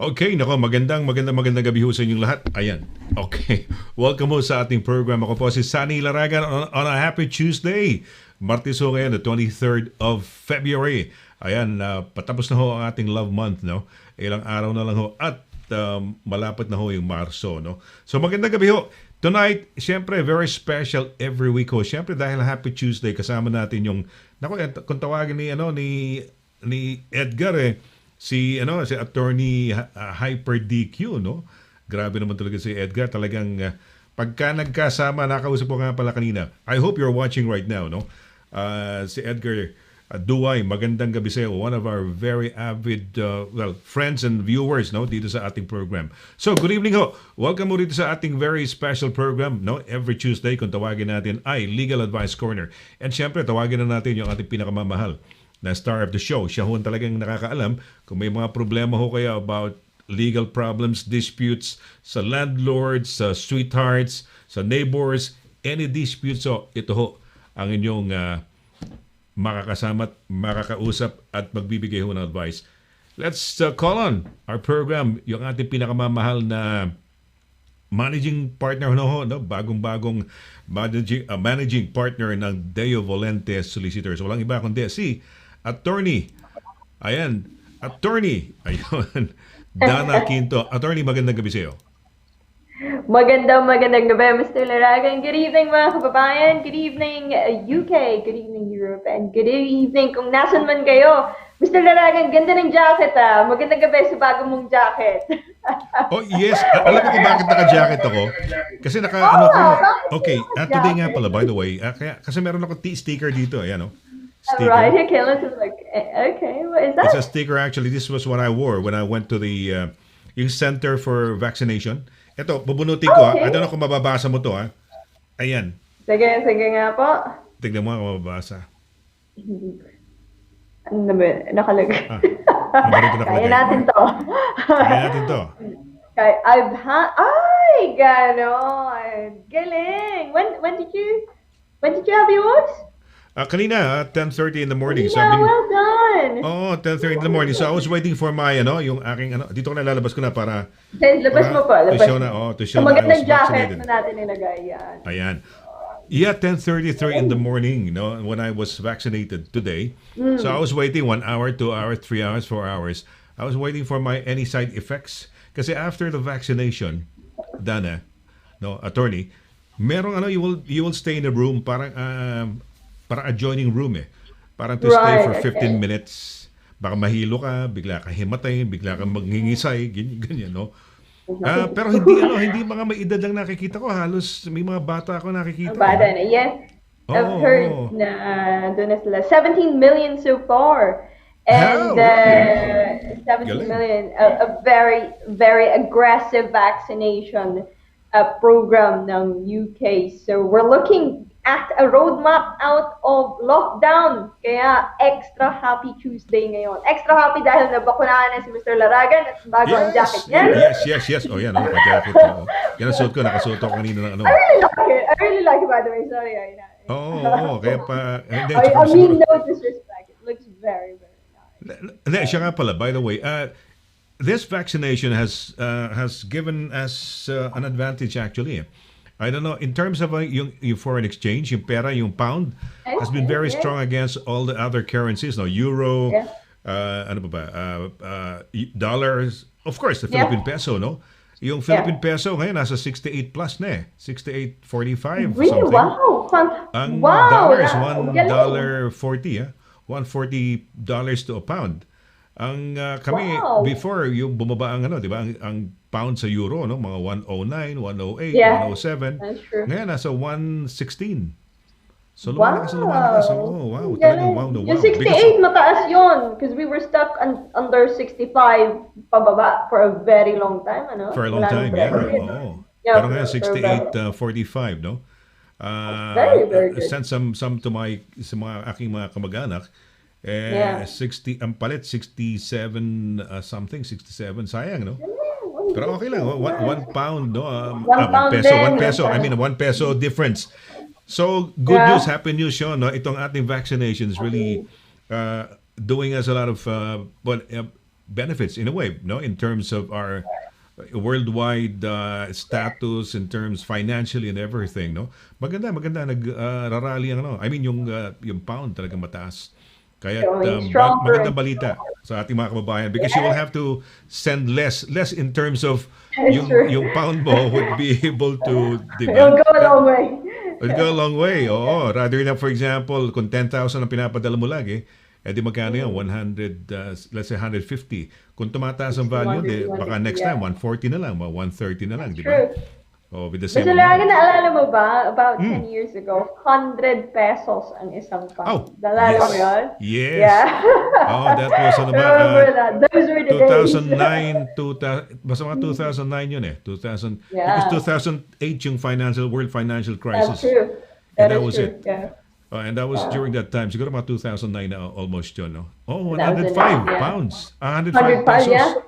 Okay, nako, magandang gabi ho sa inyong lahat. Ayan. Okay. Welcome ho sa ating program. Ako po si Sunny Laragan on a happy Tuesday. Martes ho ngayon, the 23rd of February. Ayan, patapos na ho ang ating love month, no? Ilang araw na lang ho at malapit na ho yung Marso, no? So magandang gabi ho. Tonight, syempre, very special every week ho. Syempre, dahil Happy Tuesday, kasama natin yung, nako, kung tawagin ni Edgar si attorney Hyper DQ, no? Grabe naman talaga si Edgar. Talagang pagka nagkasama, nakausap ko nga pala kanina. I hope you're watching right now, no? Si Edgar Duay, magandang gabi sa iyo. One of our very avid friends and viewers, no, dito sa ating program. So, good evening ho. Welcome mo rito sa ating very special program, no? Every Tuesday, kung tawagin natin ay Legal Advice Corner. And syempre, tawagin na natin yung ating pinakamamahal na star of the show. Siya ho talagang nakakaalam kung may mga problema ho kaya about legal problems, disputes sa landlords, sa sweethearts, sa neighbors, any disputes. So, ito ho ang inyong makakasama, makakausap at magbibigay ho ng advice. Let's call on our program, yung ating pinakamamahal na managing partner no, bagong-bagong managing partner ng Deo Volente Solicitors. Walang iba kundi si Attorney. Ayun, Dana Quinto. Attorney, magandang gabi sa iyo. Magandang gabi, Mr. Laragan. Good evening, mga kababayan. Good evening, UK. Good evening, Europe. And good evening kung nasan man kayo. Mr. Laragan, ganda ng jacket ah. Magandang gabi sa bago mong jacket. Oh, yes. Alam mo kung bakit naka-jacket ako? Kasi okay, today nga pala, by the way, kasi meron ako sticker dito. Ayan, sticker. Right, okay, let's look. Okay, what is that? It's a sticker actually. This was what I wore when I went to the yung Center for Vaccination. Ito, bubunutin ko I don't know kung mababasa mo to Ayan. Sige nga po. Tignan mo kung mababasa. Ano ba? Nakalagay. Kaya natin to. Ay, ganon. Galing. When did you have yours? Kanina, 10:30 in the morning. Yeah, well done. 10:30 in the morning. So I was waiting for my, yung aking, dito ko na lalabas ko na para... Labas mo pa. To show na I was magandang jacket vaccinated. na natin nilagay. Yan. Ayan. Yeah, 10:33 in the morning, when I was vaccinated today. So I was waiting 1 hour, 2 hours, 3 hours, 4 hours. I was waiting for any side effects. Kasi after the vaccination, Dana, attorney, merong you will stay in a room, parang adjoining room Parang to stay for 15 minutes. Baka mahilo ka, bigla ka himatay, bigla ka maghingisay, ganyan, no? Pero hindi mga may edad lang nakikita ko. Halos may mga bata ako nakikita. Bata na, yes. I've heard na doon na sila. 17 million so far. And 17 million, a very, very aggressive vaccination program ng UK. So we're looking at a roadmap out of lockdown. Kaya extra happy Tuesday ngayon. Extra happy dahil nabakunahan na si Mr. Laragan at bago ang jacket niya. Yes. Oh, yan, naka-jacket. Yan ang suot ko. Nakasuot ko kanina ng I really like it, by the way. Sorry. Kaya pa... I mean, no disrespect. It looks very, very nice. Siya nga pala, by the way, this vaccination has given us an advantage actually. I don't know, in terms of yung foreign exchange, yung pera, yung pound, has been very strong against all the other currencies. Euro, dollars, of course, the Philippine peso, no? Yung Philippine peso ngayon nasa 68 plus na 68.45 really? Something. Wow! Ang dollar is $1.40, $140 to a pound. Ang kami before yung bumaba ang di ba ang pound sa euro mga 109, 108, 107. That's true. Ngayon nasa 116. So lumakas. Wow. Talagang wow. Yung 68 mataas yun because we were stuck under 65 pababa for a very long time, For a long time, Pero ngayon 68.45, no? Very, very good. Sent some to sa mga aking mga kamag-anak. 60 ang palit 67 something 67 sayang pero okay lang 1 pound one peso I mean 1 peso difference so good news, happy news yun itong ating vaccination is really doing us a lot of benefits in a way, no, in terms of our worldwide status, in terms financially and everything, no. Maganda rarally ang ano. I mean yung pound talaga mataas. Kaya Showing magandang stronger. balita sa ating mga kababayan because you will Yes, have to send less in terms of that is true. yung pound mo would be able to, 'di It'll ba? go a long way. It'd go a long way. Oo. Rather than, for example, kung 10,000 ang pinapadala mo lagi, di magkano yan? 100, let's say 150. Kung tumataas ang value, 200, baka 250, next time, yeah. 140 na lang, 130 na lang, That's di ba? true. Oh, with the Mas same Laga, amount. naalala mo ba, about 10 years ago, 100 pesos ang isang Oh, pound. Naalala mo yes. yun? Yes. Yeah. Oh, that was ano ba? Remember that. Those were the days. 2009, 2000, basta mga 2009 yun eh. 2000, because Yeah, 2008 yung world financial that's crisis. true. And That that is was true. it. Yeah. And that was during that time. Siguro mga 2009 na almost yun, no? Oh, 2009, 105 yeah. pounds. 105 105, yeah. pesos.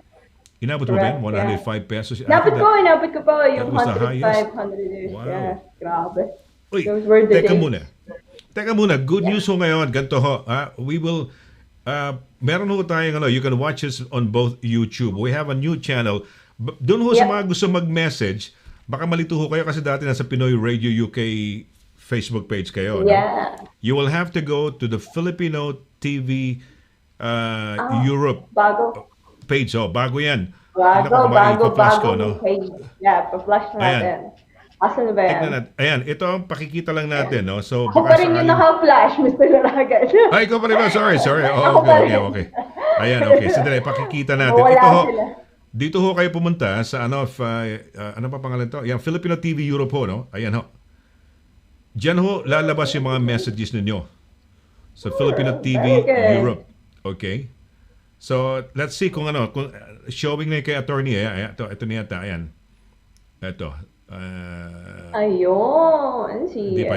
Inabot mo ba yan? Correct, yeah. 105 pesos. I think Inabot ko pa that yung was the 105, highest. 100 years. Yeah, Wow. grabe. Uy, Those were the teka days. muna. Teka muna. Good news ho ngayon. Ganito ho. We will, meron ho tayong, you can watch us on both YouTube. We have a new channel. Doon ho sa Yep. mga gusto mag-message, baka malito ho kayo kasi dati nasa Pinoy Radio UK Facebook page kayo, no? Yeah. You will have to go to the Filipino TV Europe Bago. page. Oh, bago yan. Bago, Tingnan ko kung mai-flash ko, bago no? page. Yeah, pa-flash Ayan. natin. Asan na ba yan? Tignan natin. Ayan, ito ang pakikita lang natin, no? So, Ako pa baka rin yung sakaling... naka-flash, Mr. Laragan. Ay, ikaw pa rin ba? Sorry. Oh, Ako pa rin. okay. Ayan, okay. Sandali, pakikita natin. Wala Ito ho, sila. dito ho kayo pumunta sa ano pa pangalan to? Yan, Filipino TV Europe ho, no? Ayan ho. Diyan ho, lalabas yung mga messages ninyo sa Filipino TV Very good. Europe. Okay? So, let's see kung kung showing na kay attorney ayan, ito na yata, ayan. Ito. Ayun. Hindi pa.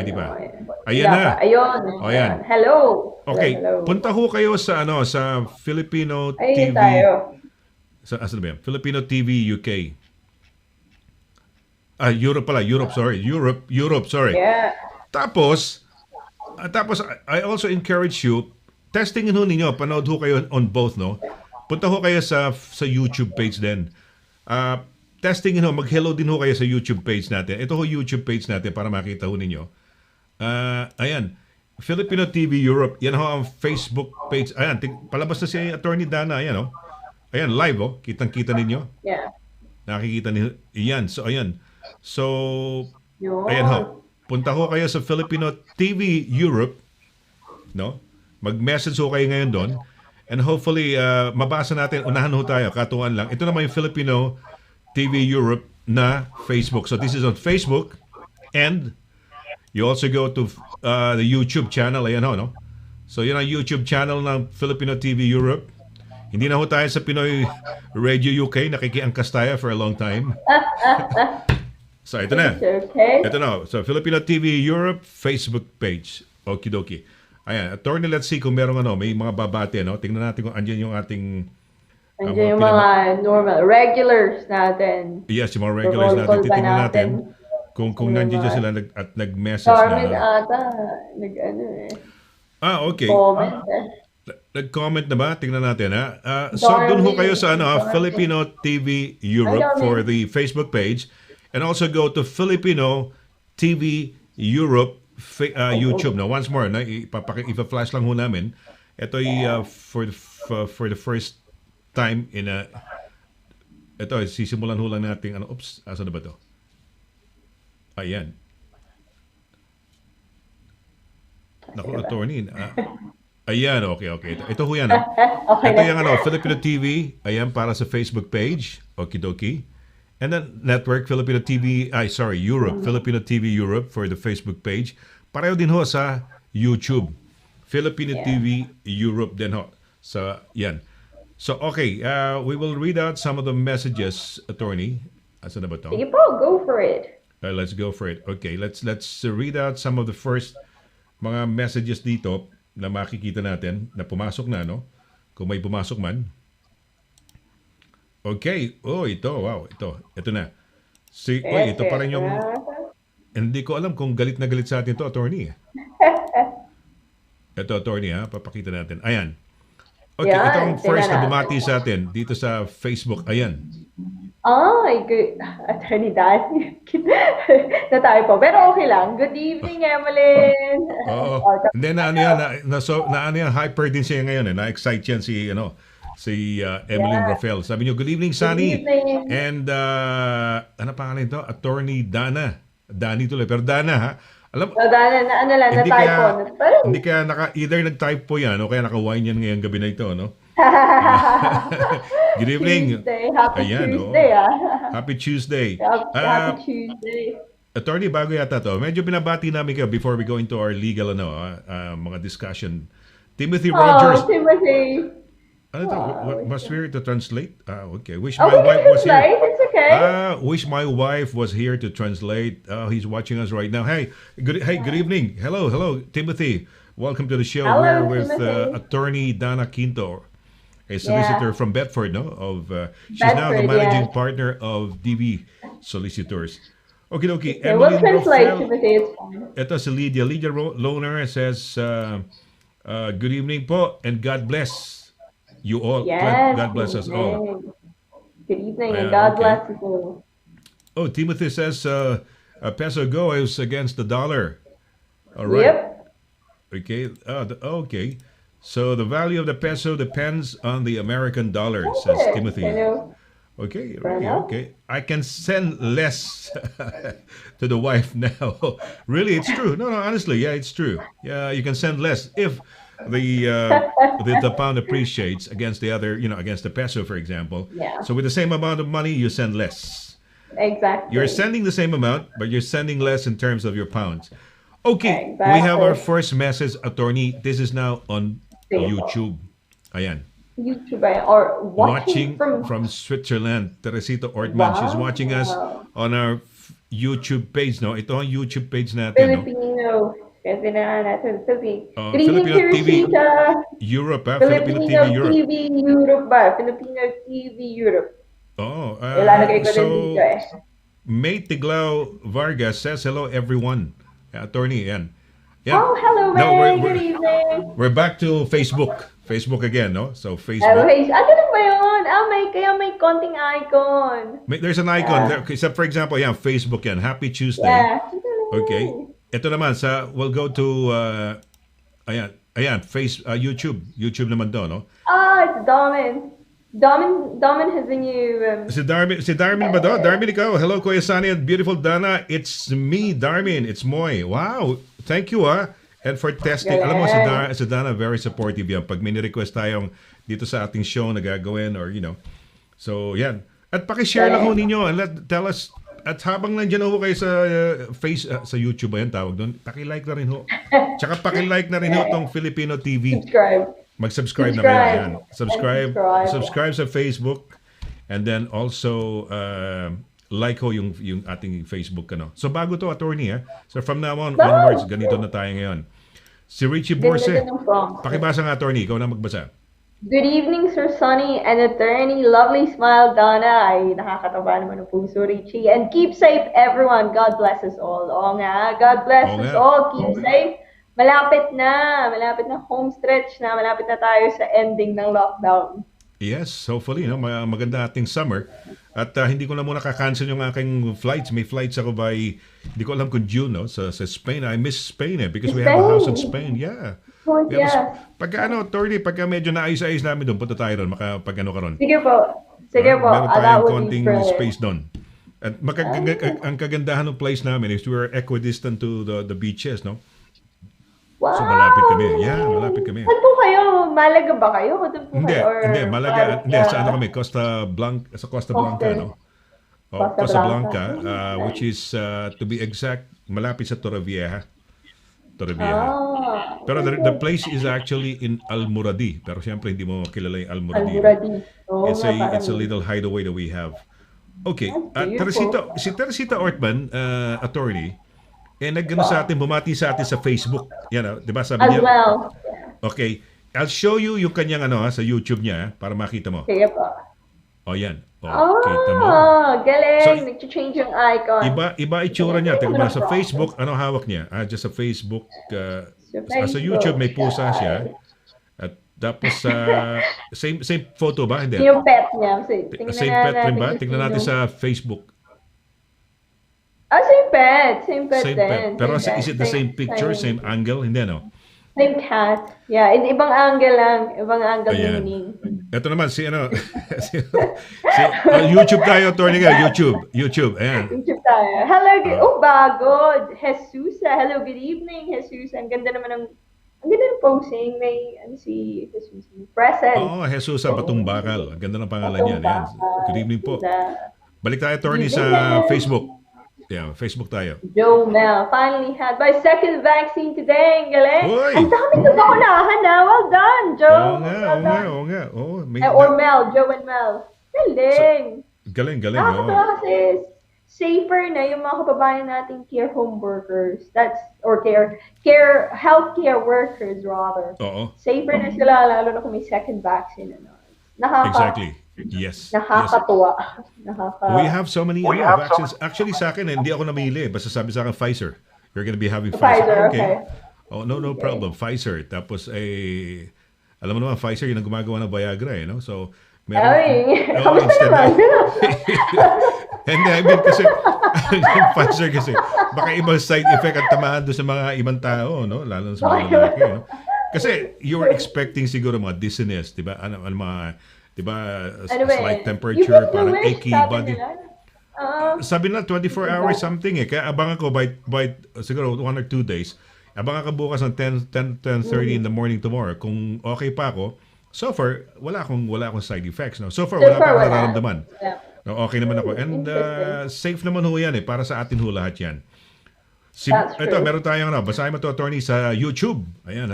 Ayan Wala na. pa. Ayun. O, ayan. Hello. Okay, Hello. punta ho kayo sa sa Filipino Ayun TV tayo. asan ba yan? Filipino TV UK. Europe pala, Europe, sorry. Yeah. Tapos I also encourage you, testingin ho ninyo, panood ho kayo on both, no? Punta ho kayo sa YouTube page din. Testingin ho, mag-hello din ho kayo sa YouTube page natin. Ito ho YouTube page natin para makita ho ninyo. Ayan, Filipino TV Europe, yan ho ang Facebook page. Ayan, palabas na si Attorney Dana, ayan ho. Ayan, live ho, kitang-kita ninyo. Yeah. Nakikita niyo, yan, so ayan. So, Yun. ayan ho. Punta ho kayo sa Filipino TV Europe, no? Mag-message ho kayo ngayon doon. And hopefully, mabasa natin, unahan ho tayo, katuan lang. Ito naman yung Filipino TV Europe na Facebook. So this is on Facebook. And you also go to the YouTube channel. Ayan ho, no? So yun ang YouTube channel ng Filipino TV Europe. Hindi na ho tayo sa Pinoy Radio UK. Nakikiangkas tayo for a long time. So ito na. It's okay. Ito na. So Filipino TV Europe Facebook page. Okidoki. Ayan. Attorney, let's see kung meron may mga babate, no? Tingnan natin kung andyan yung ating Andiyan yung mga normal, regulars natin. yes, yung mga regulars natin. Roll call ba Titingnan natin kung nandiyan dyan sila at nag-message Carmen na. ata, Okay. comment Nag-comment na ba? Tingnan natin, ha? So, dun ho kayo sa Filipino TV Europe for the Facebook page. And also go to Filipino TV Europe YouTube. Now, once more, ipa-flash lang ho namin. Ito ay for the first time in ito, sisimulan ho lang natin, oops, asan na ba to? Ayan. Naku, attorney. Ayan, okay. Ito ho yan. Okay Ito na. yung Filipino TV. Ayan, para sa Facebook page. Okidoki. And then network Filipino TV, Europe. Filipino TV Europe for the Facebook page. Pareho din ho sa YouTube. Filipino TV Europe din ho. So, yan. So, okay. We will read out some of the messages, attorney. Asan na ba to? Sige po, go for it. Let's go for it. Okay, let's read out some of the first mga messages dito na makikita natin na pumasok na, no? Kung may pumasok man. Okay. Oh, ito. Wow, ito. Ito na. Ito pa rin yung... Hindi ko alam kung galit na galit sa atin to, attorney. Ito, attorney, ha? Papakita natin. Ayan. Okay, ito ang Yan, tingnan first na natin. bumati sa atin dito sa Facebook. Ayan. Ay, good. Attorney Dan. Na tayo po. Pero okay lang. Good evening, Emeline. Oo. Oh, Hindi na ano yan, na ano yan, hyper din siya ngayon eh. Na-excite yan si Emeline yeah. Rafael. Sabi niyo, good evening, Good Sunny. evening. And, ano pangalan ito? Attorney Dana. Dani tuloy. Pero Dana, ha? Alam, So, Dan, na ano lang, na hindi typo. kaya, Parang, hindi kaya either nag-type po yan o kaya naka-wine yan ngayong gabi na ito, no? Good evening. Tuesday. Happy Ayan, Tuesday, ah. Happy Tuesday. Happy Tuesday. Attorney, bago yata to. Medyo binabati namin kayo before we go into our legal mga discussion. Timothy Rogers. Oh, Timothy. Ano to? Wow. Was here to translate? Okay. Wish Oh, my we wife can was here. translate. It's okay. Wish my wife was here to translate. He's watching us right now. Hey, good evening. Hello, Timothy. Welcome to the show. Hello, We're with Timothy. Attorney Dana Quinto, a Yeah. solicitor from Bedford. No, she's now the Bedford, managing yeah. partner of DB Solicitors. Okay. Okay, we'll Emeline translate, Rafael. Timothy. It's fine. Ito si Lydia. Lydia Loner says, good evening po and God bless you all. Yes, God bless good us all. evening. Good evening, and Ayan, God okay. bless you all. Oh, Timothy says, a peso goes against the dollar. All right. Yep. Okay. Okay. So the value of the peso depends on the American dollar, says Okay. Timothy. You know, Okay, fair really, enough. okay. I can send less to the wife now. Really, it's true. No, honestly, yeah, it's true. Yeah, you can send less if the pound appreciates against the other, against the peso, for example. Yeah, So with the same amount of money, you send less. exactly. You're sending the same amount, but you're sending less in terms of your pounds. Okay, we have our Exactly. first message, attorney. This is now on Singapore. YouTube. Ayan. YouTube or watching Watching from from Switzerland, Teresita Ortman. She's watching us wow. on our YouTube page, no? Ito ang YouTube page natin, no? Filipino. Kasi na natin, Good evening, Filipino TV Teresita. Europe, Filipino Filipino TV Europe. TV Europe ba? Filipino TV Europe. Oh, Ilalagay ko din so dito eh. May Tiglao Vargas says hello everyone. Attorney, yan. Oh, hello, No, May. Good evening. we're back to Facebook. Facebook again, no? So Facebook. Okay. Ganun ba yun? Kaya may konting icon. There's an icon there. So for example, yeah, Facebook yan. Happy Tuesday. Yeah. Okay. Ito naman we'll go to ayan, YouTube. YouTube naman do, no? It's Domin. Domin has a new Si Darmin ba do? Darmin ikaw. Hello, Kuya Sunny and beautiful Dana. It's me, Darmin. It's Moy. Wow. Thank you, And for testing. Alam mo, si Dana, very supportive yan. Pag may request tayong dito sa ating show na gagawin or, So, yan. At pakishare lang ho ninyo and tell us. At habang nandiyan ho kayo sa YouTube ba yan tawag doon, pakilike na rin ho. Tsaka pakilike na rin ho tong Filipino TV. subscribe. Mag-subscribe na kayo. Yan. Subscribe. Subscribe sa Facebook. And then also, like ho yung ating Facebook. So bago to, attorney. So from now onwards, ganito na tayo ngayon. Si Richie Borse. Pakibasa nga, attorney. Ikaw na magbasa. Good evening, Sir Sonny and attorney. Lovely smile, Donna. Ay, nakakataba naman ng puso, Richie. And keep safe, everyone. God bless us all. Oo nga. God bless us all. Keep safe. Malapit na home stretch na. Malapit na tayo sa ending ng lockdown. Yes, hopefully, maganda ating summer. At hindi ko na muna kakancel yung aking flights. May flights ako hindi ko alam kung June, no? Sa Spain. I miss Spain because we have a house in Spain. Yeah. Oh, yeah. Pagka medyo naayos-ayos namin doon, punta tayo doon, makapag-ano ka ron. Sige po. Meron That tayong would konting be brilliant. space doon. At ang kagandahan ng place namin is we're equidistant to the beaches, no? Wow. So malapit kami. Yeah, malapit kami. Saan po kayo? Malaga ba kayo? Doon po Hindi, kayo? Or Malaga. Hindi, sa ano kami? Costa Blanca, no? Costa Blanca, which is, to be exact, malapit sa Torrevieja. Pero the place is actually in Almuradi. Pero siyempre, hindi mo kilala yung Almuradi. It's a little hideaway that we have. Okay. Si Teresita Ortman, attorney, nagano sa atin, bumati sa atin sa Facebook. Yan, di ba sabi As niya? well. Okay. I'll show you yung kanyang sa YouTube niya para makita mo. Sige po. Yan. Kita mo. Galing. So, nag-change yung icon. Iba itsura niya. Tingnan mo sa Facebook, ano hawak niya? Just sa Facebook. Sa YouTube may pusa siya. At Tapos same photo ba? Hindi. Yung pet niya. Tingnan Same na pet rin natin ba? kung Tingnan sino. natin sa Facebook. Same pet. Same pet Same din. pet. Pero Same pet. is it the same picture, same angle? Hindi, no? Same cat. Yeah, ibang angle lang. Ibang angle Ayan. meaning. Ito naman, si ano, YouTube tayo, attorney ka, YouTube, ayan. YouTube tayo. Hello, Ah, bago. Jesusa. Hello, good evening, Jesusa. Ang ganda ng posing. May, si Jesus. Present. Jesus sa Batong Bakal. Ang ganda ng pangalan Atong niyan. Ayan. Good baka. evening po. Ganda. Balik tayo, attorney, Good sa evening. Facebook. Yeah, Facebook tayo. Joe Mel finally had my second vaccine today. Ang galing. Hoy! Ang dami ko bakunahan na. Well done, Joe. Oo nga, Well oo nga, done. oo nga. Oo, Or Mel, Joe and Mel. Galing. galing, oh. Nakakatawa kasi safer na yung mga kababayan nating care home workers. Or healthcare workers rather. Oo, Safer na sila, lalo na kung may second vaccine. exactly. Yes. Nakakatuwa. We have so many vaccines. Actually, sa akin, hindi ako namili. Basta sabi sa akin, Pfizer. You're gonna be having Pfizer. Pfizer, okay. Oh, no problem. Pfizer. Tapos, alam mo naman, Pfizer yun ang gumagawa ng Viagra, no? So, Ay, kamusta naman? Hindi, I mean, kasi, yung Pfizer kasi, baka ibang side effect at tamaan doon sa mga ibang tao, no? Lalo sa mga lalaki, no? Kasi, you were expecting siguro mga dizziness, di ba? Ano mga, di ba, slight temperature, parang achy body. Sabi na 24 hours something Kaya abangan ko by siguro 1 or 2 days. Abangan ka bukas ng 10:30 in the morning tomorrow. Kung okay pa ako, so far wala akong side effects, no. So far wala pa akong nararamdaman. No, okay naman ako. And safe naman ho yan para sa atin ho lahat yan. Ito, meron tayong basahin mo to, attorney, sa YouTube. Ayan,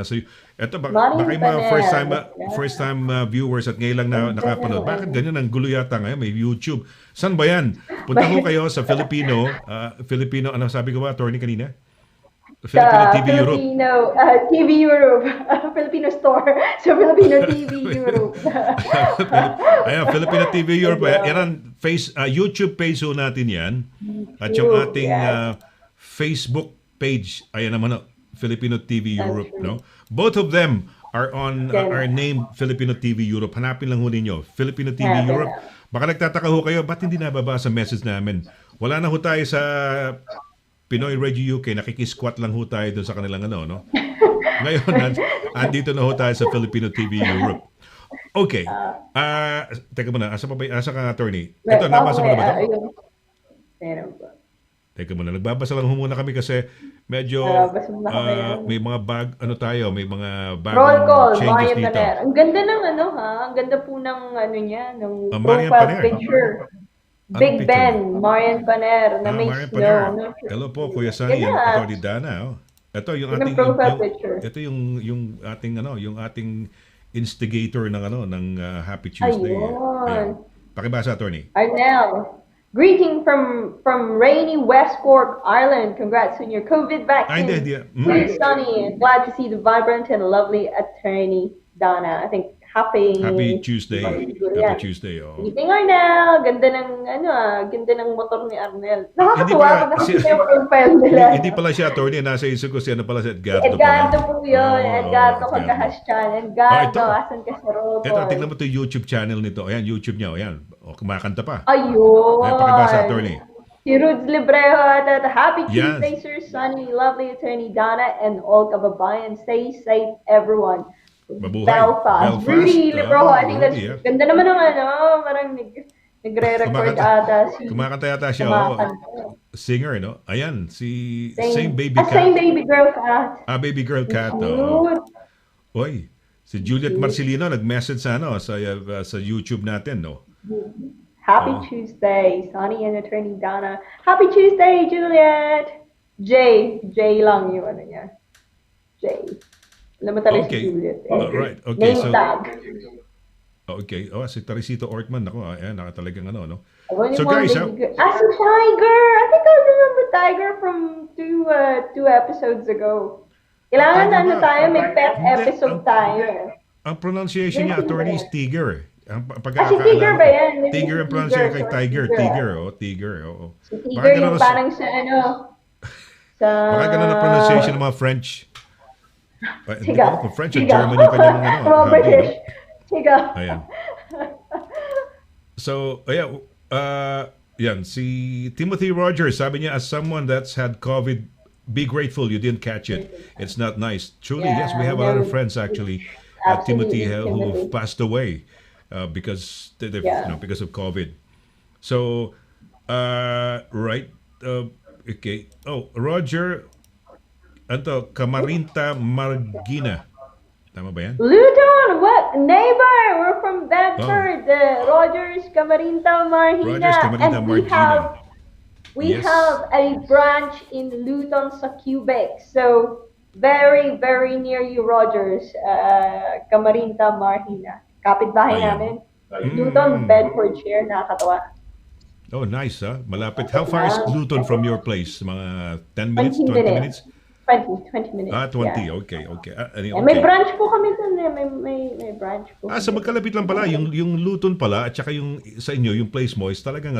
ito, baka yung mga first time viewers at ngayon lang na nakapanood. Bakit ganyan ang gulo yata ngayon? May YouTube. Saan ba yan? Punta ko kayo sa Filipino, ano sabi ko ba, attorney, kanina? Filipino TV Europe. TV Europe. Filipino store. So, Filipino TV Europe. Ayan, Filipino TV Europe. Yan ang YouTube page ho natin yan. At yung ating Facebook page, ayan naman, Filipino TV Europe, no? Both of them are named Filipino TV Europe. Hanapin lang ho ninyo, Filipino TV Europe. Baka nagtataka ho kayo, ba't hindi nababasa message namin? Wala na ho tayo sa Pinoy Radio UK, nakikisquat lang ho tayo doon sa kanilang no? Ngayon, andito na ho tayo sa Filipino TV Europe. Okay. Teka muna, asa ka, attorney? Ito, nabasa mo na ba ito? Meron ba? Teka muna, nagbabasa lang muna kami kasi medyo may mga may mga bagong changes dito. Ang ganda ng ang ganda po ng niya, ng profile picture. Big Ben, Marian Paner, na may snow. Hello po, Kuya Sunny, ito ni Dana. Ito yung ating ito yung ating yung ating instigator ng Happy Tuesday. Ayan. Pakibasa, attorney. Arnel. Greeting from rainy West Cork, Ireland. Congrats on your COVID vaccine. Very sunny and glad to see the vibrant and lovely attorney Donna. I think happy Tuesday. Happy Tuesday. Oh. Evening, Arnel. Ganda ng motor ni Arnel. Nakakatuwa pag nakikita yung profile nila. Hindi pala siya attorney. Nasa isip ko siya pala si Edgardo. Edgardo po yun. Edgardo Kagahasyan. Edgardo, asan ka sa robot? Ito, tignan mo ito yung YouTube channel nito. Ayan, YouTube niya. Ayan. Kumakanta pa. Ayun. Ayan, pakibasa, attorney. Si Rudes Librejo at happy Tuesday, Sir Sunny, lovely attorney Donna, and all kababayan. Stay safe, everyone. Mabuhay. Belfast. Rudy Librejo, I think that's ganda naman ng parang nagre-record ata. Kumakanta yata siya. Singer, no? Ayan, same baby cat. Same baby girl cat. Baby girl cat. Oy, si Juliet Marcelino nag-message sa YouTube natin, no? Happy Tuesday, Sonny and attorney Donna. Happy Tuesday, Juliet. J lang yung niya. J. Alam mo talaga si Juliet. Right. Okay, name tag. Okay. Si Teresito Ortman. Ayan, talagang no? So guys, si Tiger. I think I remember Tiger from two episodes ago. Kailangan na tayo, may pet episode tayo. Ang pronunciation niya, attorney, is Tiger. Si Tiger ba yan? Tiger ang pronunciation kay Tiger. Tiger. Si Tiger yung parang sa baka ganun ang pronunciation ng mga French. Hindi ko alam Tiga. kung French o Tiga. German yung kanyang Mga hobby, British. no? Tiga. Ayan. So, yeah, yan, si Timothy Rogers, sabi niya, as someone that's had COVID, be grateful you didn't catch it. It's not nice. Truly, yes, we Yeah, have a lot of no, friends actually, Timothy, absolutely, who've Timothy. passed away because Yeah. because of COVID. So, right, okay. Oh, Roger, anto, Camarinta Margina. Tama ba yan? Luton, what neighbor? We're from Oh, Bedford, Rogers, Camarinta, Rogers Marhina, Camarinta and we Margina. Yes. have a branch in Luton sa Quebec. So very near you, Rogers, Camarinta, Marhina. Kapitbahay Ayan. namin. Luton, Mm. Bedfordshire, nakakatawa. Oh, nice, huh? Malapit. How far is Ah, Luton from your place? Mga 10 minutes, 20 20 minutes. minutes? 20 minutes, Ah, yeah. 20. Okay, okay. Yeah, may Okay. branch po kami dun eh. May branch po So kami dun. magkalapit lang pala. Yung Luton pala at saka yung sa inyo, yung place mo is talagang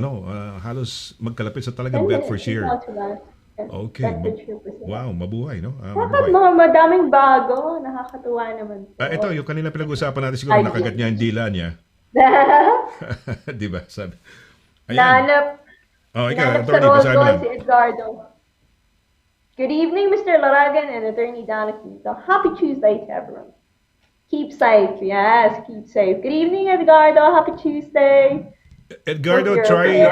halos magkalapit sa talagang 10 minutes, it's Bedfordshire. not too bad. Okay. Bedfordshire po sila. Wow, mabuhay, no? Dapat Mabuhay. mga madaming bago. Nakakatuwa naman Ito, po. yung kanina pinag-usapan natin siguro nakagat niya yung Hygiene. dila niya. Di ba? Sabi. Ayan. Nanap, Oh, ikaw, nanap sa attorney, roll basahin mo call lang. si Edgardo. Good evening, Mr. Laragan and Attorney Donakito. Happy Tuesday to everyone. Keep safe. Yes, keep safe. Good evening, Edgardo. Happy Tuesday. Hope Edgardo, you're okay.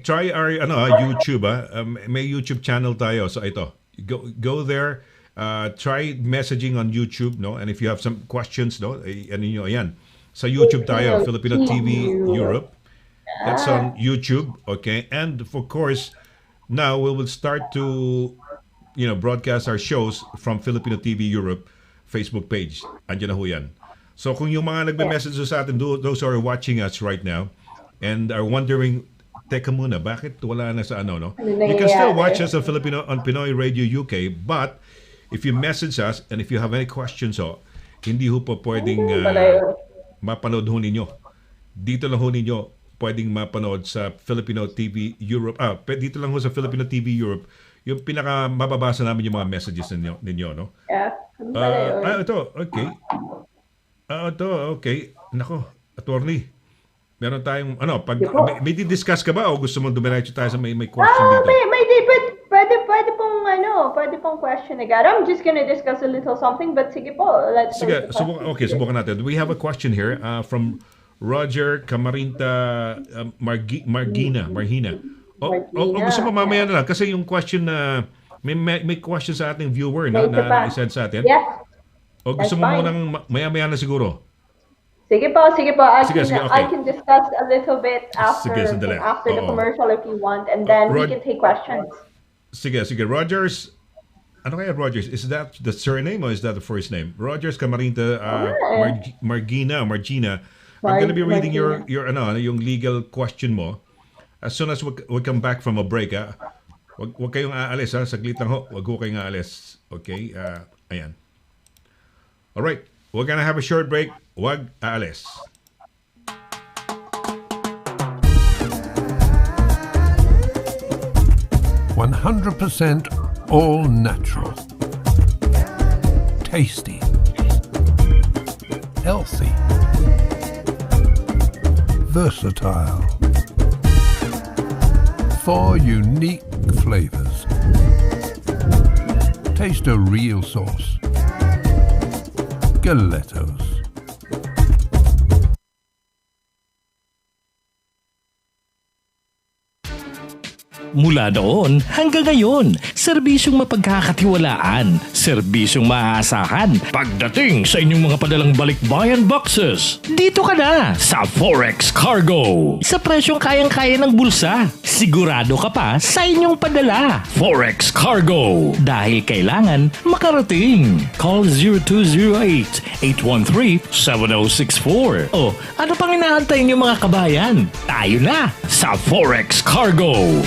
try our YouTube may YouTube channel tayo. So ito, go there, try messaging on YouTube, no? And if you have some questions, no, ano nyo, ayan. Sa YouTube tayo, Filipino Filipino TV TV. Europe. That's Ah, on YouTube, okay? And of course, now we will start to broadcast our shows from Filipino TV Europe Facebook page. Andiyan na ho yan. So kung yung mga yeah. nagme-message sa atin, those who are watching us right now and are wondering, teka muna, bakit wala na sa ano, no? Ano You can still watch nangyayari? us on Pinoy Radio UK, but if you message us and if you have any questions, hindi ho po pwedeng Ano pala yun? mapanood ho ninyo. Dito lang ho ninyo pwedeng mapanood sa Filipino TV Europe. Dito lang ho sa Filipino TV Europe yung pinaka mababasa namin yung mga messages ninyo, no? Yeah, ano pala yun? Ito, okay. Ito, okay. Nako, attorney. Meron tayong, Sige po. may discuss ka ba o gusto mong dumiretso tayo sa may question dito? Pwede pong question agad. I'm just gonna discuss a little something, but sige po, let's pose Sige, the question. subukan natin. We have a question here from Roger Camarinta Marhina. O gusto mo Martina, mamaya yeah. na lang kasi yung question na may question sa ating viewer May isa pa. na-send sa atin. Yes, O gusto that's mo fine. munang maya-maya na siguro? Sige po. Sige, I okay. can discuss a little bit Sige, sandali. after the Oo. commercial if you want, and then we Rod, can take questions. sige. Rogers, ano kaya Rogers? Is that the surname or is that the first name? Rogers Camarinta Ah, Margina. I'm gonna be reading Martina. yung legal question mo. As soon as we come back from a break, wag kayong aalis, ha? Saglit lang ho. Wag ho kayong aalis. Okay? Ayan. Alright. We're gonna have a short break. Wag aalis. 100% all natural. Tasty. Healthy. Versatile. 4 unique flavors. Taste a real sauce. Galettos. Mula noon hanggang ngayon, serbisyong mapagkakatiwalaan, serbisyong maaasahan pagdating sa inyong mga padalang balikbayan boxes. Dito ka na sa Forex Cargo. Sa presyong kayang-kaya ng bulsa, sigurado ka pa sa inyong padala. Forex Cargo. Dahil kailangan makarating. Call 0208-813-7064. O ano pang inaantay niyo mga kabayan? Tayo na sa Forex Cargo.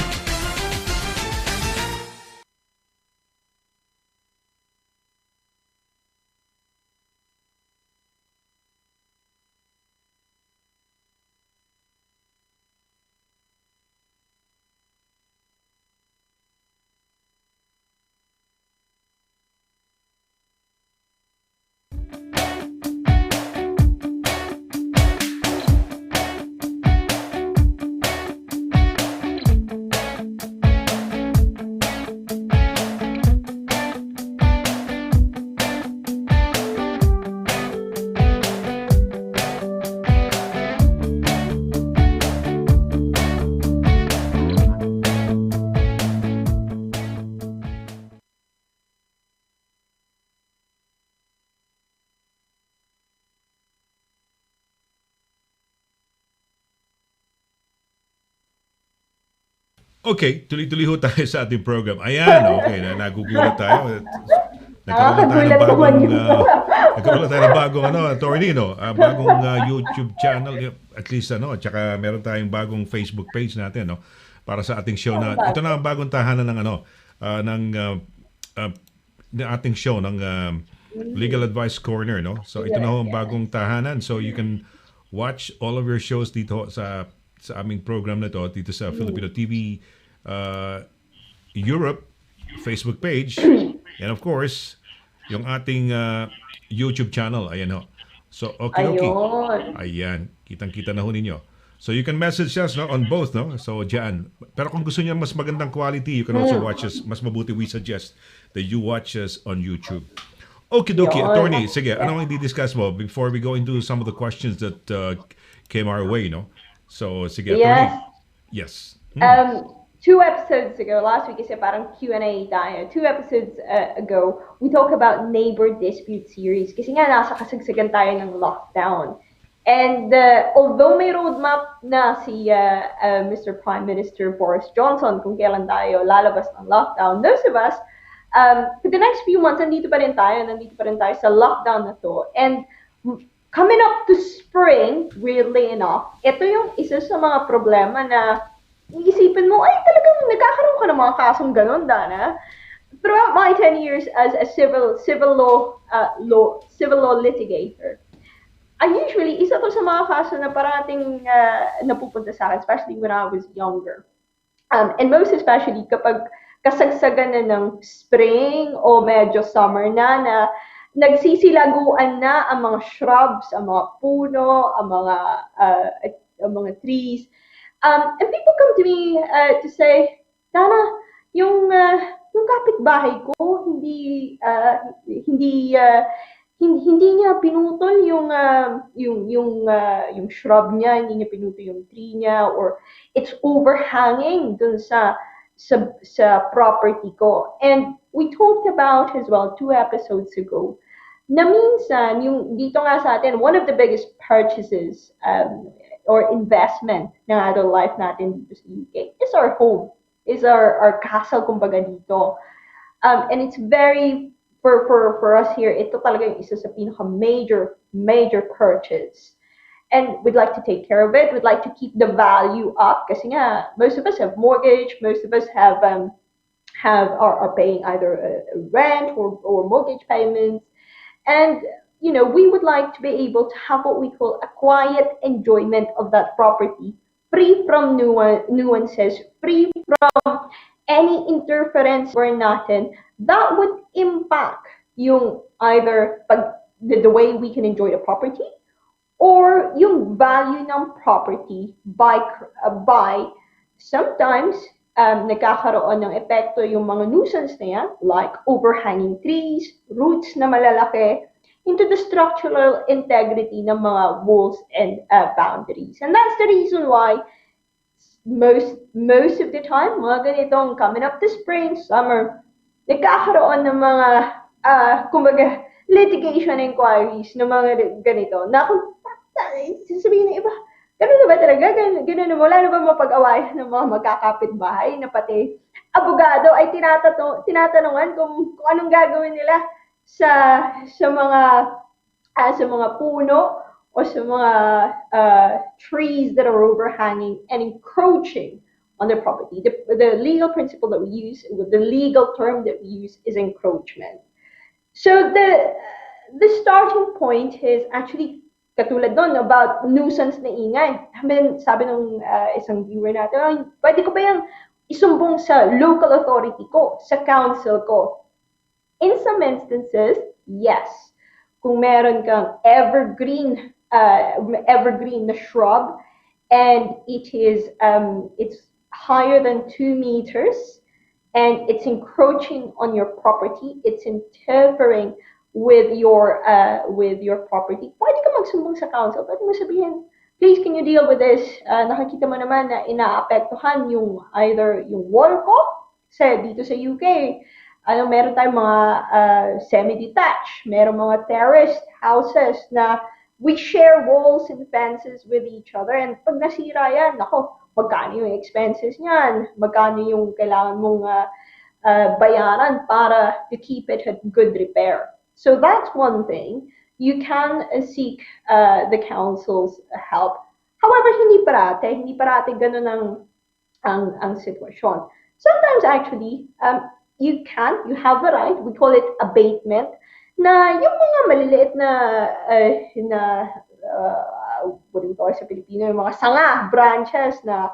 Okay, tuloy-tuloy ho tayo sa ating program. Ayan, okay, nagugulat tayo. Nagkaroon na tayo ng Nakakagulat naman bagong, yun. nagkaroon na tayo ng bagong, attorney, no? Bagong YouTube channel, at least, at saka meron tayong bagong Facebook page natin, no? Para sa ating show na, ito na ang bagong tahanan ng, uh, ng ating show, ng Legal Advice Corner, no? So, ito na ho ang bagong tahanan. So, you can watch all of your shows dito sa aming program na to, dito sa Filipino TV Europe Facebook page, and of course, yung ating YouTube channel. Ayan ho. So, okay. Ayun. Ayan, kitang-kita na ho ninyo. So, you can message us on both, no? So, dyan. Pero kung gusto niyo mas magandang quality, you can also watch us. Mas mabuti, we suggest that you watch us on YouTube. Okie-dokie, Yun. attorney. Sige, ano ang i-discuss mo before we go into some of the questions that came our way, no? So, sige, attorney. Yes. Yes. 2 episodes ago, last week kasi parang Q&A tayo. 2 episodes ago, we talked about neighbor dispute series kasi nga nasa kasagsagan tayo ng lockdown. And although may roadmap na si Mr. Prime Minister Boris Johnson kung kailan tayo lalabas ng lockdown, those of us, for the next few months, nandito pa rin tayo sa lockdown na to. And coming up to spring, weirdly enough, ito yung isa sa mga problema na iisipin mo, ay talagang nagkakaroon ka ng mga kasong ganun, Dana. Throughout my 10 years as a civil law litigator, usually, isa to sa mga kaso na parating napupunta sa akin, especially when I was younger. And most especially kapag kasagsagan na ng spring o medyo summer na nagsisilaguan na ang mga shrubs, ang mga puno, ang mga trees. And people come to me to say, Dana, yung kapitbahay ko hindi niya pinutol yung shrub niya, hindi niya pinutol yung tree niya, or it's overhanging dun sa property ko. And we talked about as well 2 episodes ago na minsan yung dito nga sa atin, one of the biggest purchases or investment ng adult life natin dito sa UK is our home, is our castle kumbaga dito. And it's very for us here, ito talaga yung isa sa pinaka major purchase. And we'd like to take care of it. We'd like to keep the value up kasi nga most of us have mortgage, most of us are paying either a rent or mortgage payments. And we would like to be able to have what we call a quiet enjoyment of that property, free from nuances, free from any interference or natin that would impact yung either the way we can enjoy the property or yung value ng property by sometimes nagkakaroon ng epekto yung mga nuisance na yan, like overhanging trees, roots na malalaki, into the structural integrity ng mga walls and boundaries. And that's the reason why most of the time, mga ganitong coming up to spring, summer, nagkakaroon ng mga, kumbaga, litigation inquiries ng mga ganito. Na kung sasabihin ng iba, ganun na ba talaga? Ganun na wala na ba mapag-awayan ng mga magkakapit-bahay na pati abogado ay tinatanungan kung anong gagawin nila sa mga puno o sa mga trees that are overhanging and encroaching on their property. The legal principle that we use, the legal term that we use is encroachment. So the starting point is actually katulad doon about nuisance na ingay. Sabi ng isang viewer natin, pwede ko ba yung isumbong sa local authority ko, sa council ko? In some instances, yes. Kung meron kang evergreen na shrub and it's higher than 2 meters and it's encroaching on your property, it's interfering with your property, pwede ka magsumbong sa council. Pwede mo sabihin, please, can you deal with this? Nakikita mo naman na inaapektuhan either yung wall ko, kasi dito sa UK, meron tayong mga semi-detached, meron mga terraced houses na we share walls and fences with each other, and pag nasira yan, magkano yung expenses niyan, magkano yung kailangan mong bayaran para to keep it at good repair. So that's one thing. You can seek the council's help. However, hindi parate ganun ang sitwasyon. Sometimes actually, you have the right, we call it abatement, na yung mga maliliit what do we call it sa Pilipino, yung mga sanga, branches na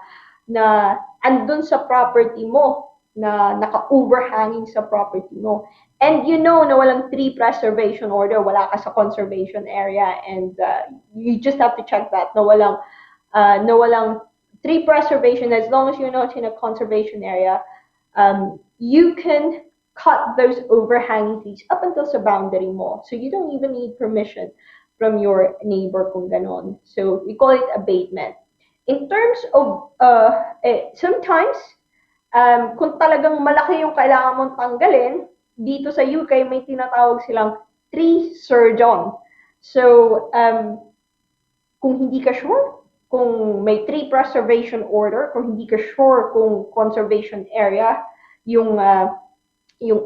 andun sa property mo, na naka-overhanging sa property mo. And you know na walang tree preservation order, wala ka sa conservation area, and you just have to check that na walang tree preservation. As long as you're not in a conservation area, you can cut those overhanging trees up until sa boundary mo. So you don't even need permission from your neighbor kung ganon. So we call it abatement. In terms of, sometimes, kung talagang malaki yung kailangan mong tanggalin, dito sa UK may tinatawag silang tree surgeon. So, kung hindi ka sure, kung may tree preservation order, kung hindi ka sure kung conservation area yung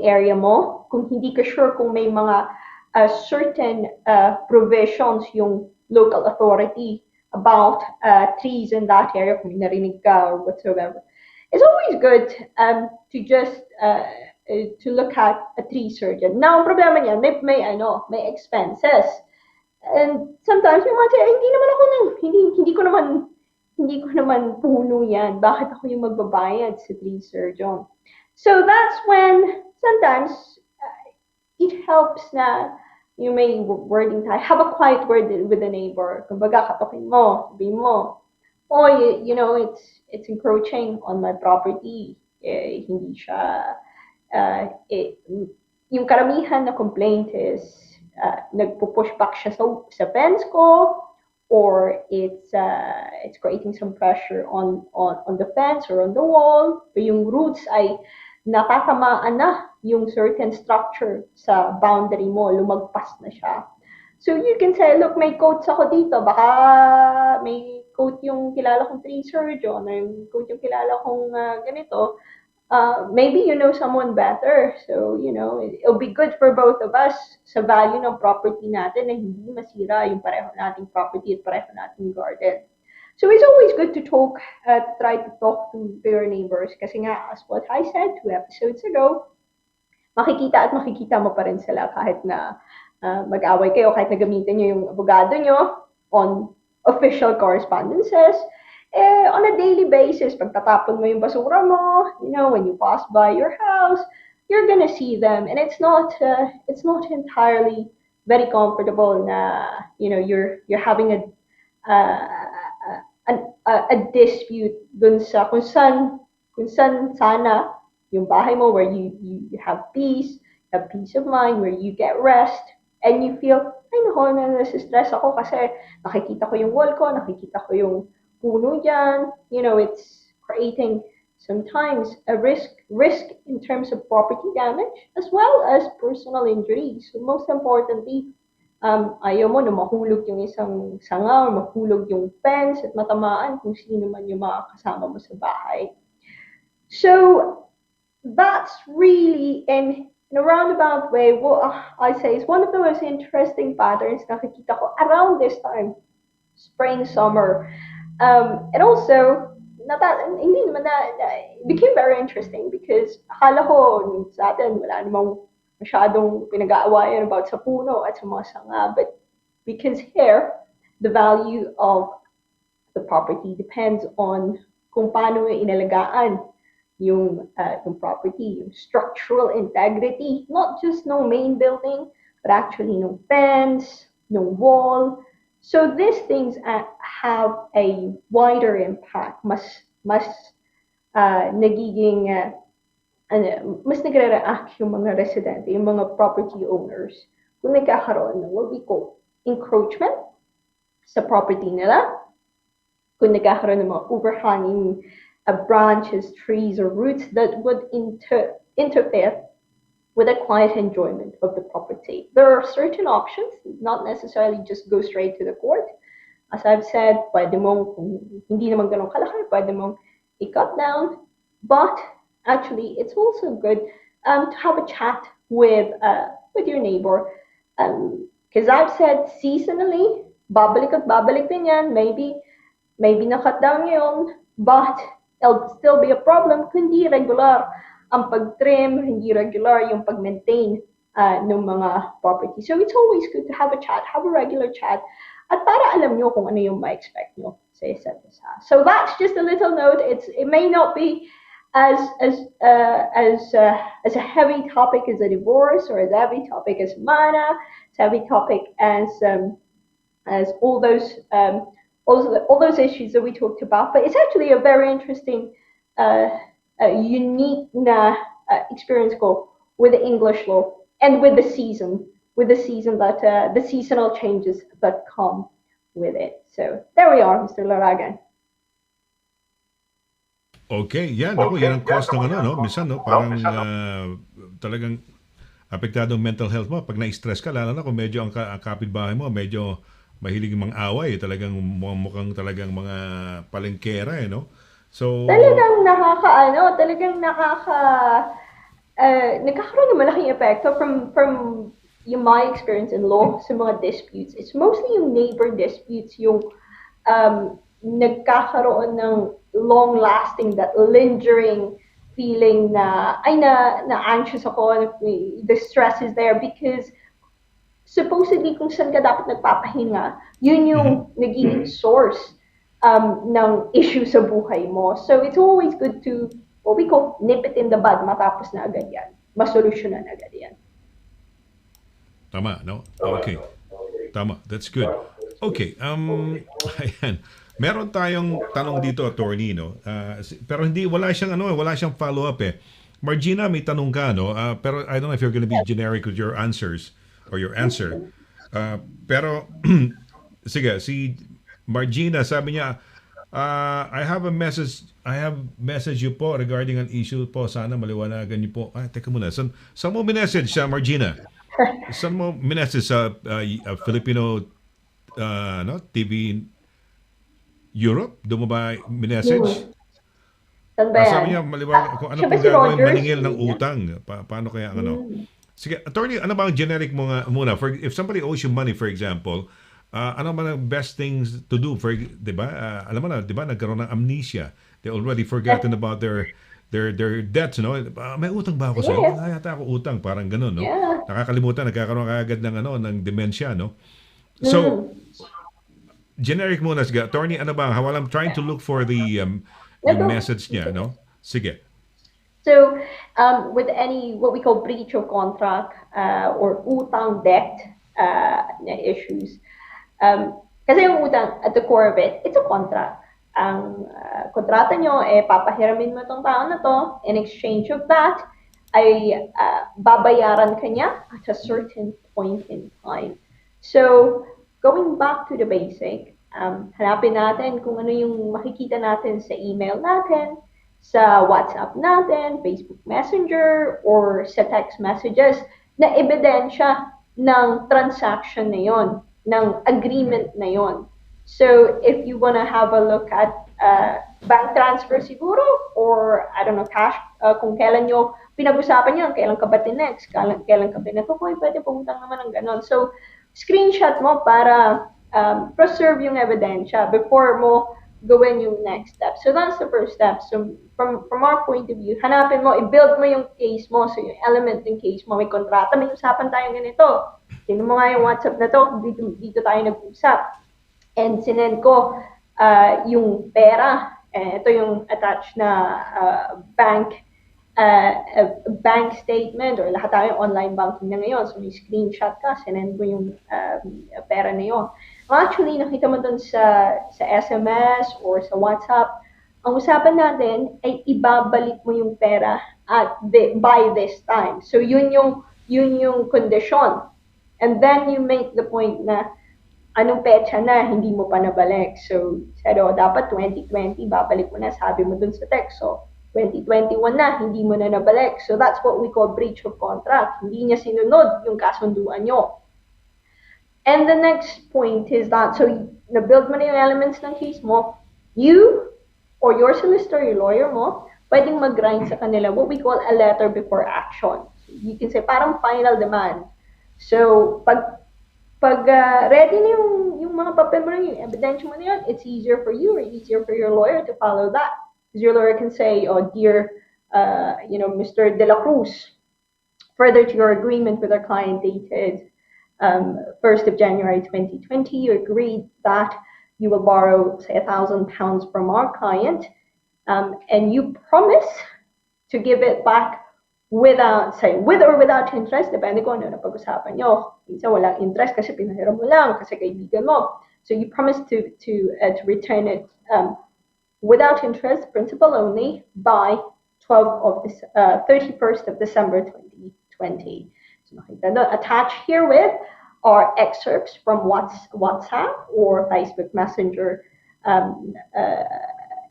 area mo, kung hindi ka sure kung may mga certain provisions yung local authority about trees in that area, kung narinig ka or whatsoever, it's always good to just to look at a tree surgeon. Now, ang problema niya, may expenses. And sometimes yung mga hindi naman ako hindi ko naman puno yan. Bakit ako yung magbabayad sa tree surgeon? So that's when sometimes it helps na you may wording tayo, have a quiet word with the neighbor. Kumbaga, katokin mo, sabihin mo, oh, you know, it's encroaching on my property. Hindi siya, yung karamihan na complaint is, nagpo-push back siya sa fence ko, or it's creating some pressure on the fence or on the wall, o yung roots ay natatamaan na yung certain structure sa boundary mo, lumagpas na siya. So you can say, look, may quotes ako dito, baka may quote yung kilala kong tree surgeon, or yung quote yung kilala kong ganito. Maybe you know someone better. So, you know, it'll be good for both of us sa value ng property natin na hindi masira yung pareho nating property at pareho nating garden. So it's always good to talk, try to talk to your neighbors. Kasi nga, as what I said 2 episodes ago, makikita mo pa rin sila kahit na mag-away kayo, kahit na gamitin nyo yung abogado nyo on official correspondences. On a daily basis, pagtatapon mo yung basura mo, you know, when you pass by your house, you're gonna see them, and it's not entirely very comfortable na, you know, you're having a dispute dun sa kung saan sana yung bahay mo, where you have peace of mind, where you get rest, and you feel, ay nako, nasistress ako kasi nakikita ko yung wall ko, nakikita ko yung puno dyan. You know, it's creating sometimes a risk in terms of property damage as well as personal injuries. So most importantly, ayaw mo na mahulog yung isang sanga or mahulog yung fence at matamaan kung sino man yung mga kasama mo sa bahay. So that's really, in a roundabout way, what I say is one of the most interesting patterns na nakikita ko around this time, spring, summer. And also, it became very interesting because akala ko sa atin wala namang masyadong pinag-aawayan about sa puno at sa mga sanga. But because here, the value of the property depends on kung paano inalagaan yung property, yung structural integrity, not just no main building, but actually no fence, no wall. So these things have a wider impact, mas nagiging mas nagre-react yung mga residente, yung mga property owners kung nagkakaroon ng what we call encroachment sa property nila, kung nagkakaroon ng mga overhanging branches, trees, or roots that would interfere with a quiet enjoyment of the property. There are certain options, not necessarily just go straight to the court, As I've said, pwede mong, kung hindi naman ganun kalaki, pwede mong i-cut down. But actually, it's also good to have a chat with your neighbor. Because I've said seasonally, babalik at babalik din yan. Maybe na-cut down ngayon, but it'll still be a problem kung hindi regular ang pag-trim, hindi regular yung pag-maintain ng mga property. So it's always good to have a chat, have a regular chat, at para alam nyo kung ano yung ma-expect nyo sa isa't isa. So that's just a little note. It may not be as a heavy topic as a divorce, or as heavy topic as mana, as heavy topic as all those issues that we talked about. But it's actually a very interesting, unique experience ko with the English law and with the season that the seasonal changes that come with it. So there we are, Mr. Laragan. Okay, yan. Ako, yan ang cause ng ano, no? Minsan, no? Parang talagang apektado ang mental health mo. Pag na-stress ka, lalo na kung medyo ang kapitbahay mo, medyo mahilig mang away. Talagang mukhang talagang mga palengkera, no? So, talagang nagkakaroon ng malaking epekto from yung my experience in law sa mga disputes. It's mostly yung neighbor disputes, yung nagkakaroon ng long-lasting, that lingering feeling na anxious ako, the stress is there because supposedly kung saan ka dapat nagpapahinga, yun yung nagiging source ng issue sa buhay mo. So it's always good to, what we call, nip it in the bud, matapos na agad yan. Masolusyonan agad yan. Tama, no? Okay. Tama, that's good. Okay, ayan. Meron tayong tanong dito, attorney, no? Pero wala siyang follow-up eh. Margina, may tanong ka, no? Pero I don't know if you're gonna be generic with your answers or your answer. Pero, sige, si Margina, sabi niya, I have message you po regarding an issue po. Sana maliwanagan niyo po. Teka muna. Saan mo minessage siya, Margina? Saan mo minessage sa Filipino TV Europe? Doon mo ba minessage? Saan ba yan? Sabi niya, maliwanag kung ano pong gagawin maningil ng utang. Paano kaya ang ano? Sige, attorney, ano ba ang generic mo nga muna? If somebody owes you money, for example, ano ba ang best things to do? Di ba? Alam mo na, di ba, nagkaroon ng amnesia. They already forgotten about their debts, no? May utang ba ako sa'yo? Yata ako utang, parang ganun, no? Yeah. Nakakalimutan, nagkakaroon agad ng dementia, no? So, generic muna, sige. Attorney, ano ba? While I'm trying to look for the message niya, no? Sige. So, with any, what we call breach of contract or utang debt issues, kasi yung utang, at the core of it, it's a contract. Ang kontrata nyo, papahiramin mo itong tao na to. In exchange of that, ay babayaran ka niya at a certain point in time. So, going back to the basic, hanapin natin kung ano yung makikita natin sa email natin, sa WhatsApp natin, Facebook Messenger, or sa text messages na ebidensya ng transaction na yon, ng agreement na yon. So, if you wanna have a look at bank transfer siguro, or, I don't know, cash, kung kailan nyo pinag-usapan yan, kailan ka ba tinext, kailan ka pinatukoy, pwede pumunta naman ng ganon. So, screenshot mo para preserve yung ebidensya before mo gawin yung next step. So, that's the first step. So, from our point of view, hanapin mo, i-build mo yung case mo, so yung element ng case mo, may kontrata, may usapan tayong ganito. Tingnan mo nga yung WhatsApp na to, dito tayo nag-usap. And sinend ko yung pera. Ito yung attached na bank statement, or lahat tayo online banking na ngayon. So may screenshot ka, sinend mo yung pera na yun. Actually, nakita mo dun sa SMS or sa WhatsApp, ang usapan natin ay ibabalik mo yung pera by this time. So yun yung condition. And then you make the point na anong petsa na hindi mo pa nabalik. So, dapat 2020, babalik mo na, sabi mo dun sa text. So, 2021 na, hindi mo na nabalik. So, that's what we call breach of contract. Hindi niya sinunod yung kasunduan nyo. And the next point is that, so na-build mo na yung elements ng case mo, you or your solicitor, your lawyer mo, pwedeng mag-grind sa kanila what we call a letter before action. You can say parang final demand. So, ready na yung mga papel mo na yung ebidensya mo na yun, it's easier for you or easier for your lawyer to follow that. Because your lawyer can say, oh, dear, Mr. De La Cruz, further to your agreement with our client dated 1st of January 2020, you agreed that you will borrow, say, £1,000 from our client, and you promise to give it back without, say, with or without interest, depende kung ano na pag-usapan nyo. Minsan walang interest kasi pinahiram mo lang, kasi kaibigan mo. So you promise to return it without interest, principal only, by 31st of December 2020. So attached herewith are excerpts from WhatsApp or Facebook Messenger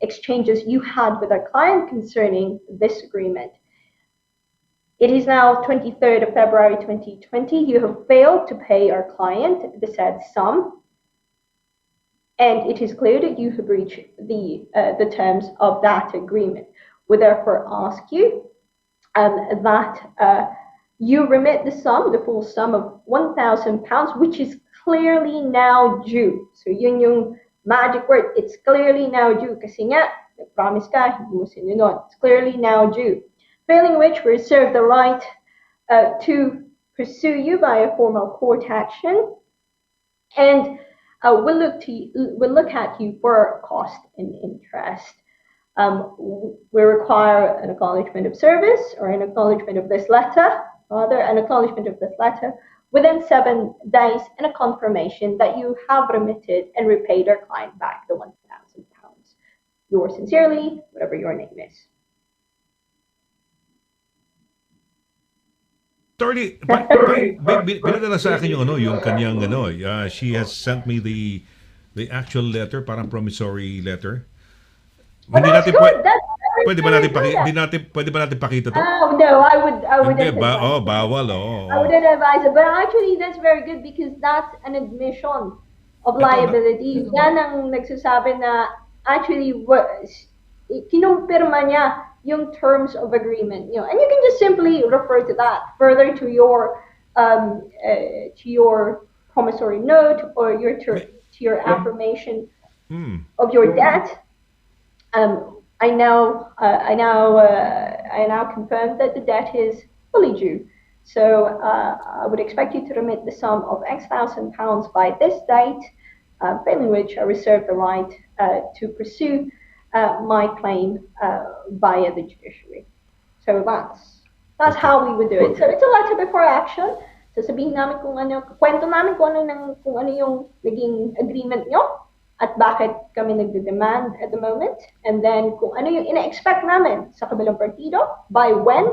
exchanges you had with our client concerning this agreement. It is now 23rd of February 2020. You have failed to pay our client the said sum, and it is clear that you have breached the terms of that agreement. We therefore ask you that you remit the sum, the full sum of £1,000, which is clearly now due. So yun yung magic word, it's clearly now due. Kasi nga, nag-promise ka, hindi mo sinunod. It's clearly now due. Failing which, we reserve the right to pursue you by a formal court action, and we'll look at you for cost and interest. We require an acknowledgement of service or an acknowledgement of this letter, rather an acknowledgement of this letter within 7 days, and a confirmation that you have remitted and repaid our client back the £1,000. Yours sincerely, whatever your name is. Attorney, pinadala sa akin yung kanyang she has sent me the actual letter, parang promissory letter. Well, Hindi that's natin good. That's pwede ba natin pakita to? No, I wouldn't. Hindi, bawal. I wouldn't advise it. But actually, that's very good because that's an admission of liability. Yan ang nagsasabi na actually kinumpirma niya yung terms of agreement. And you can just simply refer to that further to your promissory note or to your affirmation of your debt. I now confirm that the debt is fully due. So I would expect you to remit the sum of X £1,000 by this date, failing which I reserve the right to pursue my claim via the judiciary. So that's how we would do it. So it's a letter before action. Sasabihin namin kung ano, kwento namin kung ano yung naging agreement nyo at bakit kami nagde-demand at the moment, and then kung ano yung ina-expect namin sa kabilang partido, by when,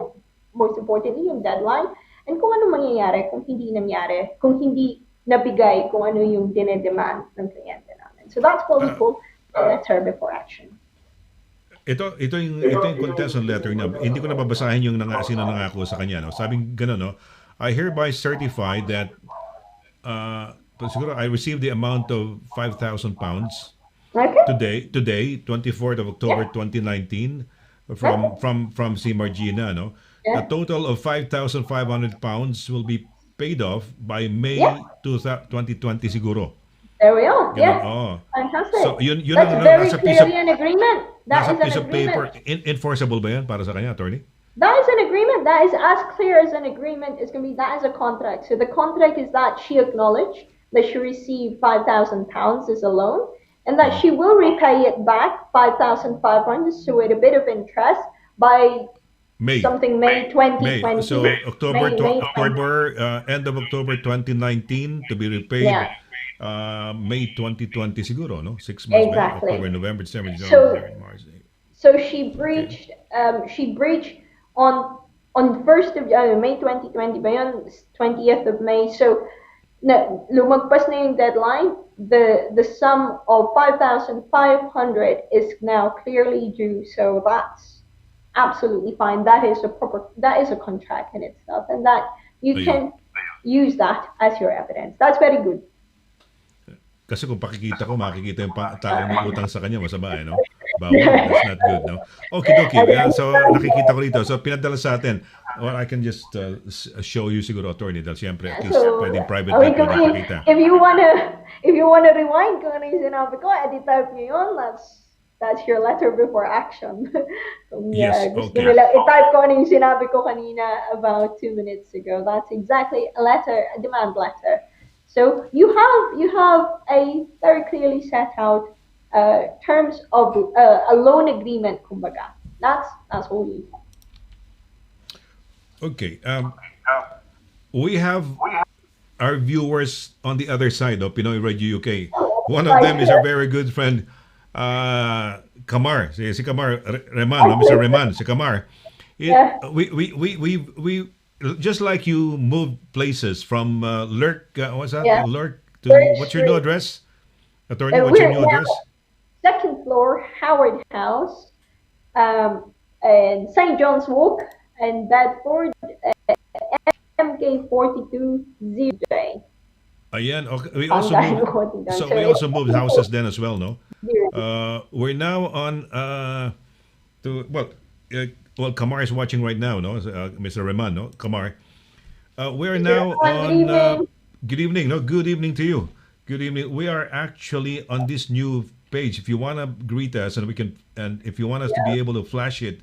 most importantly, yung deadline, and kung ano mangyayari kung hindi nangyari, kung hindi nabigay kung ano yung dinedemand ng kliyente namin. So that's what we call a letter before action. Ito yung contestant letter niya. Hindi ko nababasahin yung sino nangako sa kanya. No? Sabing gano'n, no? I hereby certify that siguro I received the amount of £5,000 today, 24th of October 2019, from si Margina. No? A total of £5,500 will be paid off by May 2020 siguro. There we are. Ganun, Yes. Fantastic. So yun That's very clearly an agreement. That is piece an of paper. agreement. Enforceable ba yan para sa kanya, attorney? That is an agreement. That is as clear as an agreement is going to be. That is a contract. So the contract is that she acknowledged that she received £5,000 as a loan, and that she will repay it back £5,500, so with a bit of interest by May 2020. So October, end of October 2019 to be repaid. Yeah. May 2020 siguro, no? 6 months. Exactly. October, November, December, January, March. So she breached. She breached on 1st of May 2020 ba yun? 20th of May. So lumagpas na yung deadline. The sum of 5,500 is now clearly due. So that's absolutely fine. That is a contract in itself, and that you can use that as your evidence. That's very good. kasi kung pakikita ko, makikita yung taong may utang sa kanya, masama no? Bawal, that's not good, no? Okay, so nakikita ko dito. So pinadala sa atin. Well, I can just show you siguro, attorney, dahil siyempre at least So, pwedeng privately pwedeng pakita. if you wanna rewind kung ano yung sinabi ko, type nyo yun. That's your letter before action. Kung Yes, gusto okay. nila, i-type ko ano yung sinabi ko kanina about 2 minutes ago. That's exactly a demand letter. So you have a very clearly set out terms of a loan agreement, kumbaga. That's all you have. Okay. We have our viewers on the other side of Pinoy Radio UK. One of them is our very good friend, Kamar. Si Kamar Reman, no? Mr. Reman, si Kamar. Yeah. We just like you moved places from Lurk, what's that? Yeah. Lurk to, Lurk what's your new Street. address? Attorney, what's your We're new address? second floor, Howard House, and St. John's Walk, and Bedford, MK420J. Ayan, okay. We Ang also dahil moved, ko din. so we also moved houses then as well, no? Yeah. We're now on well, Kamar is watching right now, no? Mr. Reman, no? Kamar. We're now on good evening, no? Good evening to you. Good evening. We are actually on this new page. If you want to greet us and if you want us to be able to flash it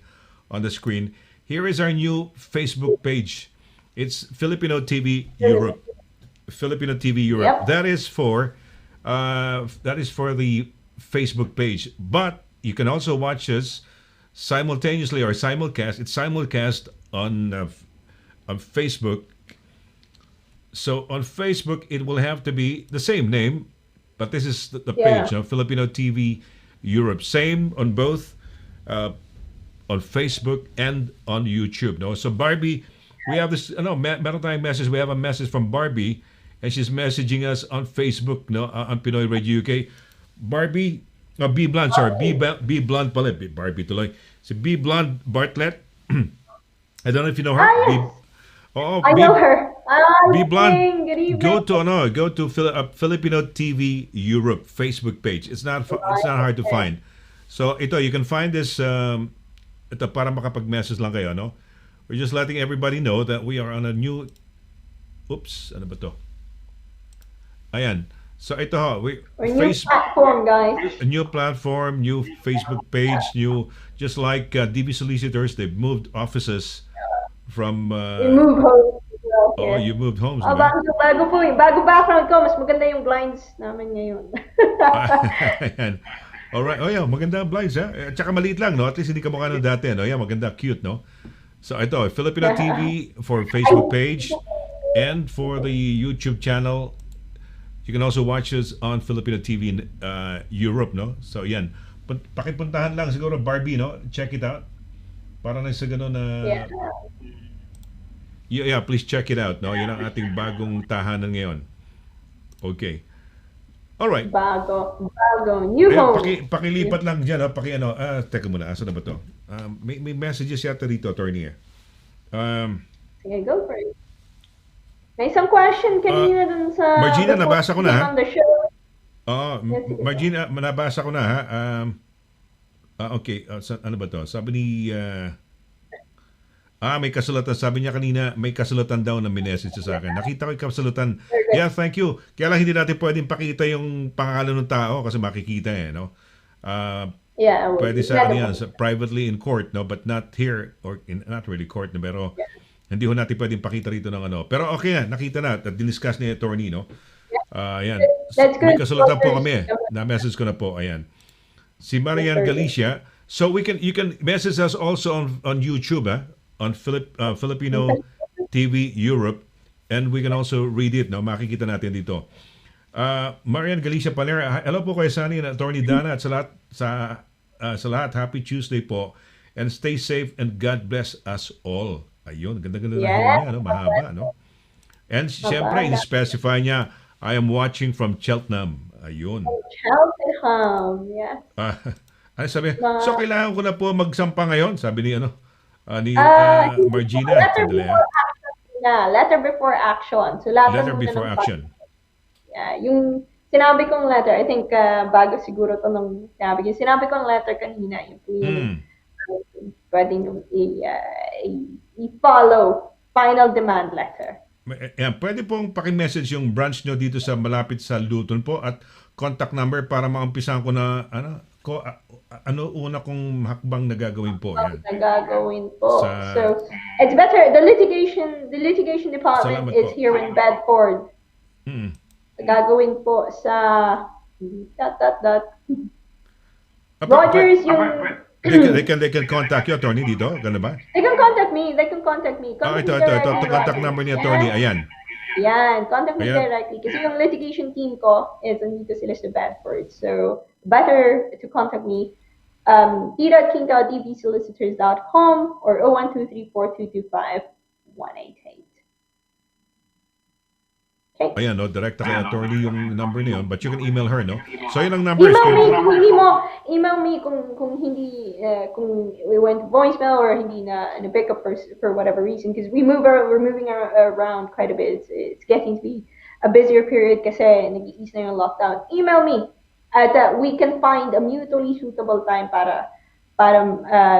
on the screen, here is our new Facebook page. It's Filipino TV Europe. Filipino TV Europe. Yep. That is for the Facebook page. But you can also watch us simultaneously or simulcast. It's simulcast on Facebook. So on Facebook, it will have to be the same name, but this is the page, no? Filipino TV Europe. Same on both on Facebook and on YouTube. No, so Barbie, we have this. No, meron tayong message. We have a message from Barbie, and she's messaging us on Facebook. No, on Pinoy Radio UK. Barbie, B Blunt, sorry, B Blunt pala. Barbie tuloy. Si B Blunt Bartlett. I don't know if you know her. I know her. B Blunt, Good evening. go to Filipino TV Europe Facebook page. It's not hard to find. So ito, you can find this. Ito para makapag-message lang kayo, no? We're just letting everybody know that we are on a new. Oops, ano ba to? Ayan. So ito ho, We're new platform, guys. a new platform, new Facebook page, new just like DB Solicitors, they've moved offices from. We move home. Oh, you moved homes, no? Bago background ko, mas maganda yung blinds namin ngayon. Ayan. Alright. Oh, yeah. Maganda ang blinds, ha? At saka maliit lang, no? At least hindi ka mukha ng dati, no? Yeah, maganda. Cute, no? So, ito. Filipino TV for Facebook page and for the YouTube channel. You can also watch us on Filipino TV in Europe, no? So, yan. Pakipuntahan lang siguro, Barbie, no? Check it out. Para na sa gano'n na... Yeah, please check it out, no? Yan ang ating bagong tahanan ngayon. Okay. Alright. Bago. New home. Pakilipat lang dyan, ha? Teka muna, asa na ba to? May messages yata dito, attorney. Sige, go for it. May isang question kanina dun sa... Margina, nabasa ko na, ha? On the show. Margina, nabasa ko na, ha? Okay, ano ba to? Sabi ni... may kasulatan. Sabi niya kanina, may kasulatan daw na minessage sa akin. Nakita ko yung kasulatan. Yeah, thank you. Kaya lang hindi natin pwedeng pakita yung pangalan ng tao kasi makikita no? Pwede sa yan, privately in court, no? But not here, or not really court, no? Pero hindi ho natin pwedeng pakita rito ng ano. Pero okay na, nakita na. At diniscuss ni attorney, no? Ayan. May kasulatan po kami. Na-message ko na po. Ayan. Si Marian Galicia. So you can message us also on YouTube, on Filipino TV Europe, and we can also read it, no? Makikita natin dito. Marian Galicia Palera, hello po kay Sunny and Attorney Dana at sa lahat, happy Tuesday po, and stay safe and God bless us all. Ayun, ganda-ganda na niya, no? Mahaba, no? And siyempre, in-specify niya, I am watching from Cheltenham. Ayun. Cheltenham, yes. Ano sabi? So, kailangan ko na po magsampa ngayon, sabi ni ni Margina. Letter before action. So, letter before action. Yeah, yung sinabi kong letter, I think bago siguro to nung sinabi kong letter kanina, yung po yung pwede nyo i-follow final demand letter. Yan, pwede pong paki-message yung branch nyo dito sa malapit sa Luton po at contact number para maumpisahan ko na ano una kong hakbang na gagawin po. Yan. So it's better the litigation department is here in Bedford. Gagawin po sa Rogers yung They can contact you, attorney, dito? Gano'n ba? They can contact me. Ito. Contact number ni attorney. Ayan. Yan. Contact me directly. Kasi yung litigation team ko is nandito sila sa Bedford. So, better to contact me. t.quinto@dvsolicitors.com or 01234225-188. Okay. Ayan, no? Direct kay attorney yung number niyon. But you can email her, no? So, yun ang number. Email me kung hindi, kung we went voicemail or hindi na pick up for whatever reason. Because we're moving around quite a bit. It's getting to be a busier period kasi nag-i-ease na yung lockdown. Email me at we can find a mutually suitable time para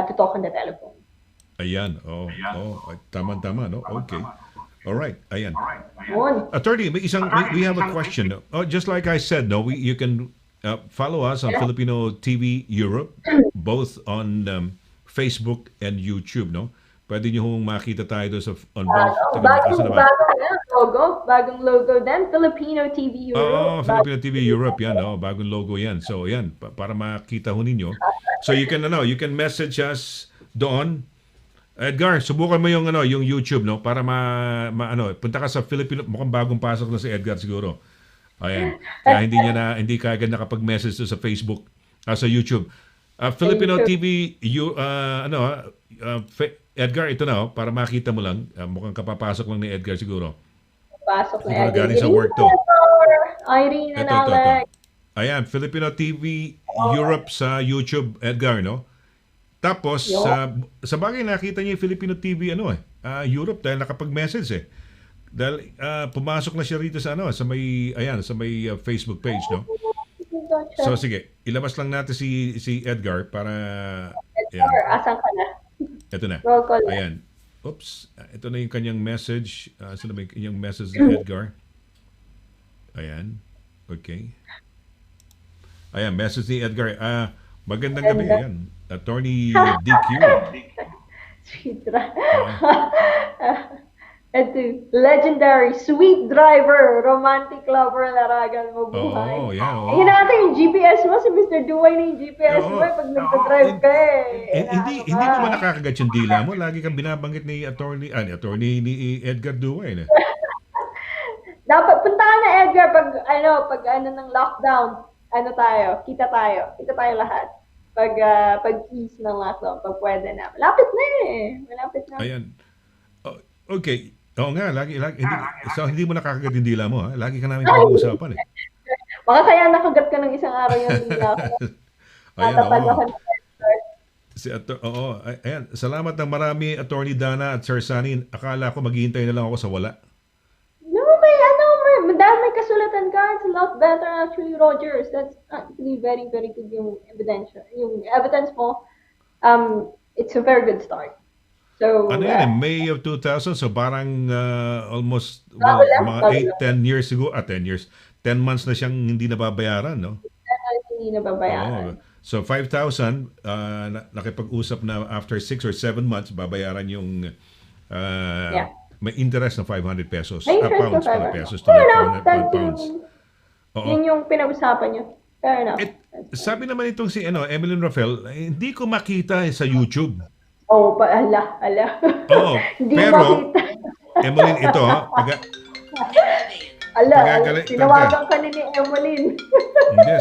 to talk on the telephone. Ayan. Tama, no? Okay. All right. Ayan. Yun. Attorney, we have a question. Just like I said, no, you can follow us on Filipino TV Europe, both on Facebook and YouTube, no? Pwede nyo hong makita tayo doon on both. Bagong logo din, Filipino TV Europe. Filipino TV Europe, yan, bagong logo yan. So, yan, para makita ho ninyo. So, you can message us doon. Edgar, subukan mo yung YouTube, no, para punta ka sa Filipino, mukhang bagong pasok na si Edgar siguro. Ayan. Kaya hindi kaagad nakapag-message sa Facebook, sa YouTube. Filipino TV Edgar, ito na, para makita mo lang. Mukhang kapapasok lang ni Edgar siguro. Pasok na Edgar. Galing sa work to. Irene and Ito. Alex. Ayan, Filipino TV Europe sa YouTube, Edgar, no? Tapos, sa bagay nakita niyo yung Filipino TV Europe dahil nakapag-message Dahil pumasok na siya rito sa may Facebook page, no? So sige, ilabas lang natin si Edgar para Edgar, asan ka na? Ito na. Roll call. Ayan. Oops, ito na yung kanyang message. Saan na ba yung kanyang message ni Edgar? Ayan. Okay. Ayan, message ni Edgar. Magandang gabi. Ayan. Attorney DQ. Sweetra. Ito, legendary, sweet driver, romantic lover, laragan mo buhay. Ayun natin yung GPS mo, si Mr. Duway na yung GPS mo pag nagta-drive ka Hindi mo ba nakakagat yung dila mo? Lagi kang binabanggit ni attorney ni Edgar Duway. Dapat, punta ka na Edgar pag ng lockdown, kita tayo lahat. Pag-ease ng lockdown, pag pwede na. Malapit na. Ayan. Okay. Oo nga, lagi hindi mo nakakagat yung dila mo, ha? Lagi ka namin pag-uusapan, Baka kaya nakagat ka ng isang araw yung dila ko. Ayan, ayan. Salamat ng marami, Attorney Dana at Sir Sunny. Akala ko maghihintay na lang ako sa wala. No, may kasulatan ka. It's a lot better actually, Rogers. That's actually very, very good yung evidence. Yung evidence mo, it's a very good start. So, May of 2000, so parang almost mga 10 years ago, 10 months na siyang hindi nababayaran, no? Hindi nababayaran. So 5,000, nakipag-usap na after 6 or 7 months, babayaran yung may interest na 500 pesos. Pounds pala, pesos to 500 pounds. Yun yung pinag-usapan nyo. Fair enough. Sabi naman itong si Emeline Rafael, hindi ko makita sa YouTube. Ala. Hindi pero, makita. Emeline, ito tinawagan ka ni Emeline. Hindi,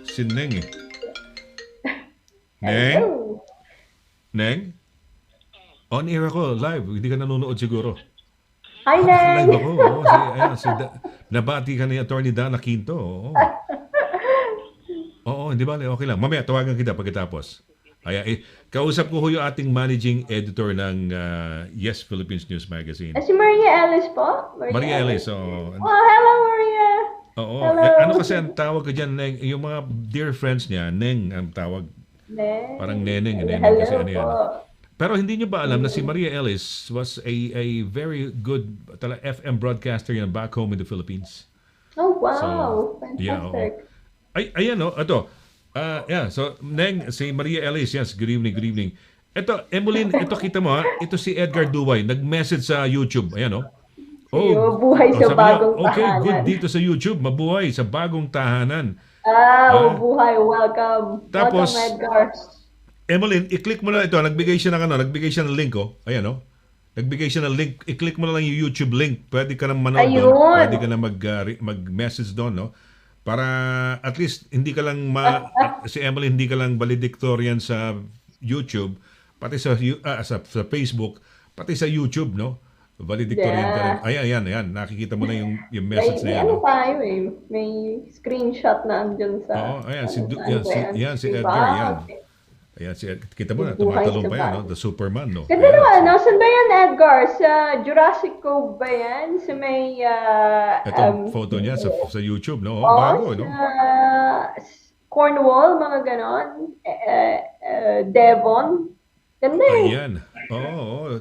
si Neng Neng? On air ako, live. Hindi ka nanonood siguro. Hi, Neng! Live ako. Nabati ka ni Attorney Dana Quinto. Oo, hindi ba? Okay lang. Mamaya, tawagan kita pagkatapos. Kausap ko yung ating managing editor ng Yes Philippines News Magazine. Si Maria Ellis po? Maria Ellis. Hello, Maria! Oo. Hello. Ano kasi ang tawag ko dyan, Neng, yung mga dear friends niya, Neng ang tawag. Neng. Parang Neneng. Neneng Hello kasi ano po. yan. Pero hindi nyo ba alam na si Maria Ellis was a very good FM broadcaster yan back home in the Philippines? Oh, So, wow. yeah, oo. Fantastic. Ayan, no? Ito. Yeah, so, Neng, si Maria Ellis, yes, good evening, good evening. Ito, Emeline, ito kita mo, ha? Ito si Edgar Duway, nag-message sa YouTube. Ayan, no? Yo, buhay sa sabi niya, bagong okay, good tahanan. dito sa YouTube, mabuhay sa bagong tahanan. Buhay. Welcome. Tapos, Welcome, Edgar. Emeline, i-click mo na ito. Nagbigay siya ng link, oh. Ayan, oh. Nagbigay siya ng link. I-click mo na lang yung YouTube link. Pwede ka nang manood doon. Ayun. Pwede ka na mag-message doon, no? Para at least hindi ka lang si Emily hindi ka lang valedictorian sa YouTube, pati sa Facebook, pati sa YouTube, no? Valedictorian ka rin. Ayan. Nakikita mo na yung message na yan. Ano No? tayo eh. May screenshot na andyan sa... Oo, ayan. Si Diba? Edgar, yan. Ayan, kita mo na, tumatalong pa yan, no? The Superman, no? Ganda naman, nasan ba yan, Edgar? Sa Jurassic Cove ba yan? Sa may... Itong photo niya sa YouTube, no? Oo, Bago, no? sa Cornwall, mga ganon. Devon. Ganda eh. Ayan. Oo.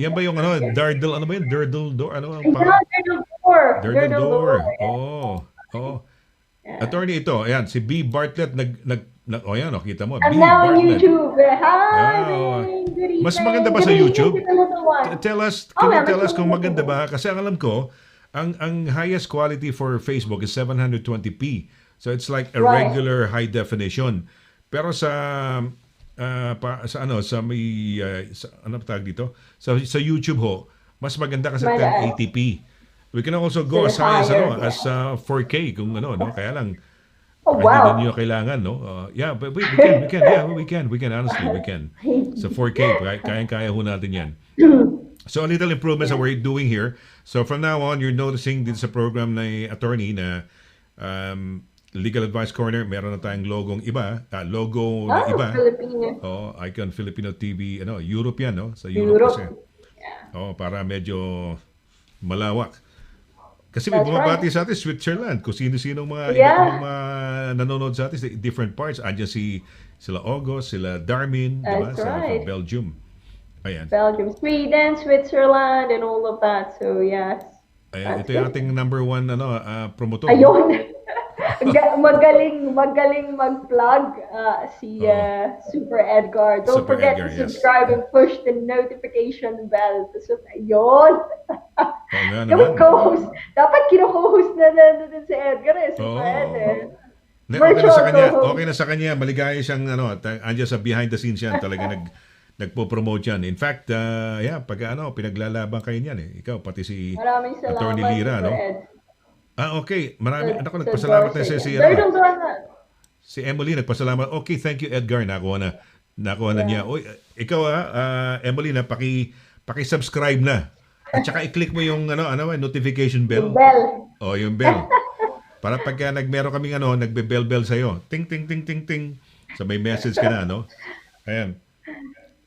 Yan ba yung ano? Dardle, ano ba yun? Dardle door? Ano ang Ay, Durdle Door. Dardle door. Yeah. Oo. Attorney ito. Ayan, si B. Bartlett ayan, kita mo. I'm B. now on Bartlett. YouTube. Hi, Ah, good evening. mas maganda ba sa Good evening YouTube? to the little one. Can you mas tell us kung maganda. maganda ba? Kasi ang alam ko, ang highest quality for Facebook is 720p. So it's like a Right. regular high definition. Pero sa ano pa tawag dito? Sa YouTube ho, mas maganda kasi Mala. 1080p. We can also go as Still high as higher, as 4K kung ano, no? Kaya lang Oh, hindi wow. din nyo kailangan, no? Yeah, but we can. Yeah, we can. Honestly, we can. Sa 4K, kayang-kaya ho natin yan. So, a little improvements that we're doing here. So, from now on, you're noticing din sa program na attorney na Legal Advice Corner, meron na tayong logo na iba. Filipino. Icon Filipino TV, Europe yan, no? Sa Europe kasi. Para medyo malawak. Kasi may That's bumabati sa atin, Switzerland, kung sino-sino mga Yeah. mga nanonood sa atin sa different parts. Andiyan sila August, sila Darmin, diba? That's Sa right. Belgium. Ayan. Belgium, Sweden, Switzerland, and all of that. So, yes. Ayan, That's ito yung good. ating number one promotor. Ayun. Magaling mag-plug si Super Edgar. Don't Super forget Edgar, to yes. subscribe and push the notification bell. So, ayun. Oo nga Yung naman. co-host. Dapat kino-host na din si Edgar eh. Super Oo. Ed eh. Okay na Virtual sa kanya. co-host. Okay na sa kanya. Maligaya siyang andiyan sa behind the scenes yan. Talaga nagpo-promote yan. In fact, pag pinaglalaban kayo niyan eh. Ikaw, pati si Maraming salamat, Attorney Lira, Super no? Ed. Okay. Marami. Ako, Sa nagpasalamat na Dorset. si Si Emily, nagpasalamat. Okay, thank you, Edgar. Nakuha na niya. Oy, ikaw, Emily, paki-subscribe na. At saka i-click mo yung notification bell. Bell. Yung bell. Para pagka meron kaming nagbe-bell sa'yo. Ting, ting, ting, ting, ting. So may message ka na, no? Ayan.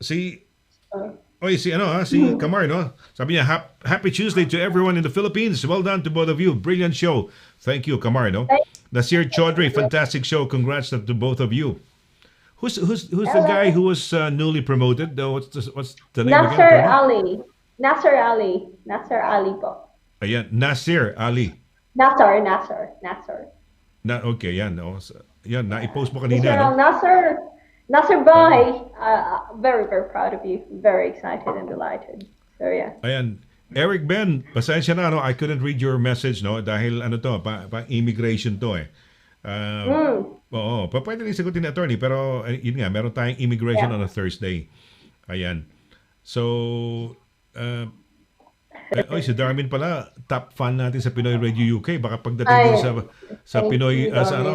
Si Kamar, no? Sabi niya, Happy Tuesday to everyone in the Philippines. Well done to both of you. Brilliant show. Thank you, Kamar, no? Nasir Chaudhry, fantastic show. Congrats to both of you. Who's the guy who was newly promoted? What's the name Nasser again? Ali. Nasser Ali po. Ayan, Nasir Ali. Nasser. Okay, yan. No? Yan, na-post mo Mr. kanina, no? Nasser Bahay, very, very proud of you. Very excited and delighted. So, yeah. Ayan. Eric Ben, pasensya na, I couldn't read your message, no? Dahil immigration to eh. Oo, pwede rin sagutin ni attorney, pero yun nga, meron tayong immigration on a Thursday. Ayan. So, si Darmin pala, top fan natin sa Pinoy Radio UK. Baka pagdating din sa Pinoy,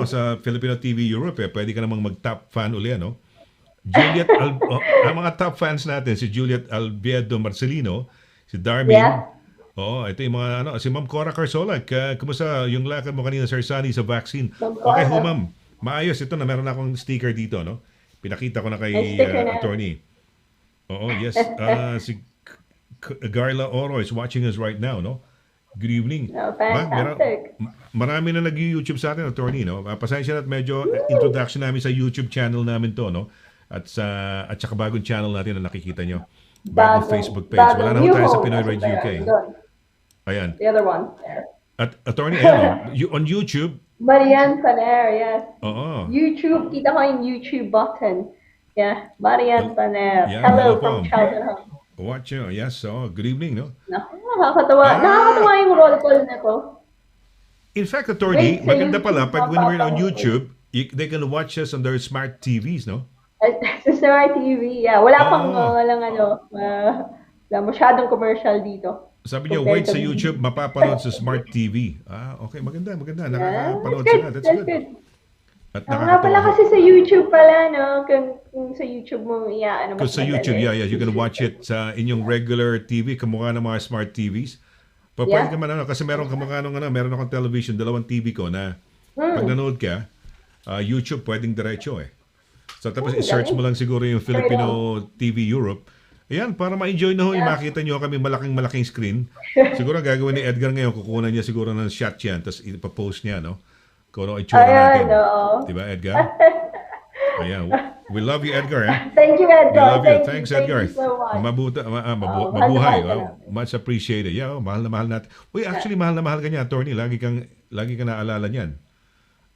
sa Filipino TV Europe, pwede ka namang mag-top fan uli, no? Ang mga top fans natin, si Juliet Albiedo Marcelino, si Darmin. Yeah. Ito yung mga, si Ma'am Cora Carsola. Kumusta yung lakad mo kanina, Sir Sunny, sa vaccine? Ma'am Cora. Okay ho, ma'am. Maayos. Ito na, meron akong sticker dito, no? Pinakita ko na kay May sticker na. attorney. Oo, yes. Si Garla Oro is watching us right now, no? Good evening. No, Meron, fantastic. marami na nag-YouTube sa atin, attorney, no? Pasensya na at medyo introduction namin sa YouTube channel namin to, no? At saka bagong channel natin na nakikita nyo. Bagong Facebook page. Wala na ho New tayo sa home. Pinoy Nasa Rides there. UK. Doon. Ayan. The other one. There. At attorney, ayan, on YouTube, Marian Paner, yes. oo. YouTube, kita ko yung YouTube button. Yeah, Marian Paner. Yeah, Hello hello from po. Charlton Home. Watch nyo. Yes, so good evening, no? Nakakatawa. Ah. Nakakatawa yung roll call na to. In fact, attorney, Wait, sa maganda pala YouTube, pag when we're on mapapanood. YouTube, they can watch us on their smart TVs, no? Sa Smart TV, yeah. Wala pang Oo. wala masyadong commercial dito. Sabi niyo, Compared wait sa to- YouTube, mapapanood sa smart TV. Okay, maganda. Yeah, Nakakapanood that's sila. good. That's That's good. good. At Nga pala nakakatawa. kasi sa YouTube pala, no? Kung sa YouTube mo, ano Because mas sa YouTube, madali. yeah, you can watch it sa inyong regular TV, kamukha ng mga smart TVs. Pwede ka man, kasi meron kamukha ng meron akong television, dalawang TV ko na pag nanood ka, YouTube pwedeng diretso eh. So tapos i-search mo lang siguro yung Filipino TV Europe. Ayan, para ma-enjoy na ho, yung makita nyo kami malaking screen. Siguro ang gagawin ni Edgar ngayon, kukunan niya siguro ng shot yan, tapos ipapost niya, no? Kung ano itsura natin. Ayan, oo. Diba, Edgar? Ayan. We love you, Edgar, eh? Thank you, We Edgar. love you. Thank Thanks, Thank Edgar. you so much. Mabuhay. mahal ka namin. Much appreciated. Yeah, mahal na mahal natin. Uy, actually, mahal na mahal ka niya, attorney. Lagi kang naalala niyan.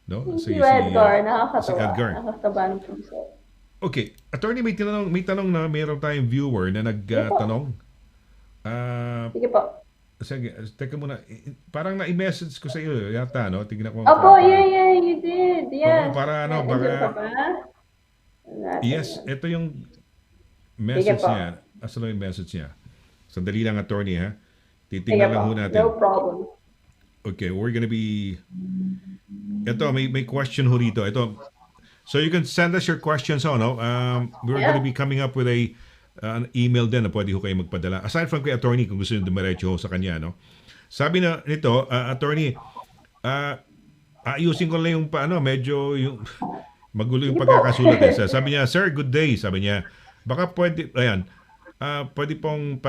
No? Thank you, Edgar. Si Nakakatawa. Edgar. Nakakatawa ng puso. Okay. Attorney, may tanong na mayroon tayong viewer na nagtanong. Sige po. Sige, teka muna. Parang na-message ko sa iyo yata, no? Tignan ko. Opo, yeah, you did. Yes. para ano, Nandiyan baka- ka ba? Natin Yes, yan. ito yung message Sige po. niya. Asan yung message niya? Sandali lang, attorney, ha? Sige Titingnan lang po. ho natin. No problem. Okay, we're gonna be... Ito, may question ho rito. Ito, so you can send us your questions, no? We're gonna be coming up with an email din na pwede ho kayo magpadala. Aside from kay attorney, kung gusto nyo dumiretso ho sa kanya, no? Sabi na nito, attorney, ayusin ko lang yung medyo yung magulo yung pagkakasulat. Sabi niya, sir, good day. Sabi niya, baka pwede, ayan, pwede pong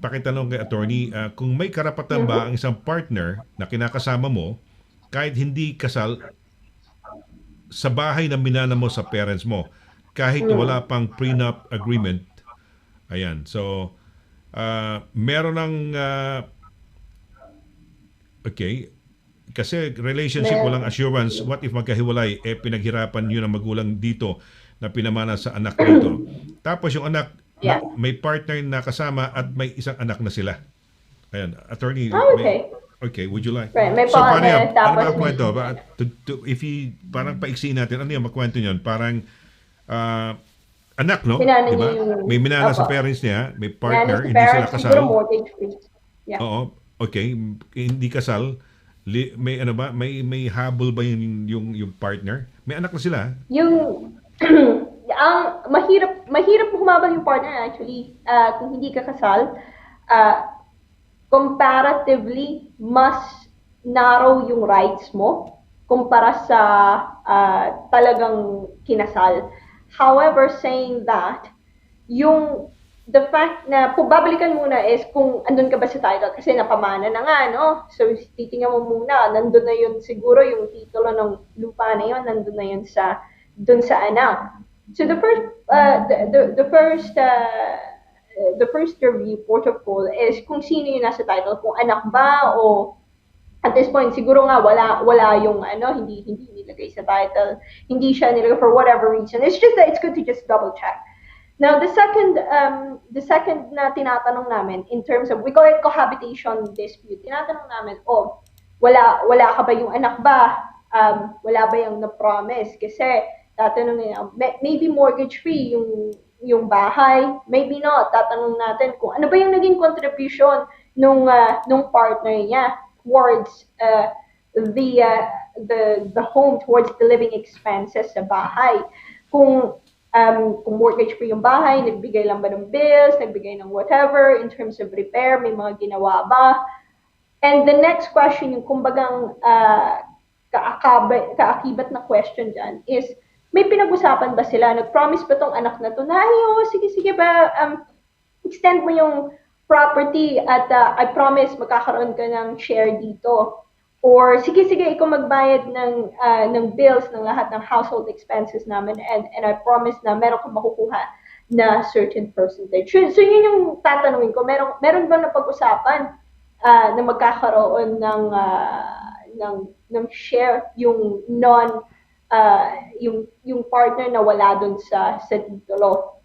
pakitanong kay attorney, kung may karapatan ba ang isang partner na kinakasama mo kahit hindi kasal sa bahay na minana mo sa parents mo, kahit wala pang prenup agreement. Ayan, so, meron ng, okay, kasi relationship, walang assurance. What if magkahiwalay, pinaghirapan yun ang magulang dito na pinamana sa anak dito. Tapos yung anak, Yes. may partner na kasama at may isang anak na sila. Ayan, attorney. Okay. Okay, would you like? Right, may So, paano partner, yan? Ano tapos ba ang may- kwento? If parang paiksiin natin, ano yung magkwento nyo? Parang, anak, no? Minana Diba? niya yung- May minana sa Opo. parents niya, may Yan, partner, his hindi sila parents, kasal. siguro mortgage free. Yeah. Oo, okay, hindi kasal. May ano ba? May habol ba yung partner? May anak na sila. Yung ang mahirap humabol yung partner actually kung hindi ka kasal, comparatively mas narrow yung rights mo kumpara sa talagang kinasal. However, saying that, the fact na babalikan muna is kung andun ka ba sa title kasi napamana na nga, no? So, titingnan mo muna, nandun na yun siguro yung titulo ng lupa na yun, nandun na yun dun sa anak. So, the first review protocol is kung sino yung nasa title, kung anak ba o at this point, siguro nga wala yung hindi nilagay sa title, hindi siya nilagay for whatever reason. It's just that it's good to just double check. Now, the second na tinatanong namin in terms of, we call it cohabitation dispute. Tinatanong namin, wala ka ba yung anak ba? Wala ba yung na-promise? Kasi tatanungin, maybe mortgage free yung bahay, maybe not. Tatanong natin kung ano ba yung naging contribution nung partner niya towards the home, towards the living expenses sa bahay. Kung mortgage free yung bahay, nagbigay lang ba ng bills, nagbigay ng whatever, in terms of repair, may mga ginawa ba? And the next question, yung kumbagang kaakibat na question dyan is, may pinag-usapan ba sila? Nag-promise ba tong anak na to na, sige ba, extend mo yung property at I promise magkakaroon ka ng share dito. Or sige ikaw magbayad ng bills ng lahat ng household expenses namin and I promise na meron kang makukuha na certain percentage. So yun yung tatanungin ko, meron bang napag-usapan na magkakaroon ng share yung yung partner na wala dun sa titulo.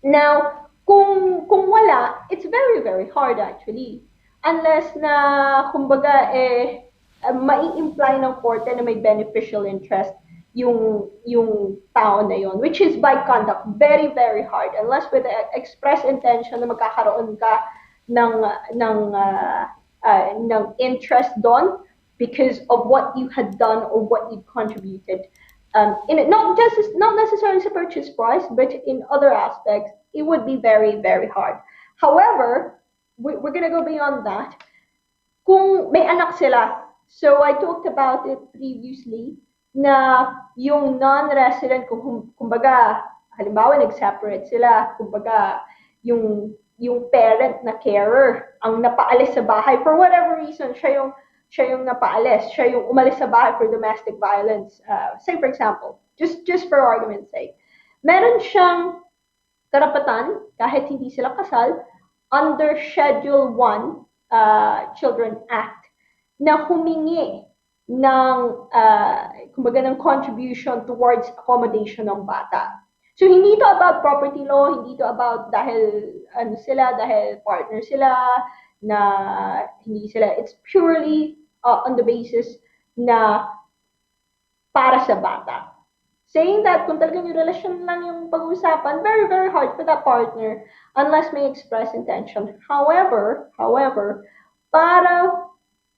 Now, kung wala, it's very, very hard actually. Unless na, kumbaga, mai-imply ng korte na may beneficial interest yung tao na yon, which is by conduct. Very, very hard. Unless with the express intention na magkakaroon ka ng, ng, ng interest doon because of what you had done or what you contributed. Not necessarily the purchase price, but in other aspects, it would be very, very hard. However, we're gonna go beyond that. Kung may anak sila, so I talked about it previously, na yung non-resident, kumbaga, halimbawa nag-separate sila, kumbaga, yung parent na carer ang napaalis sa bahay for whatever reason, siya yung napaalis, siya yung umalis sa bahay for domestic violence. Say for example, just for argument's sake, meron siyang karapatan kahit hindi sila kasal under Schedule 1 Children Act na humingi ng kumbaga ng contribution towards accommodation ng bata. So hindi ito about property law, hindi ito about dahil dahil partner sila, na hindi sila, it's purely on the basis na para sa bata. Saying that, kung talagang yung relasyon lang yung pag-uusapan, very, very hard for that partner unless may express intention. However, para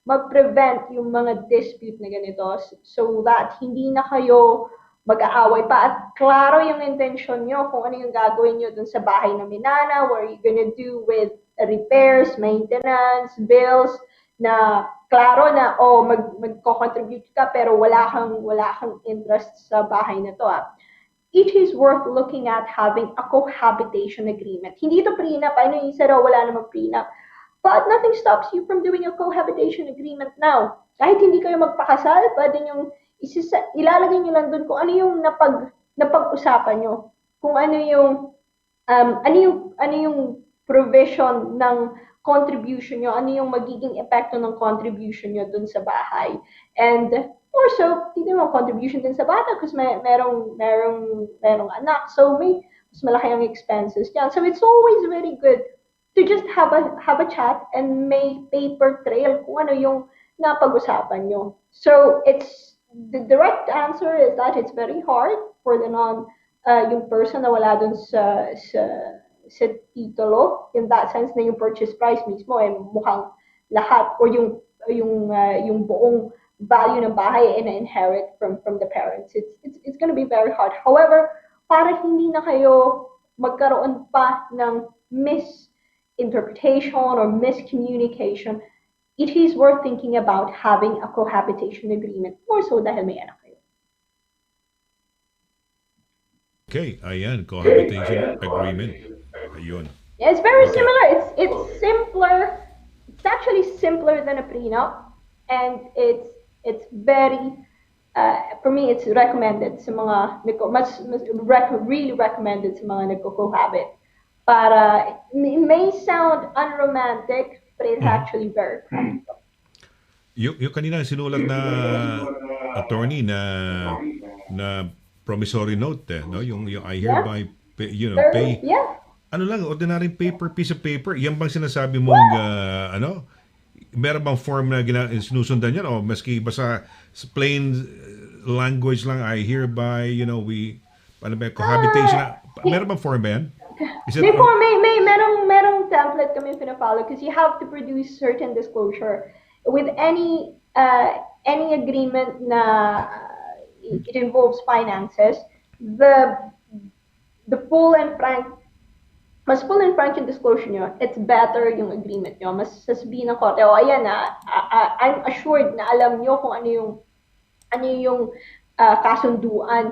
mag-prevent yung mga dispute na ganito so that hindi na kayo mag-aaway pa at klaro yung intention nyo kung ano yung gagawin nyo dun sa bahay na minana, what are you gonna do with repairs, maintenance, bills, na klaro na magko-contribute ka pero wala kang interest sa bahay na to. It is worth looking at having a cohabitation agreement. Hindi ito prenup. I know you said, wala namang prenup. But nothing stops you from doing a cohabitation agreement now. Kahit hindi kayo magpakasal, pwede yung ilalagay nyo lang dun kung ano yung napag-usapan nyo. Kung ano yung provision ng contribution nyo, ano yung magiging epekto ng contribution nyo dun sa bahay. And also, hindi mo contribution din sa bata kasi merong anak. So may mas malaki ang expenses yan. So it's always very good to just have a chat and may paper trail kung ano yung napag-usapan nyo. So the direct answer is that it's very hard for the yung person na wala dun sa titulo, in that sense na yung purchase price mismo mukhang lahat or yung buong value ng bahay na inherit from the parents. It's gonna be very hard. However, para hindi na kayo magkaroon pa ng misinterpretation or miscommunication, it is worth thinking about having a cohabitation agreement, more so dahil may anak kayo. Okay, ayan, cohabitation agreement. Ayun. Yeah, it's very similar. It's simpler. It's actually simpler than a prenup, and it's very for me it's recommended sa mga really recommended sa mga nagko-cohabit. Para it may sound unromantic, but it's actually very practical. Yung kanina sinulat na attorney na promissory note no, yung I hereby pay, pay. Yeah. Ano lang, ordinary piece of paper. Yan bang sinasabi mong meron bang form na sinusundan yan o maski basta plain language lang, I hereby, cohabitation, meron bang form ba yan? Merong template kami pina-follow because you have to produce certain disclosure with any agreement na it involves finances. The full and frank yung disclosure nyo, it's better yung agreement nyo. Mas sasabihin ng korte, ayan I'm assured na alam nyo kung ano yung kasunduan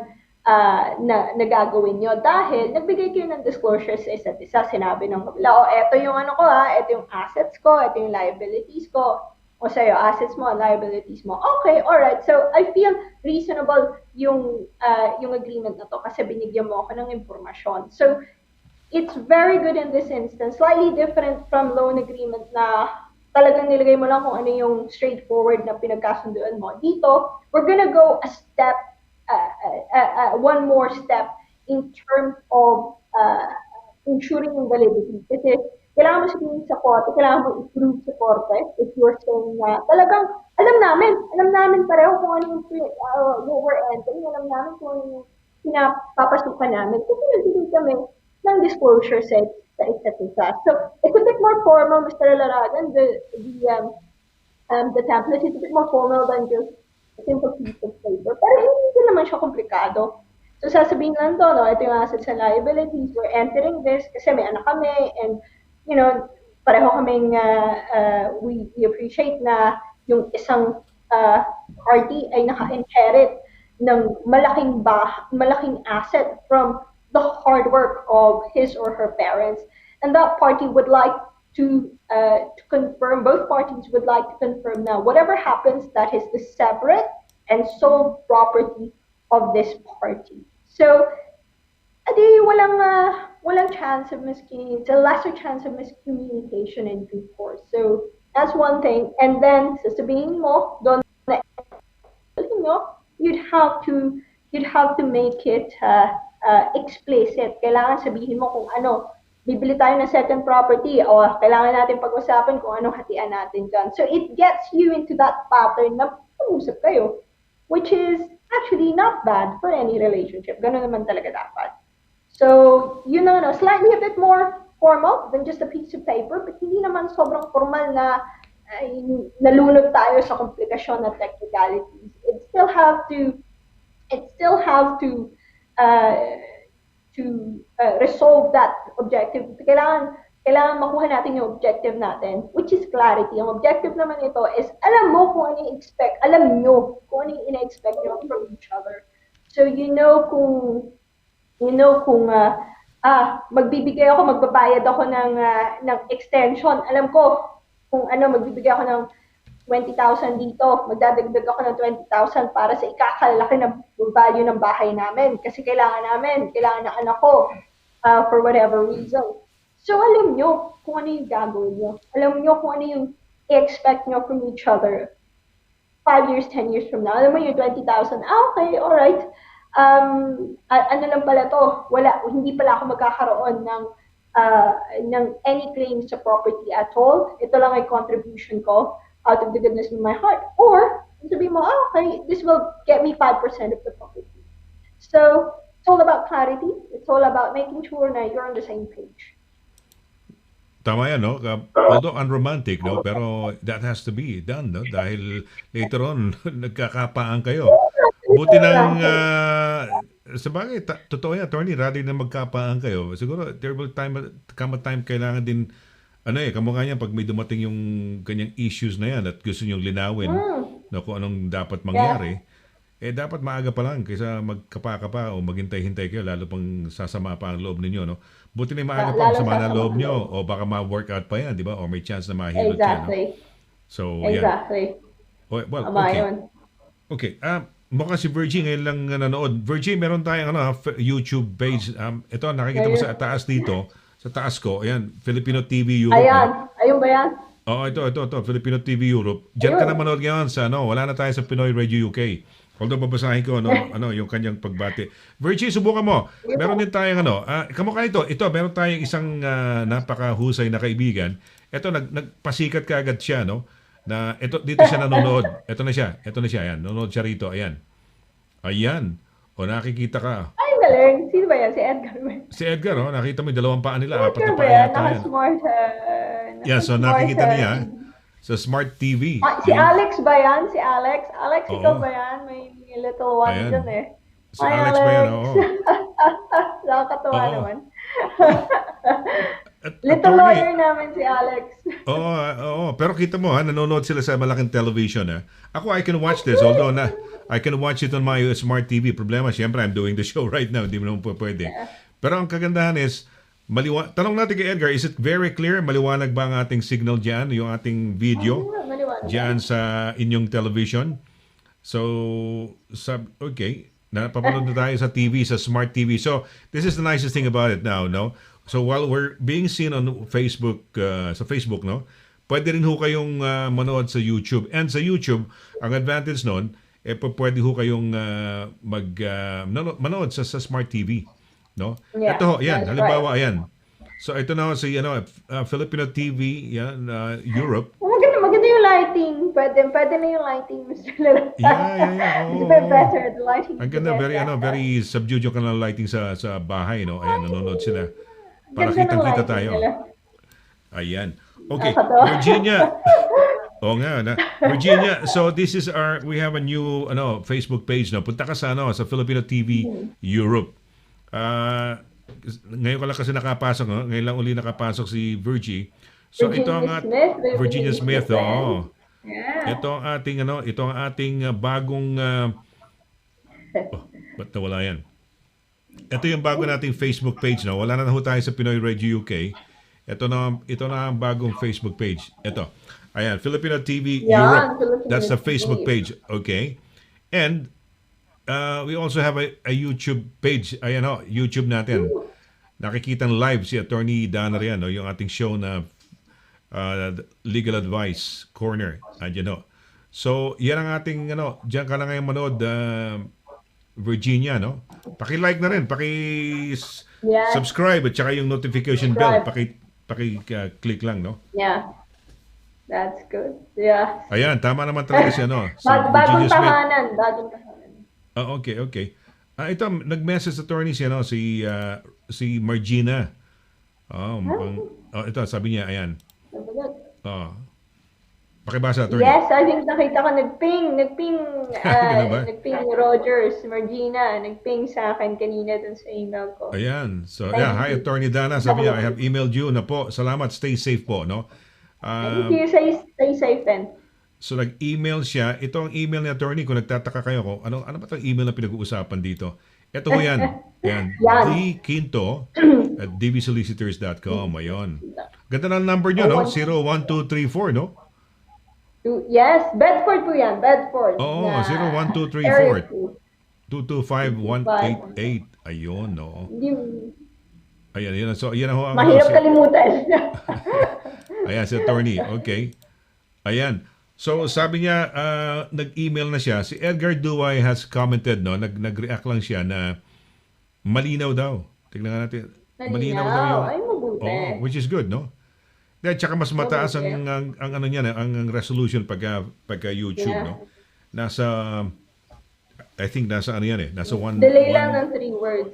na gagawin nyo dahil nagbigay kayo ng disclosure sa isa't isa. Sinabi ng kabila, eto yung ano ko eto yung assets ko, eto yung liabilities ko. O sa'yo, assets mo, liabilities mo. Okay, alright. So, I feel reasonable yung agreement na to kasi binigyan mo ako ng impormasyon. So, it's very good in this instance. Slightly different from loan agreement na talagang nilagay mo lang kung ano yung straightforward na pinagkasunduan mo. Dito, we're gonna go a step one more step in terms of ensuring yung validity. Kasi kailangan mo sabihin sa korte, kailangan mo i-prove sa korte if you're saying na talagang alam namin pareho kung ano yung what we're entering, alam namin kung ano yung pinapapasukan namin. Kasi nagbigay kami ng disclosure set sa isa't isa. So, it's a bit more formal, Mr. Laragan, the template is a bit more formal than just simple piece of paper. Pero hindi naman siya komplikado. So, sasabihin lang doon, ito yung assets and liabilities, we're entering this kasi may anak kami, and, pareho kaming, we appreciate na yung isang party ay naka-inherit ng malaking asset from the hard work of his or her parents. And that party would like to confirm, both parties would like to confirm now, whatever happens, that is the separate and sole property of this party. So, adi walang chance of miscommunication, it's a lesser chance of miscommunication in due course. So, that's one thing. And then, sasabihin mo, doon na, you'd have to make it explicit. Kailangan sabihin mo kung ano, bibili tayo ng second property o kailangan natin pag-usapan kung anong hatian natin dyan. So it gets you into that pattern na pag-usap kayo, which is actually not bad for any relationship. Ganun naman talaga dapat. So, slightly a bit more formal than just a piece of paper, but hindi naman sobrang formal na nalunod tayo sa komplikasyon na technicalities. It still have to resolve that objective. Kailangan makuha natin yung objective natin, which is clarity. Ang objective naman ito is alam mo kung ano yung expect, alam nyo kung ano yung ina-expect nyo from each other. So magbibigay ako, magbabayad ako ng extension. Alam ko kung magbibigay ako ng 20,000 dito, magdadagdag ako ng 20,000 para sa ikakalaki na value ng bahay namin kasi kailangan ng anak ko for whatever reason. So alam nyo kung ano yung gagawin nyo. Alam nyo kung ano yung i-expect nyo from each other 5 years, 10 years from now. Alam mo yung 20,000, okay, alright. Ano lang pala to, hindi pala ako magkakaroon ng any claims sa property at all. Ito lang ay contribution ko out of the goodness of my heart. Or, sabihin mo, okay, this will get me 5% of the property. So, it's all about clarity. It's all about making sure na you're on the same page. Tama yan, no? Although unromantic, no? Pero that has to be done, no? Dahil later on, nagkakapaan kayo. Buti nang, sabagay, totoo yan, attorney, rather na magkapaan kayo, siguro, there will come a time kailangan din, kamukha niya pag may dumating yung kanyang issues na yan at gusto niyong linawin na kung anong dapat mangyari, dapat maaga pa lang kaysa magkapa-kapa o maghintay-hintay kayo, lalo pang sasama pa ang loob ninyo, no? Buti na maaga pa ang sama na loob niyo o baka ma-work out pa yan, di ba? O may chance na mahilot ka, no? So, exactly. Yan. Well, okay. Mukha si Virgie ngayon lang nanonood. Virgie, meron tayong YouTube page. Ito, nakikita mo sa taas dito. Sa taas ko, ayan, Filipino TV Europe. Ayun ba yan? Oo, ito, Filipino TV Europe. Diyan ka na manood ngayon sa, wala na tayo sa Pinoy Radio UK. Although babasahin ko, yung kanyang pagbati. Virgie, subukan mo. Meron din tayong, kamukha ito, meron tayong isang napakahusay na kaibigan. Ito, nagpasikat ka agad siya, no? Na, dito siya nanonood. Ito na siya, ayan. Nanonood siya rito, ayan. Ayan. O, nakikita ka. Ay, galing. Sino ba yan? Si Edgar ba? Si Edgar, nakita mo yung dalawang paa nila. Si Edgar ba yan? Naka-smart. So nakikita niya sa smart TV. Si Alex ba yan? Si Alex? Alex, ikaw ba yan? May little one dyan eh. Si Alex ba yan? Oo. Nakakatawa naman. Little attorney, lawyer namin si Alex. oo, oo. Pero kita mo ha, nanonood sila sa malaking television ha. Ako, I can watch this, although I can watch it on my smart TV. Problema, syempre, I'm doing the show right now. Hindi mo naman pwede. Pero ang kagandahan is, tanong natin kay Edgar, is it very clear? Maliwanag ba ang ating signal dyan? Yung ating video Maliwanag. dyan sa inyong television? So, okay. Napapanood na tayo sa TV, sa smart TV. So, this is the nicest thing about it now, no? So, while we're being seen on Facebook, sa Facebook, no? Pwede rin ho kayong manood sa YouTube. And sa YouTube, ang advantage nun, pwede ho kayong manood sa smart TV, no? Yeah, Ito ho, yan. that's Halimbawa, ayan. So, ito na ho si Filipino TV, yan, Europe. Maganda yung lighting. Pwede na yung lighting, Mr. Lara. Yeah. It's a bit better, the lighting. Ang ganda, very subdued yung kanilang lighting sa bahay, no? Ayan, nanonood sila. Para Ganda ng kitang-kita lighting tayo. nila. Ayan. Okay, Nakakatawa. Virginia. Virginia, so this is we have a new Facebook page, no? Punta ka sa sa Filipino TV Europe. Ngayon ka lang kasi nakapasok, no? Ngayon lang uli nakapasok si Virgie. So ito ang Virginia Smith, oo. Yeah. Ito ang ating ito ang ating bagong ba't nawala yan? Ito yung bago nating Facebook page, no? Wala na ho tayo sa Pinoy Radio UK. Ito na ang bagong Facebook page. Ito. Ayan, Filipino TV Europe. Filipino That's the Facebook TV. page, okay? And we also have a YouTube page. Ayan YouTube natin. Nakikitang live si Attorney Dana riyan, no? Yung ating show na Legal Advice Corner. Andyan ho. So, yan ang ating diyan ka na ngayon manood Virginia, no? Paki-like na rin, subscribe at saka yung notification bell, paki-click lang, no? Yeah. That's good. Yeah. Ayan, tama naman talaga si si Bagong Virginia Smith. Bagong tahanan. Okay. Ito, nag-message attorney si Margina. Ito, sabi niya, ayan. Pakibasa, attorney. Yes, I think nakita ko nagping Ganun ba? nagping Rogers, Margina, nagping sa akin kanina dun sa email ko. Ayan. So, hi, Attorney Dana. Sabi niya, I have emailed you na po. Salamat, stay safe po, no? Thank you, stay safe then. So, nag-email siya. Ito ang email ni attorney. Kung nagtataka kayo ko, ano ba itong email na pinag-uusapan dito? Ito ko yan. Yan. dquinto at dvsolicitors.com. Ayun. Ganda ng number nyo, no? 01234, no? Yes, Bedford po yan. Bedford. Oo, na 01234. area 2. 225188. Ayun, no? Ayan. So, yan ho ang... Mahirap kalimutan. Ayan, si attorney. Okay. Ayan. So, sabi niya, nag-email na siya. Si Edgar Duway has commented, no? Nag-react lang siya na malinaw daw. Tignan nga natin. Malinaw daw yung... Ay, mabuti. Which is good, no? Dahil tsaka mas mataas ang ano niya, ang resolution pagka YouTube, no? Nasa... I think nasa ano yan eh. Nasa one... Delay lang ng 3 words.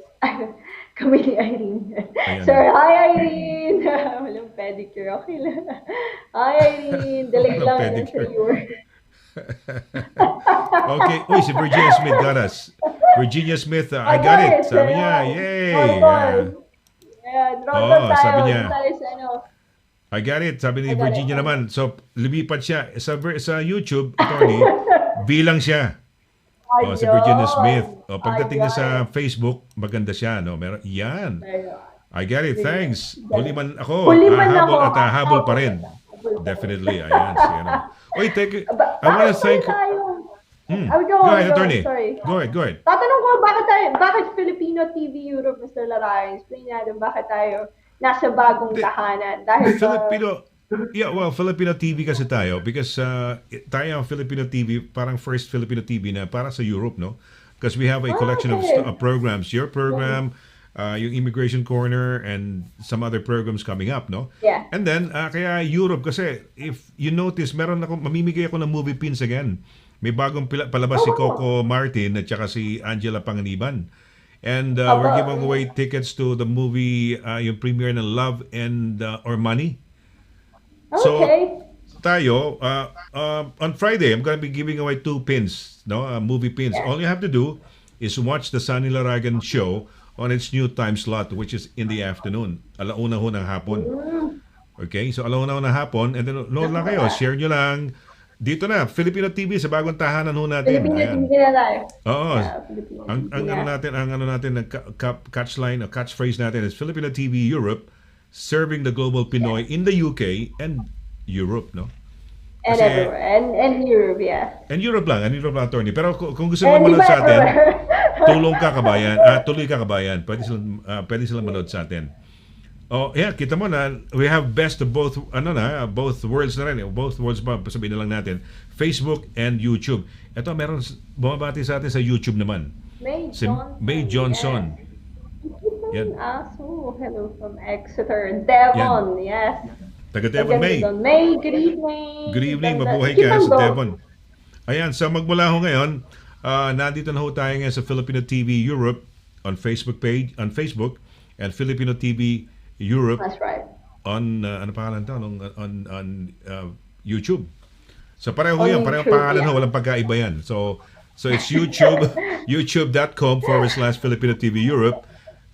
Kami ni Irene. Ayan. Sir, hi Irene! Walang pedicure. Okay lang. Hi Irene! Delay Walang lang ng pedicure. 3 words. Okay. Uy, si Virginia Smith got us. Virginia Smith, I got it. Sabi niya, yay! Sabi niya. I got it. Sabi ni Virginia naman. So, lumipat siya. Sa YouTube, attorney, bilang siya. Si Virginia Smith. Pagdating niya sa Facebook, maganda siya, no? Meron, yan. I get it. Thanks. Huli man ako. Habol at habol pa rin. Definitely. Ayan. Uy, I want to thank... Go ahead, attorney. Sorry. Go ahead. Tatanong ko, bakit Filipino TV Europe, Mr. Larayan? Explain natin bakit tayo nasa bagong tahanan. Dahil Filipino TV kasi tayo because tayo ang Filipino TV, parang first Filipino TV na para sa Europe, no? Because we have a collection of programs. Your program, yung Immigration Corner, and some other programs coming up, no? Yeah. And then, kaya Europe kasi, if you notice, mamimigay ako ng movie pins again. May bagong palabas si Coco Martin at saka si Angela Panganiban. And we're giving away tickets to the movie, yung premiere ng Love and or Money. So, tayo, on Friday, I'm going to be giving away 2 pins, no? Movie pins. All you have to do is watch the Sunny Laragan show on its new time slot, which is in the afternoon. Alauna ho ng hapon. Okay, so alauna ho ng hapon, and then nood lang kayo, share nyo lang. Dito na, Filipino TV sa bagong tahanan ho natin. Filipino Ayan. TV na tayo. Oo. Yeah, Filipino Ang TV na. ano natin, ang catchline, o catchphrase natin is Filipino TV Europe, serving the global Pinoy in the UK and Europe, no? And Kasi- everywhere. And Europe, yeah. And Europe lang, attorney. Pero kung gusto mo And manood iba sa atin, everywhere. tulong ka kabayan, tuloy ka kabayan. Pwede silang manood sa atin. Oh, yeah, kita mo na we have best of both both worlds na rin. Both worlds ba sabihin na lang natin. Facebook and YouTube. Ito meron bumabati sa atin sa YouTube naman. May Si Johnson. May Johnson. Yan. Aso, hello from Exeter. Devon, yes. Taga Devon May. May, good evening. Good evening, Ganda. mabuhay Keep ka on sa going. Devon. Ayan, so magmula ho ngayon, nandito na ho tayo ngayon sa Filipino TV Europe on Facebook page, on Facebook, and Filipino TV Europe That's right. on ano pangalan to on YouTube. So pareho On yan, pareho YouTube, pangalan ho, yeah. walang pagkaiba yan. So it's YouTube, youtube.com/Filipino TV Europe,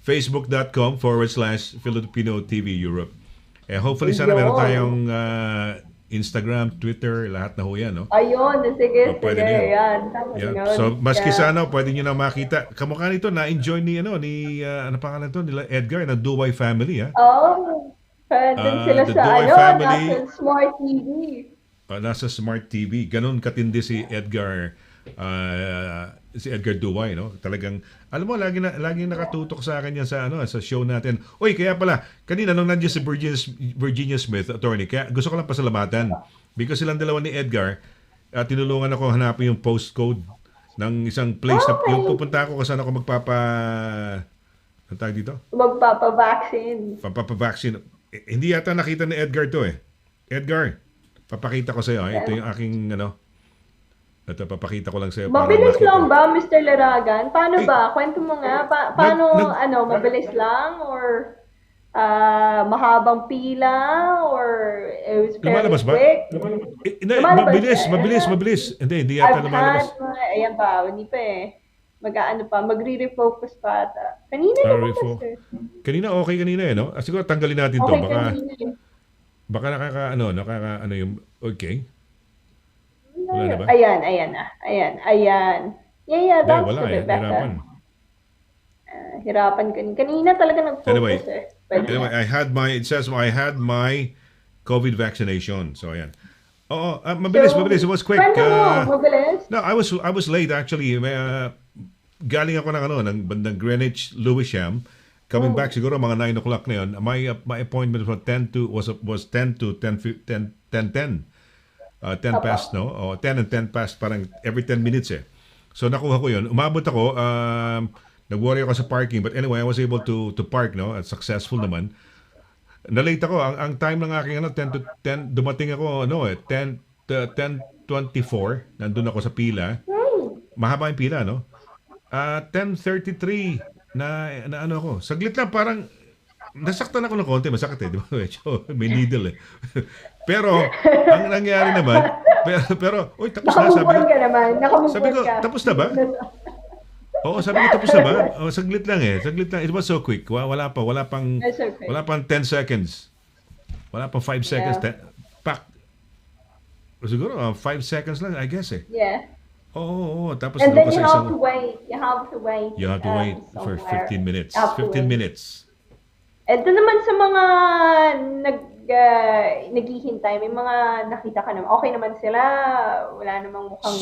facebook.com/Filipino TV Europe. Hopefully sana meron Yun. tayong Instagram, Twitter, lahat na ho yan, no? Ayun, sige, Oh, pwede sige. na yun. Yan, tama Yeah. yun. So maski Yeah. sa ano, pwede niyo na makita. Kamukha nito na-enjoy ni ano pangalan to nila Edgar ng Duway family, ha? Oh, pwede sila the sa Duway ano, family. nasa Smart TV. Nasa Smart TV. Ganon katindi si Edgar Duway, no? Talagang alam mo laging nakatutok sa akin yan sa show natin. Oy, kaya pala kanina nung nandiyan si Virginia Smith, attorney, kaya gusto ko lang pasalamatan because silang dalawa ni Edgar tinulungan ako hanapin yung postcode ng isang place na yung pupunta ako kung saan ako ang tawag dito? Magpapavaccine. Papapavaccine. Hindi yata nakita ni Edgar to eh. Edgar, papakita ko sa iyo. Ito yung aking ito, papakita ko lang sa iyo. Mabilis lang ba, Mr. Laragan? Paano ba? Kwento mo nga. Paano, mabilis lang? Or mahabang pila? Or it was fairly Lumalabas ba? quick? Hindi, Lumalabas. mabilis. Hindi yata lumalabas. Ayan pa, hindi pa eh. Magre-refocus pa ata. Kanina naman kasi. Kanina okay kanina eh, no? Siguro tanggalin natin to. Okay, Baka kanina. nakaka yung okay. Wala na ba? Ayan. Yeah, that's Wala a bit better. hirapan. Hirapan kanina talaga nag-focus Anyway, eh. Pwede. it says I had my COVID vaccination. So ayan. Oo, mabilis. It was quick. Kwento mo, mabilis. No, I was late actually. Galing ako ng bandang Greenwich, Lewisham. Coming back siguro mga 9 o'clock na yun. My appointment was 10 to 10 past, no? O 10 and 10 past, parang every 10 minutes eh. So nakuha ko yun. Umabot ako, nag-worry ako sa parking. But anyway, I was able to park, no? At successful naman. Na-late ako. Ang time ng aking 10 to 10, dumating ako, 10:24. Nandun ako sa pila. Mahaba yung pila, no? 10:33 na ako. Saglit lang, parang nasaktan ako ng konti. Masakit eh, di ba? May needle eh. Pero, ang nangyari naman, pero, uy, tapos na. Sabi ko, tapos na ba? Oo, sabi ko, tapos na ba? Oh, saglit lang eh. It was so quick. Wala pang 10 seconds. Wala pang 5 seconds. Pak. Siguro, 5 seconds lang, I guess eh. Yeah. Oo. Tapos And then pa you sa have to wait. You have to wait. You have to wait for somewhere. 15 minutes. You have to 15 wait. minutes. Ito naman sa mga naghihintay, may mga nakita ka naman. Okay naman sila. Wala namang mukhang...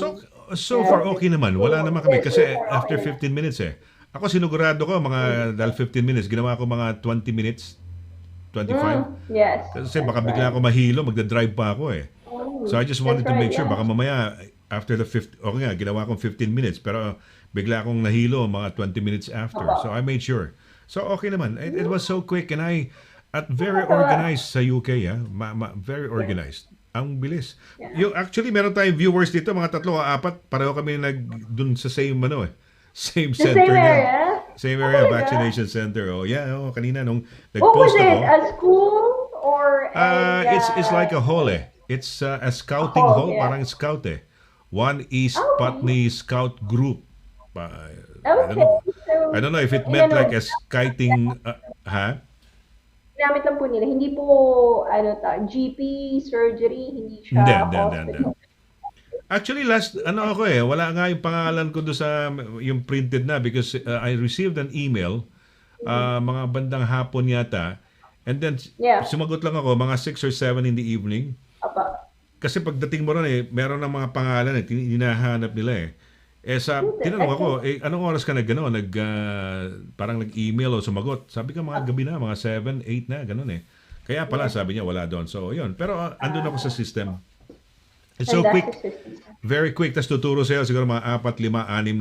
So far okay naman. Wala naman kami kasi after 15 minutes eh. Ako sinugurado ko dahil 15 minutes, ginawa ko mga 20 minutes. 25. Yes. Kasi baka bigla ako mahilo, magda-drive pa ako eh. So I just wanted to make sure baka mamaya after the 50, okay nga, ginawa kong 15 minutes pero bigla akong nahilo mga 20 minutes after. So I made sure. So okay naman. It was so quick and very organized sa UK, very organized. Ang bilis. Yung actually meron tayong viewers dito, mga 3 o 4, pareho kami dun sa same same The center same na. area? Same area, talaga? vaccination center. Oh, yeah, kanina nung What was nag-post it? ako. A school? Or It's like a hall eh. It's a scouting A hall, hall, yeah. parang scout eh. One East Putney Scout Group. I don't Okay. know. So, I don't know if it meant like as kiting, ha? Ginamit lang po nila. Hindi po, GP, surgery, hindi Hindi, siya hindi, hindi, hindi. hospital. Actually, wala nga yung pangalan ko doon sa yung printed na because I received an email, mga bandang hapon yata, and then Yeah. sumagot lang ako, mga 6 or 7 in the evening. Apa. Kasi pagdating mo ron meron ng mga pangalan hinahanap nila eh. Tinanong ako, anong oras ka parang nag-email o sumagot? Sabi ka mga gabi na, mga 7, 8 na, ganun eh. Kaya pala sabi niya wala doon. So, yun. Pero andun ako sa system. It's so quick. Very quick. Tapos tuturo sa'yo siguro mga 4, 5, 6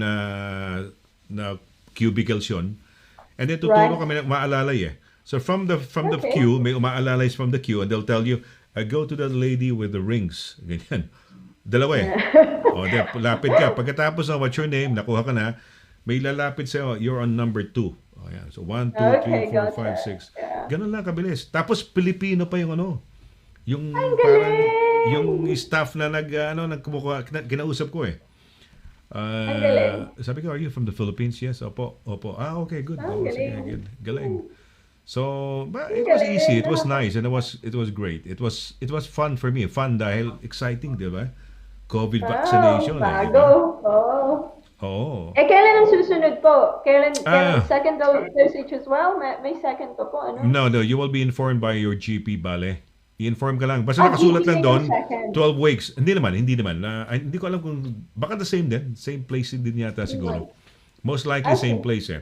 na cubicles yun. And then tuturo kami ng umaalalay eh. So from the queue, may umaalalay from the queue and they'll tell you, go to the lady with the rings. Ganyan. Dalawa eh. Lapit ka. Pagkatapos ng what's your name, nakuha ka na, may lalapit sa'yo, you're on number 2. Yan. So 1, 2, 3, 4, 5, 6. Ganun lang kabilis. Tapos Pilipino pa yung yung parang yung staff na kinausap ko eh. Sabi ko, are you from the Philippines? Yes, opo. Okay, good. Sige, good. Galing. So, but it was easy. It was nice and it was great. It was fun for me. Fun dahil exciting, 'di ba? COVID vaccination. Bago. Oo. Kailan ang susunod po? Kailan second dosage as well? May second pa po, ano? No, you will be informed by your GP, bale. I-inform ka lang. Basta nakasulat lang doon, 12 weeks. Hindi naman. Hindi ko alam kung, baka the same din. Same place din yata siguro. Most likely same place eh.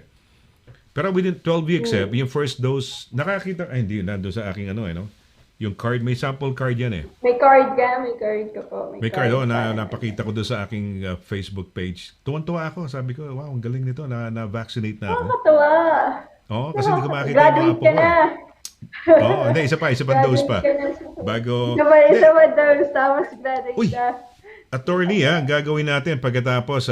Pero within 12 weeks yung first dose, hindi, nandun sa aking yung card, may sample card yan eh. May card ka po. May card, napakita ko doon sa aking Facebook page. Tuwan-tuwa ako, sabi ko, wow, ang galing nito, na-vaccinate na ako. Nakakatuwa. Oo, kasi hindi ko makita yung mga apo ko. Oo, hindi, isa pa dose pa. Bago... Isa pa dose, tapos graduate ka. Attorney, gagawin natin pagkatapos,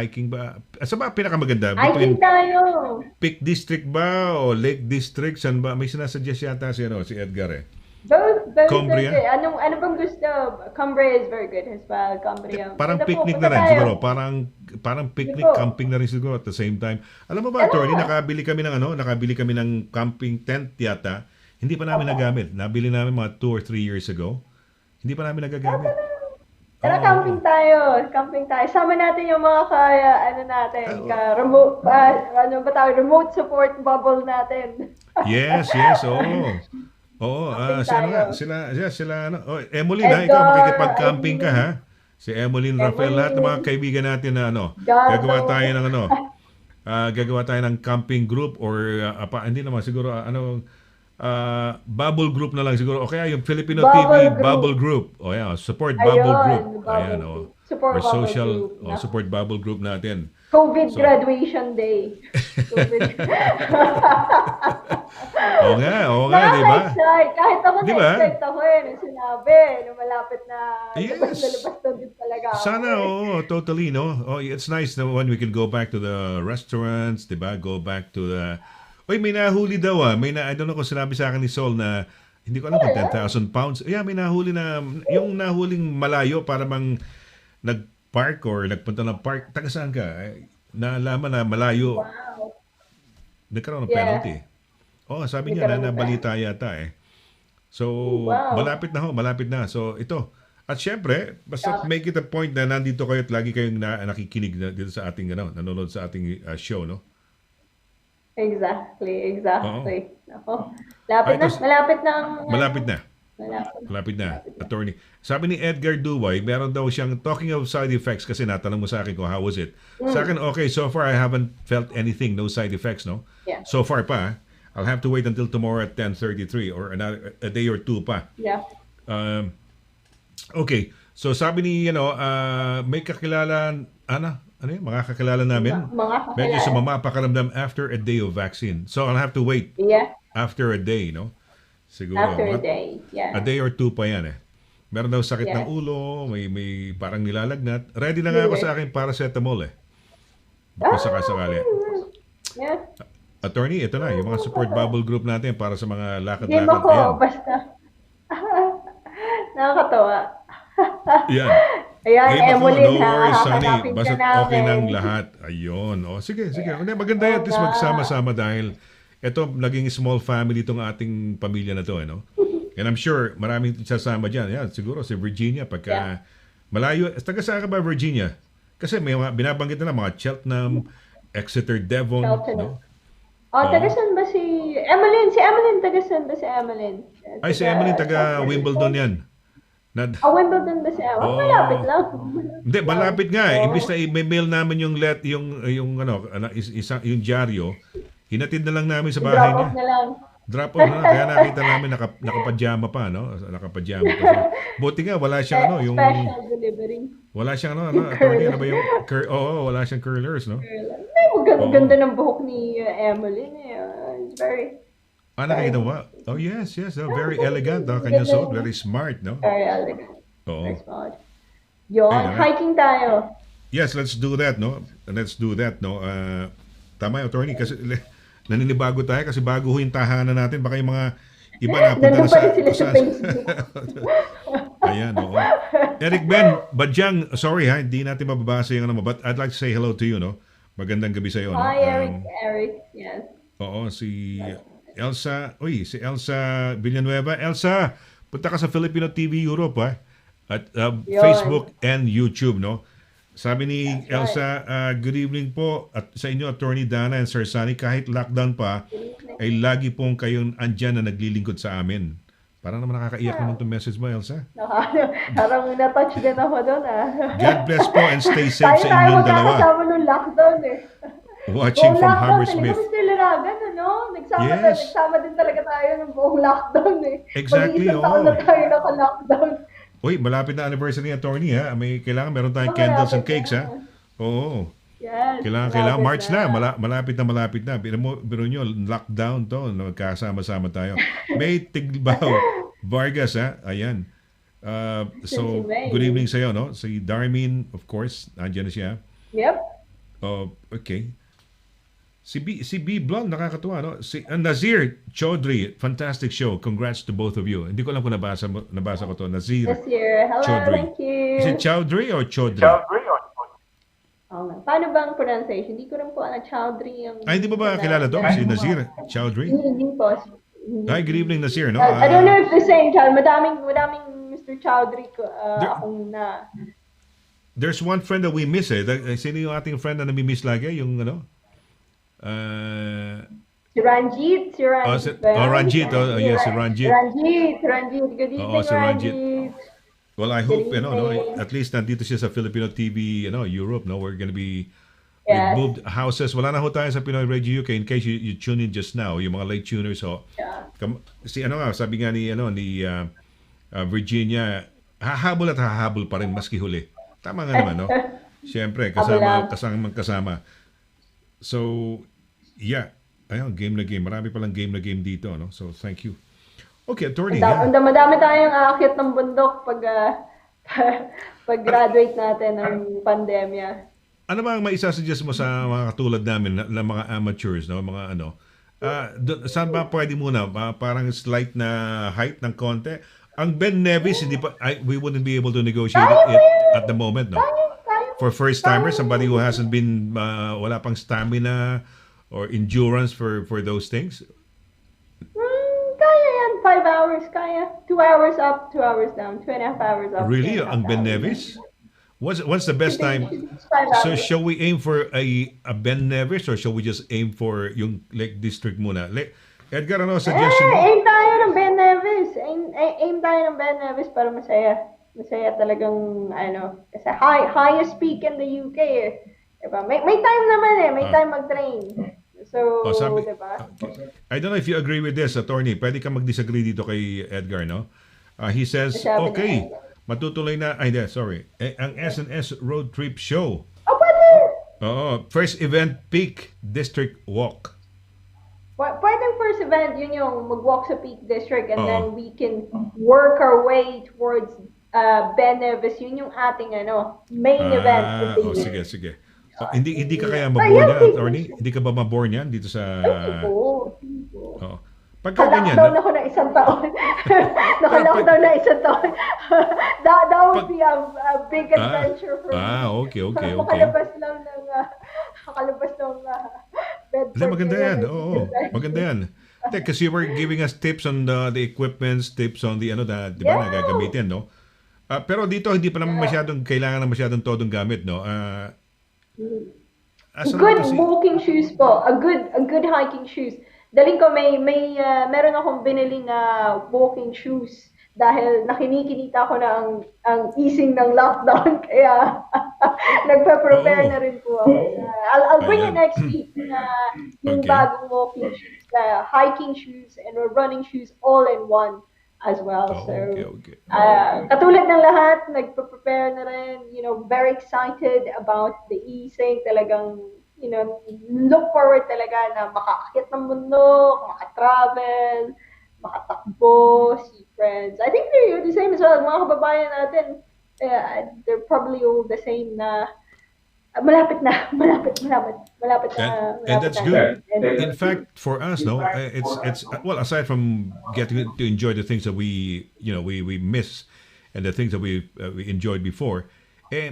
hiking ba? Asa ba pinakamaganda? Hiking tayo. Peak District ba o Lake District? Saan ba? May sinasuggest yata si Edgar eh. Both Cumbria? are good. Ano bang gusto? Cumbria is very good as well. Cumbria. Parang picnic na rin siguro. Parang picnic, camping na rin siguro at the same time. Alam mo ba, attorney, nakabili kami ng camping tent yata. Hindi pa namin nagamit. Nabili namin mga 2 or 3 years ago. Hindi pa namin nagagamit. Tara, camping tayo. Sama natin yung mga remote support bubble natin. Yes, oo. Sila, Emily na, ikaw makikipag-camping ka ha. Si Emily, Rafael, lahat ng mga kaibigan natin na gagawa tayo ng camping group or hindi naman siguro Bubble group na lang siguro. O kaya yung Filipino TV Bubble Group. O yan, support Bubble Group. Ayan, Support or social Bubble Group. support Bubble Group natin. COVID graduation day. Oo nga, di ba? Kahit ako Di ba? na-expect ako nung sinabi, nung malapit na labas na din talaga ako. Sana, totally, no? It's nice na when we can go back to the restaurants, di ba? Go back to the... may nahuli daw I don't know kung sinabi sa akin ni Sol na hindi ko alam kung 10,000 pounds. Yeah, may nahuli yung nahuling malayo para bang nag-park or nagpunta ng park. Taga saan ka? Nalaman na malayo. Wow. Nagkaroon ng penalty. Sabi niya na nabalita yata eh. So, malapit na. So, ito. At syempre, basta make it a point na nandito kayo at lagi kayong nakikinig dito sa ating, nanonood sa ating show, no? Exactly. Ako. Malapit na. Attorney. Sabi ni Edgar Duway, meron daw siyang, talking of side effects, kasi natanong mo sa akin kung how was it. Sa akin, okay, so far I haven't felt anything, no side effects, no? Yeah. So far pa. I'll have to wait until tomorrow at 10:33 or a day or two pa. Yeah. Okay. So sabi ni, may kakilala, mga kakilala namin. Medyo sumama pakaramdam after a day of vaccine. So I'll have to wait. Yeah. After a day, no? Siguro. After a day, yeah. A day or two pa yan eh. Meron daw sakit ng ulo, may parang nilalagnat. Ready na nga ako sa aking paracetamol eh. Kung sakasakali. Yeah. Attorney, ito na, yung mga support bubble group natin para sa mga lakad-lakad. Game ako, basta. Nakakatawa. Yan. Ayan, Game ako, Emily, no worries, Sunny. hahanapin ka Basta okay ng namin. lahat. Ayun. O, sige, sige. Hindi, maganda Oo at least nga. magsama-sama dahil ito, naging small family itong ating pamilya na to, no? And I'm sure maraming sasama dyan. Yan, siguro si Virginia, Yeah. pagka malayo. Taga saan ka ba, Virginia? Kasi may mga binabanggit na mga Cheltenham, Exeter, Devon, Cheltenham. no? Oh, taga Oo. saan ba si Emeline? Si Emeline, taga saan ba si Emeline? Ay, si Emily, taga Wimbledon yan. Na, Wimbledon ba si Emeline? Oh, malapit oh, lang. hindi, malapit nga eh. Imbis Oh, na i-mail namin yung yung dyaryo, hinatid na lang namin sa bahay drop off niya. na lang. Drop off na, kaya nakita namin nakapajama pa, no? Nakapajama pa siya. Buti nga wala siyang yung Special delivery. wala siyang attorney, ano ba yung wala siyang curlers, no? Ay, ganda ng buhok ni Emeline. It's very, Nakita mo ba? Oh, yes, very elegant, kanyang suot, very smart, no? very elegant. Oo. Very smart. Yun, Ayun, hiking tayo. Yes, let's do that, no? Let's do that, no? Tama yung attorney kasi naninibago tayo kasi bago yung tahanan natin, baka yung mga iba napunta Nandun na pa rin sila sa Facebook. Ayan, oo. Eric Ben, Badyang, sorry ha, hindi natin mababasa yung but I'd like to say hello to you, no? Magandang gabi sa iyo, no? Hi, Eric. Yes. Oo, si Elsa Villanueva. Elsa, punta ka sa Filipino TV Europe, ha? At Yun. Facebook and YouTube, no? Sabi ni That's Elsa, good evening po at sa inyo, Attorney Dana and Sir Sunny. Kahit lockdown pa, ay lagi pong kayong andyan na naglilingkod sa amin. Parang naman nakakaiyak naman itong message mo, Elsa. Parang na-touch din ako doon, God bless po and stay safe Tayo sa inyong dalawa. magkakasama nung lockdown eh. Watching Buong from lockdown, Hammersmith. Kami sila Ragan, ano? Yes. Nagsama din talaga tayo ng buong lockdown eh. Exactly, Mag-iisang taon oo. na tayo naka-lockdown. Uy, malapit na anniversary ni Attorney, ha? Meron tayong Oh, candles and malapit cakes, ha? na. Oo. Yes. Kailangan. March na. na. Malapit na. Biro nyo, lockdown to. Magkasama-sama tayo. May Tigbaw Vargas, ha? Ayan. So, Si May. good evening sa'yo, no? Si Darmin, of course, nandiyan na siya. Yep. Okay. Si B Blonde, nakakatuwa, no? Si Nazir Chaudhry, fantastic show. Congrats to both of you. Hindi ko lang kung nabasa ko to. Nazir This year. Hello, Chaudhry. thank you. Is it Chaudhry or Chaudhry? Oh, paano bang pronunciation? Hindi ko rin po alam. Chowdhury yung... Ay, hindi mo ba kilala to? Si Nazir Chaudhry? Hindi po. Hi, good evening, Nazir, no? I don't know if the same child. Madaming Mr. Chowdhury ko, There- akong na... There's one friend that we miss, eh. Sino yung ating friend na nami-miss lagi? Yung ano? Si Ranjit. Ranjit. Yes, si Ranjit. Ranjit. Good evening, si Ranjit. Ranjit. Well, I hope, Good no, evening. at least nandito siya sa Filipino TV, Europe, no? We're gonna be Yes. we've moved houses. Wala na ho tayo sa Pinoy Radio UK in case you tune in just now, yung mga late tuners, so. Yeah. Sabi nga ni Virginia, hahabol pa rin maski huli. Tama nga naman, no? Siyempre, kasama. So, yeah. Ayun, game na game. Marami palang game na game dito, no? So, thank you. Okay, attorney. Madami tayong aakyat ng bundok pag graduate natin ng pandemya. Ano ba ang maisasuggest mo sa mga katulad namin na mga amateurs, no? Mga ano? Saan ba pwede muna? Parang slight na height ng konti. Ang Ben Nevis, we wouldn't be able to negotiate it at the moment, no? For first timers, somebody who hasn't been wala pang stamina or endurance for those things. Kaya yan, 5 hours, kaya. 2 hours up, 2 hours down, 2.5 hours up. Really? 2.5 Ang Ben hours. Nevis? What's the best time? 5 So hours. shall we aim for a Ben Nevis or shall we just aim for yung Lake District muna? Edgar, ano suggestion mo? Aim tayo ng Ben Nevis. Aim tayo ng Ben Nevis para masaya. Masaya talagang, kasi highest peak in the UK eh. Diba? May time naman eh. May time mag-train. So, diba? I don't know if you agree with this, attorney. Pwede ka mag-disagree dito kay Edgar, no? He says, Sabi okay, niya. matutuloy na, ang S&S Road Trip Show. Oh, pwede! First event, Peak District Walk. Pwedeng first event, yun yung mag-walk sa Peak District and Oo. then we can work our way towards Ben Nevis. Yun yung ating main event of the year. Sige. Hindi ka kaya mabore niyan, attorney? Hindi ka ba mabore niyan dito sa... Oo. Oo. Pagka ganyan, Naka-lockdown ako ng isang taon. Naka-lockdown na isang taon. That would be a big adventure for me. Okay. Makalabas lang ng Bedford. Hindi, maganda yan. area. Oo, maganda yan. Kasi you were giving us tips on the equipments, tips on the di ba, na gagamitin, no? Pero dito, hindi pa naman kailangan na masyadong todong gamit, no? Good walking shoes po. A good hiking shoes. Daling ko meron akong binili na walking shoes dahil nakinikinita ko na ang easing ng lockdown kaya nagpe-prepare na rin po ako. I'll bring it next week na yung bagong walking shoes, hiking shoes and running shoes all in one as well. Okay. Katulad ng lahat, nagpe-prepare na rin, very excited about the easing, talagang look forward talaga na makaakyat ng bundok, makatravel, makatakbo, see friends. I think they're the same as well. Mga kababayan natin, they're probably all the same na malapit na. And that's good. In fact, for us, no, it's well, aside from getting to enjoy the things that we miss and the things that we enjoyed before,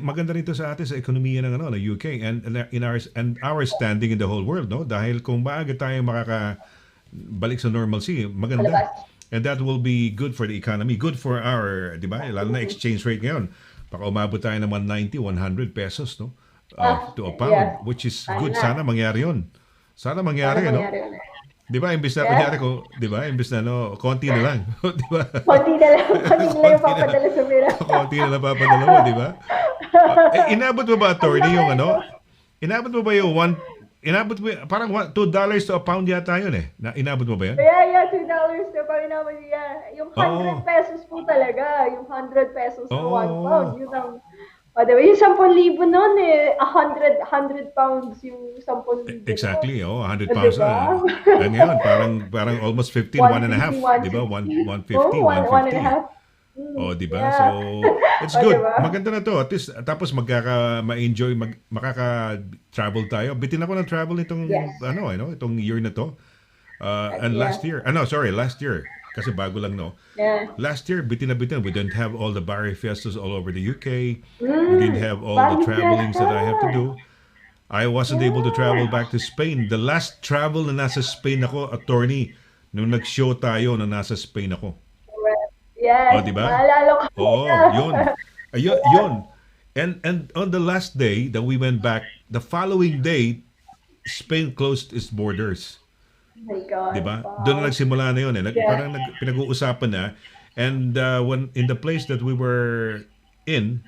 maganda rito sa atin sa ekonomiya ng UK and our standing in the whole world, no? Dahil kung maaga tayo makakabalik sa normalcy, maganda. And that will be good for the economy, good for our, di ba? Lalo na exchange rate ngayon. Baka umabot tayo ng 190, 100 pesos, no? To a pound, which is good. Sana mangyari yun. Sana mangyari, no? Di ba? Imbis na kunyari ko, di ba? Imbis na konti na lang. Di ba? Konti na lang yung papadala sa mira. Konti na lang papadala mo, di ba? Inabot mo ba, attorney, yung inabot mo ba yung parang $2 to a pound yata yun eh. Inabot mo ba yun? Yeah, $2 to a pound naman. Yeah. Yung 100 pesos po talaga. Yung 100 pesos na 1 pound. Yun ang diba? Yung 10,000 noon 100 pounds yung 10,000. Exactly, 100 pounds diba? na. Ngayon, parang almost 15, 1.5, di ba? 150, 150. Di ba? So, it's good. Diba? Maganda na to. At least, tapos ma-enjoy, makaka-travel tayo. Bitin ako ng travel itong, itong year na to. And last year. Last year. Kasi bago lang, no? Yeah. Last year, bitin na bitin. We didn't have all the Barry Fiestas all over the UK. We didn't have all the travelings that I have to do. I wasn't able to travel back to Spain. The last travel na nasa Spain ako, attorney, nung nag-show tayo na nasa Spain ako. Yes. Diba? Maalala ko. Yun. And on the last day that we went back, the following day, Spain closed its borders. Oh my God. Diba? Wow. Doon na nagsimula na yun. Parang pinag-uusapan na. And when in the place that we were in,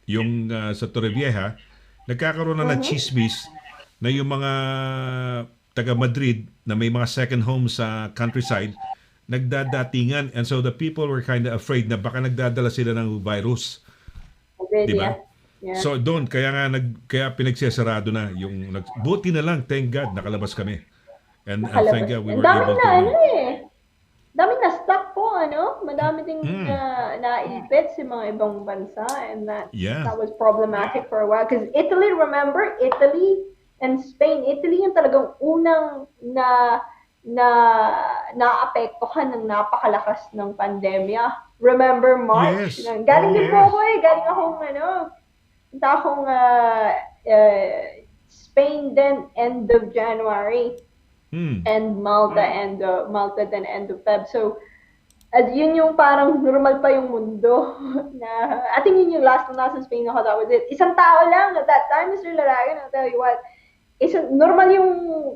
yung sa Torrevieja, nagkakaroon na ng chismis na yung mga taga Madrid na may mga second homes sa countryside, nagdadatingan. And so the people were kind of afraid na baka nagdadala sila ng virus. Diba? Yeah. So doon, kaya pinagsasarado na yung buti na lang, thank God, nakalabas kami. And thank God we were able to. Daming na stock po, Madami ding naipit sa mga ibang bansa, and that was problematic for a while. Because Italy, remember, Italy and Spain, Italy yung talagang unang naapektuhan ng napakalakas ng pandemya. Remember March? Yes. Galing din po ako punta akong Spain then end of January. And Malta then end of Feb. So, yun yung parang normal pa yung mundo. I think yun yung last na nasa Spain ako. That was it. Isang tao lang at that time, Mr. Laragan, I'll tell you what. Normal yung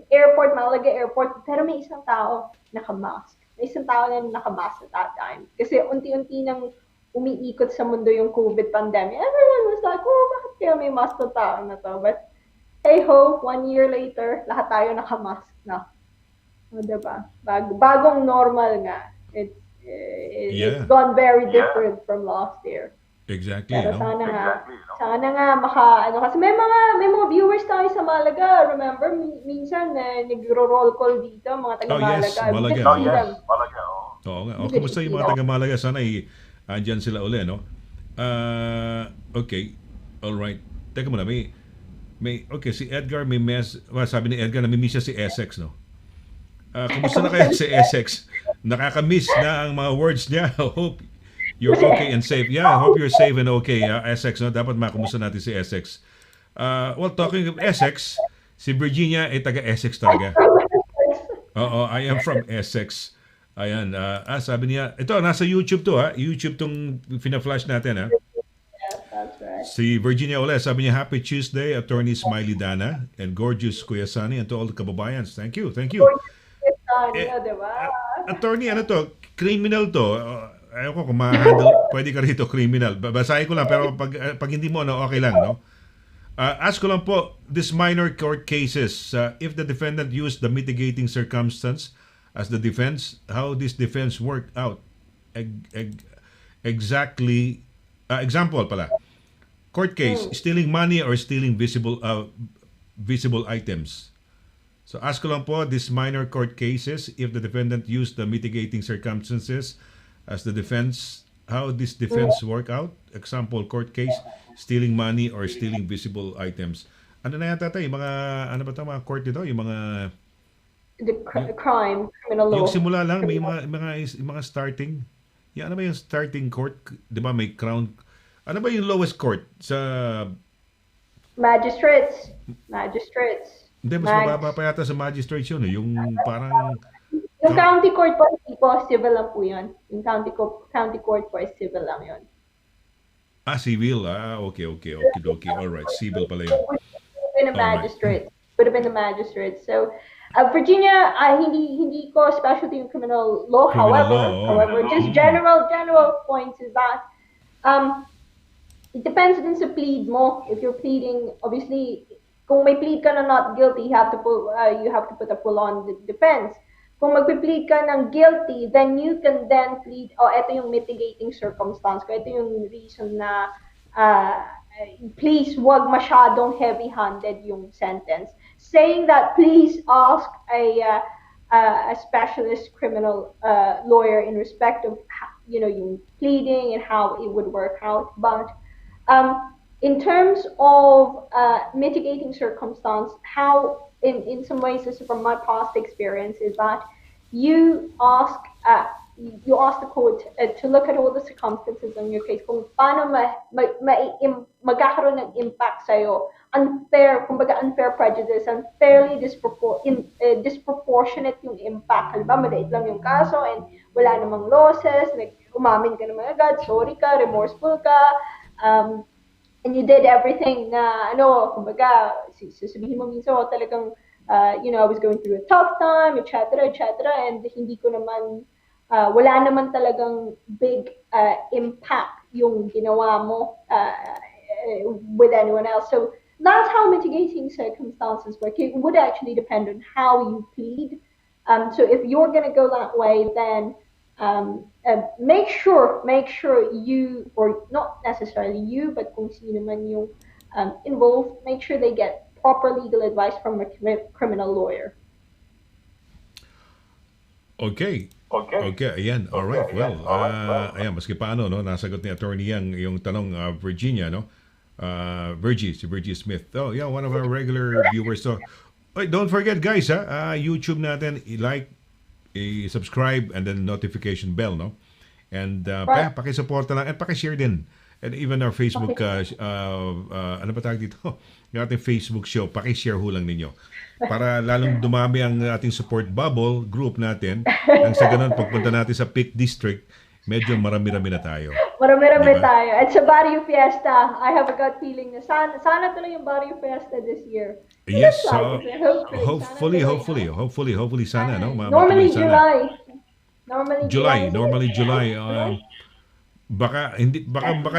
airport, Malaga airport, pero may isang tao naka-mask. May isang tao na naka-mask at that time. Kasi unti-unti nang umiikot sa mundo yung COVID pandemic. Everyone was like, bakit kaya may mask na tao na to? But, hey ho, 1 year later, lahat tayo naka-mask na. Diba? Bagong normal nga. It's gone very different from last year. Exactly. Pero sana nga kasi may mga viewers tayo sa Malaga. Remember, minsan nagro-roll call dito, mga taga Malaga. Yes, Malaga. Malaga. Oo nga. Kumusta yung mga taga Malaga? Sana andyan sila uli, no? Okay. All right. Teka muna, si Edgar sabi ni Edgar, namimiss siya si Essex, no? Kumusta na kaya si Essex? nakakamiss na ang mga words niya. Hope you're okay and safe. Yeah, hope you're safe and okay. Essex, no? Dapat makumusta natin si Essex. Well, talking of Essex, si Virginia ay taga-Essex talaga. Oo, I am from Essex. Ayan, sabi niya, ito, nasa YouTube to ha. YouTube tong fina-flash natin ha. Yes, that's right. Si Virginia Ole, sabi niya, Happy Tuesday, Attorney Smiley Dana, and gorgeous Kuya Sunny, and to all the kababayans. Thank you, thank you. Diba? Attorney, ano to? Criminal to. Ayaw ko kung ma-handle, pwede ka rito, criminal. Basahin ko lang, pero pag hindi mo, no, okay lang, no? Ask ko lang po, this minor court cases, if the defendant used the mitigating circumstance as the defense, how this defense worked out? Exactly, example pala. Court case, stealing money or stealing visible items. So ask ko lang po, this minor court cases, if the defendant used the mitigating circumstances as the defense, how this defense work out? Example, court case, stealing money or stealing visible items. Ano na yata tayo? Yung mga, ano ba ito, mga court dito? Yung mga... Crime, criminal law. Yung simula lang, may mga starting. Ano ba yung starting court? Di ba may crown? Ano ba yung lowest court? Sa... Magistrates. Hindi, mas mababa pa yata sa magistrates yun. Yung parang... Yung county court po, hindi po, civil lang po yun. Yung county court po, civil lang yun. Civil. Okay. Alright, civil pala yun. Would have been a magistrate. Would have been a magistrate. So, Virginia, hindi ko specialty in criminal law. However, just general points is that it depends din sa plead mo. If you're pleading, obviously, kung may plead ka na not guilty, you have to put a full-on defense. Kung magpi-plead ka ng guilty, then you can then plead, ito yung mitigating circumstance ko, ito yung reason na please wag masyadong heavy-handed yung sentence. Saying that, please ask a specialist criminal lawyer in respect of yung pleading and how it would work out. But in terms of mitigating circumstance, how in some ways, this is from my past experience, is that you ask the court to look at all the circumstances in your case, kung paano magkakaroon ng impact sa'yo, kumbaga unfair prejudice, unfairly disproportionate yung impact. Halimbawa, maliit lang yung kaso and wala namang losses, umamin ka naman agad, sorry ka, remorseful ka, and you did everything na, kumbaga, sasabihin mo minsan, talagang, I was going through a tough time, etc., and hindi ko naman, wala naman talagang big impact yung ginawa mo with anyone else. So that's how mitigating circumstances work. It would actually depend on how you plead. So if you're going to go that way, then make sure you, or not necessarily you, but kung sino man yung involved, make sure they get proper legal advice from a criminal lawyer. Okay, ayan. All right. Well, ayan, maski paano, no, nasagot ni Attorney Yang yung tanong, Virginia, no? Si Virgie Smith. Oh, yeah, one of our regular viewers. So, don't forget, guys, YouTube natin, i-like, i-subscribe, and then notification bell, no? And pakisuporta lang, at pakishare din. And even our Facebook, ano ba tawag dito? Yung ating Facebook show, pakishare ho lang ninyo. Para lalong dumami ang ating support bubble group natin. Nang sa ganun, pagpunta natin sa Peak District, medyo marami-rami na tayo. Marami-rami tayo. At sa Barrio Fiesta, I have a gut feeling na sana tuloy yung Barrio Fiesta this year. Yes, hopefully sana, no? Normally July. Baka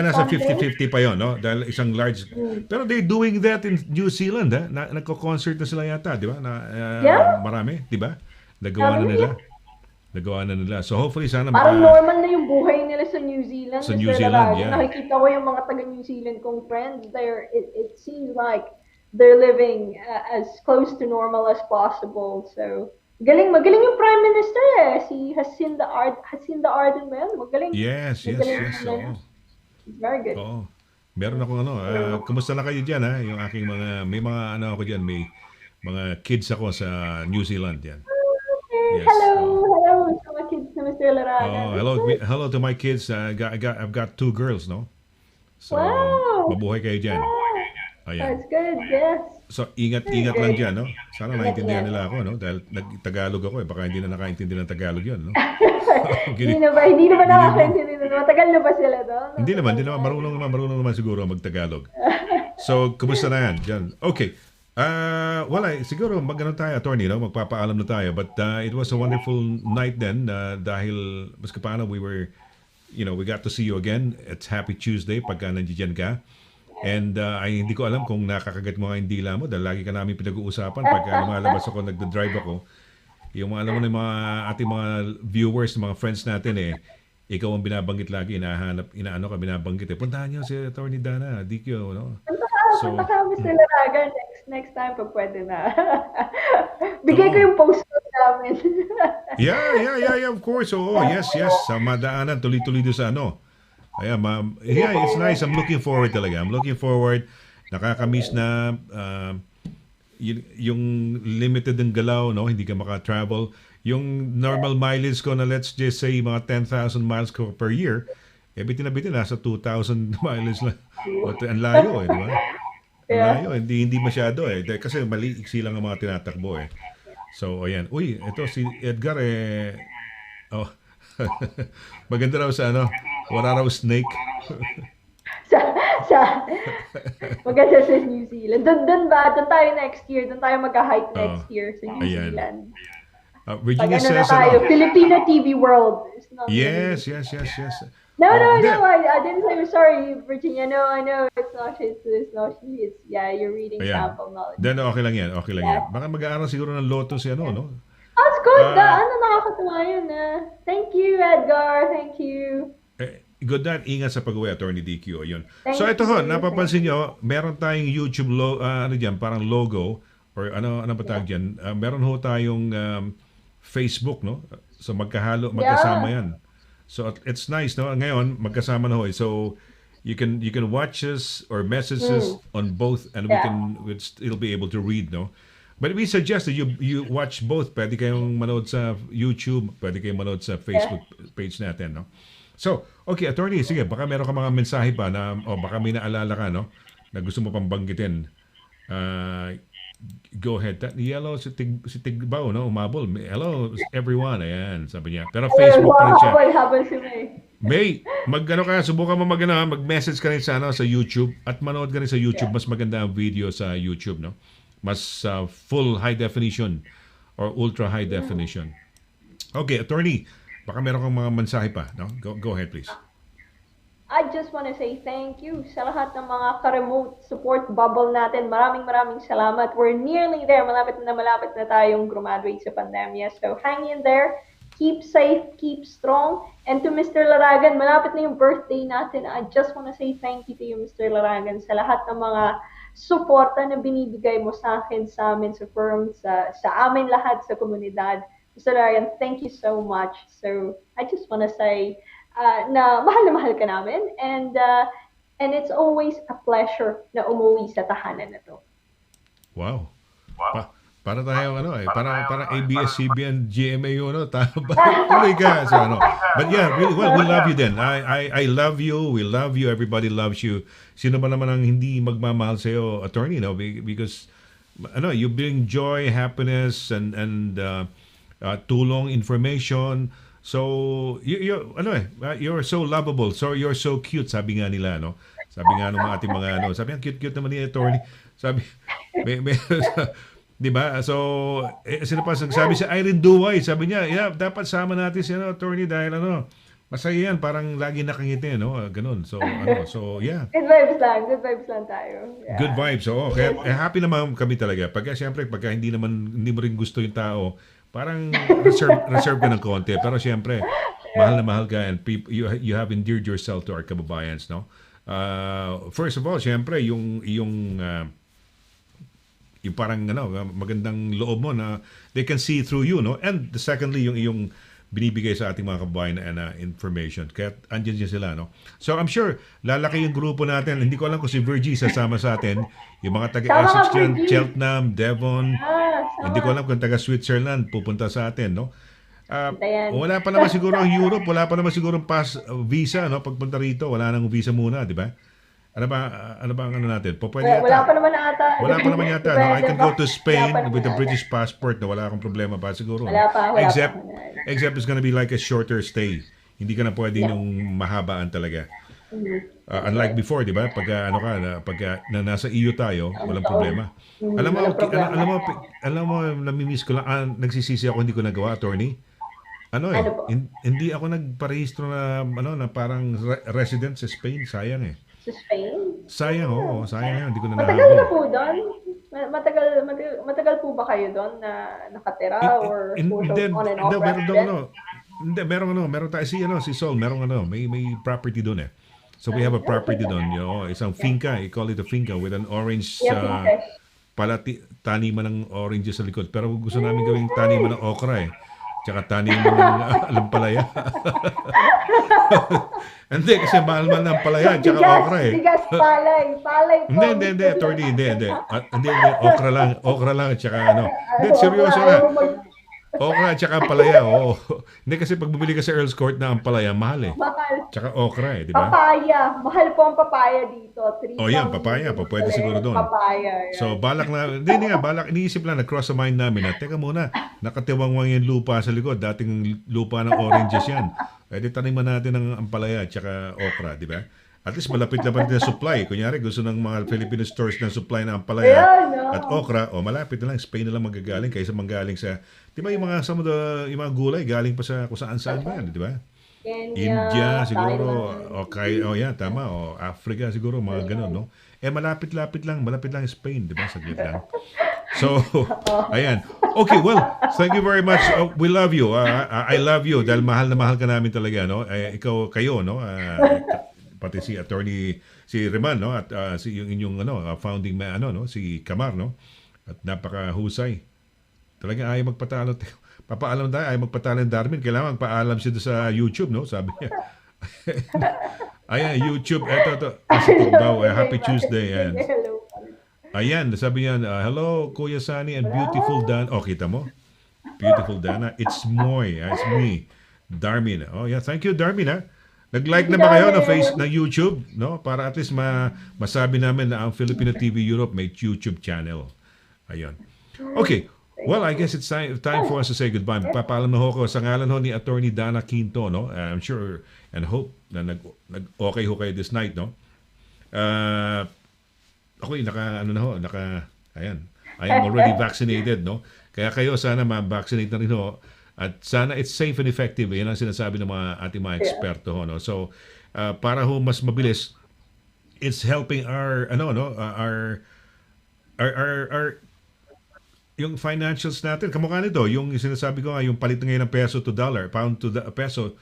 nasa 50-50 pa yon, no? Dahil isang large. Pero they're doing that in New Zealand, ha? Nagko-concert na sila yata, di ba? Marami, di ba? Nagawa na nila. So hopefully sana parang normal na yung buhay nila sa New Zealand. Sa New Zealand, yeah. Nakikita ko yung mga taga New Zealand kong friends, it seems like they're living as close to normal as possible. So magaling yung Prime Minister si Jacinda Ardern ba yun? Magaling. Yes. Very good. Oo. Meron akong kumusta na kayo dyan, ha? Yung aking may mga ako dyan, may mga kids ako sa New Zealand yan. Okay. Hello sa mga kids Mr. Laragan. Oh, hello to my kids. I've got two girls, no? So, Wow! mabuhay kayo dyan. Ayan. That's good, yes. So, ingat lang dyan, no? Sana maintindihan Ingat. nila ako, no? Dahil nag-Tagalog ako, eh. Baka hindi na nakaintindi ng Tagalog yun, no? Hindi na ba nakakaintindi na? Matagal na ba sila doon? Hindi naman. Marunong naman siguro mag-Tagalog. So, kumusta na yan? Dyan. Okay. Wala, siguro mag-ano tayo, attorney, no? Magpapaalam na tayo. But it was a wonderful night then dahil maski paano we got to see you again. It's Happy Tuesday pagka nandiyan ka. And ay hindi ko alam kung nakakagat mo nga yung dila mo dahil lagi ka namin pinag-uusapan pagka lumalabas ako, nagda-drive ako. Yung mga alam mo na yung mga ating mga viewers, mga friends natin ikaw ang binabanggit lagi, inaano ka binabanggit Puntahan niyo si Attorney Dana, DQ, no? Punta ka, Mr. Laragan, next time pag pwede na. Bigay ko yung post ko namin. Yeah, of course. Oh, yes. Sa madaanan, tuloy-tuloy doon sa ano. Ayan, it's nice. I'm looking forward talaga. Nakakamiss na yung limited ng galaw, no? Hindi ka maka-travel. Yung normal mileage ko na let's just say mga 10,000 miles ko per year, bitin nasa 2,000 mileage lang. Ang layo di ba? Ang layo, hindi masyado kasi mali-iksi lang ang mga tinatakbo So, ayan. Uy, ito si Edgar oh. Maganda raw sa ano, wala raw snake. Maganda sa New Zealand. Doon tayo next year. Doon tayo mag-hike next year sa New Zealand. Virginia na says tayo, Filipino TV World. Yes. No, I didn't say sorry, Virginia. No, I know it's not. You're reading sample knowledge. Then okay lang yan. Baka mag-aaral siguro ng loto si ano, no? Oh, it's good. Nakakatuwa yun. Thank you, Edgar. Thank you. Good that. Ingat sa pag-uwi, Attorney DQ. Yun. So ito napapansin nyo, meron tayong YouTube parang logo or ano ba tawag dyan? Meron tayong Facebook, no? So magkasama yan. So it's nice, no? Ngayon magkasama na So you can watch us or message us on both, and it'll be able to read, no? But we suggest that you watch both. Pwede kayong manood sa YouTube, pwede kayong manood sa Facebook page natin, no? So, okay, attorney, sige, baka meron ka mga mensahe pa baka may naalala ka, no? Na gusto mo pang banggitin. Go ahead. Yellow si Tigbaw, no? Umabol. Hello everyone. Ayan, sabi niya. Pero Facebook pa rin siya. Habol si May, subukan mo mag-message ka rin sa YouTube at manood ka rin sa YouTube. Mas maganda ang video sa YouTube, no? Mas full high definition or ultra high definition. Okay, attorney, baka meron kang mga mensahe pa, no? Go ahead, please. I just want to say thank you sa lahat ng mga ka-remote support bubble natin. Maraming salamat. We're nearly there. Malapit na tayong graduate sa pandemya. So hang in there. Keep safe. Keep strong. And to Mr. Laragan, malapit na yung birthday natin. I just want to say thank you to you, Mr. Laragan, sa lahat ng mga suporta na binibigay mo sa akin, sa amin, sa firm, sa amin lahat, sa komunidad. Mr. Laragan, thank you so much. So I just want to say na mahal ka namin, and it's always a pleasure na umuwi sa tahanan na to. Wow. Para tayo para ABS-CBN GMA tuloy ka sa But yeah, we love you then. I love you. We love you. Everybody loves you. Sino ba naman ang hindi magmamahal sa iyo, attorney, no? Because you bring joy, happiness, and tulong, information. So you're so lovable. So you're so cute, sabi nga nila, no? Sabi nga ng ating mga sabi ang cute naman ni attorney. Sabi may di ba? So sino pa nagsabi si Irene Duway, sabi niya, dapat sama natin si attorney dahil masaya yan, parang lagi nakangiti, no? Ganun. So yeah. Good vibes lang tayo. Yeah. Good vibes. So kaya happy naman kami talaga. Pagka hindi mo rin gusto yung tao, parang reserve ka ng konti. Pero siyempre, mahal na mahal ka, and you have endeared yourself to our kababayans, no? First of all, siyempre, yung parang magandang loob mo na they can see through you, no? And secondly, yung binibigay sa ating mga kababayan na information. Kaya andyan sila, no? So I'm sure lalaki yung grupo natin. Hindi ko alam kung si Virgie sasama sa atin. Yung mga taga-Essex dyan, Cheltenham, Devon. Hindi ko alam kung taga-Switzerland pupunta sa atin, no? Antayan. Wala pa naman siguro ang Europe, wala pa naman siguro ang visa, no? Pagpunta rito, wala nang visa muna, di ba? Ano ba ang ano natin? Pwede Wala yata. pa naman ata. Wala pa naman yata, no? I Depende can ba? go to Wala Spain pa naman with a ata. British passport na wala akong problema pa siguro. Wala pa, wala except, pa. except it's gonna be like a shorter stay. Hindi ka na pwede Yeah. yung mahabaan talaga. Mhm. Unlike before, di ba? Pag nasa EU tayo, walang problema. Alam mo, Walang problema. alam mo, namimiss ko lang, nagsisisi ako, hindi ko nagawa, attorney. Ano po? Hindi ako nagparehistro na parang resident sa Spain, sayang eh. Sa Spain? Sayang, oo, sayang yun, hindi ko na Matagal na nahabol. po doon? Matagal po ba kayo doon na nakatira or Hindi, on and off meron daw resident? Hindi, meron tayo si Sol, may property doon eh. So we have a property doon, isang finca, I call it a finca with an orange Yeah, okay. taniman ng oranges sa likod. Pero gusto namin gawing taniman ng okra eh. Tsaka taniman ng alampalaya. Hindi, kasi mahal-mahal ng palaya tsaka okra eh. Bigas, palay po. Hindi, attorney, hindi. Hindi, okra lang, tsaka ano. Hindi, seryoso na. Okra at tsaka ampalaya, oo. Hindi kasi pag bumili ka sa Earl's Court na ampalaya, mahal eh. Mahal. Tsaka okra eh, di ba? Papaya. Mahal po ang papaya dito. Oh, yan, papaya. Pwede siguro doon. Papaya. Yan. So, hindi nga, iniisip lang, nag-cross sa mind namin na, teka muna, nakatiwangwang yung lupa sa likod, dating lupa ng oranges yan. Pwede taniman natin ng ampalaya at tsaka okra, di ba? At least malapit-lapit na supply. Kunyari, gusto ng mga Filipino stores ng supply ng ampalaya Ayan, no? at okra, malapit na lang, Spain na lang magagaling kaysa manggaling sa, di ba yung mga, yung mga gulay, galing pa sa kung saan-saan ba yan, di ba? India siguro, tama, Africa siguro, mga ganun, no? Malapit-lapit lang Spain, di ba? Saglit lang. So, ayan. Okay, well, thank you very much. We love you. I love you dahil mahal na mahal ka namin talaga, no? Kayo, no? Pati si attorney si Reman, no? At si yung inyong founding man, no? Si Kamar, no? At napakahusay. Talaga ayaw magpatalo. Papaalam tayo, ayaw magpatalo ng Darwin. Kailangan magpaalam siya doon sa YouTube, no? Sabi niya. Ayan, YouTube. Ito. Positive daw. Happy Tuesday. Ayan. Ayan, sabi niya, hello, Kuya Sunny and beautiful Dan. Oh, kita mo? Beautiful Dana. It's Moy. It's me. Darmin. Oh, yeah. Thank you, Darmin, ha? Nag-like na ba kayo na YouTube, no? Para at least masabi namin na ang Filipino TV Europe may YouTube channel. Ayun. Okay. Well, I guess it's time for us to say goodbye. Papaalam na ho ko sa ngalan ho ni Attorney Dana Quinto, no? I'm sure and hope na nag-okay ho kayo this night, no? Ako ayan. I am already vaccinated, no? Kaya kayo sana ma-vaccinate na rin ho. At sana it's safe and effective. Yan ang sinasabi ng ating mga eksperto, no? So, para ho mas mabilis, it's helping our yung financials natin. Kamukha nito, yung sinasabi ko nga, yung palit ngayon ng peso to dollar, pound to peso,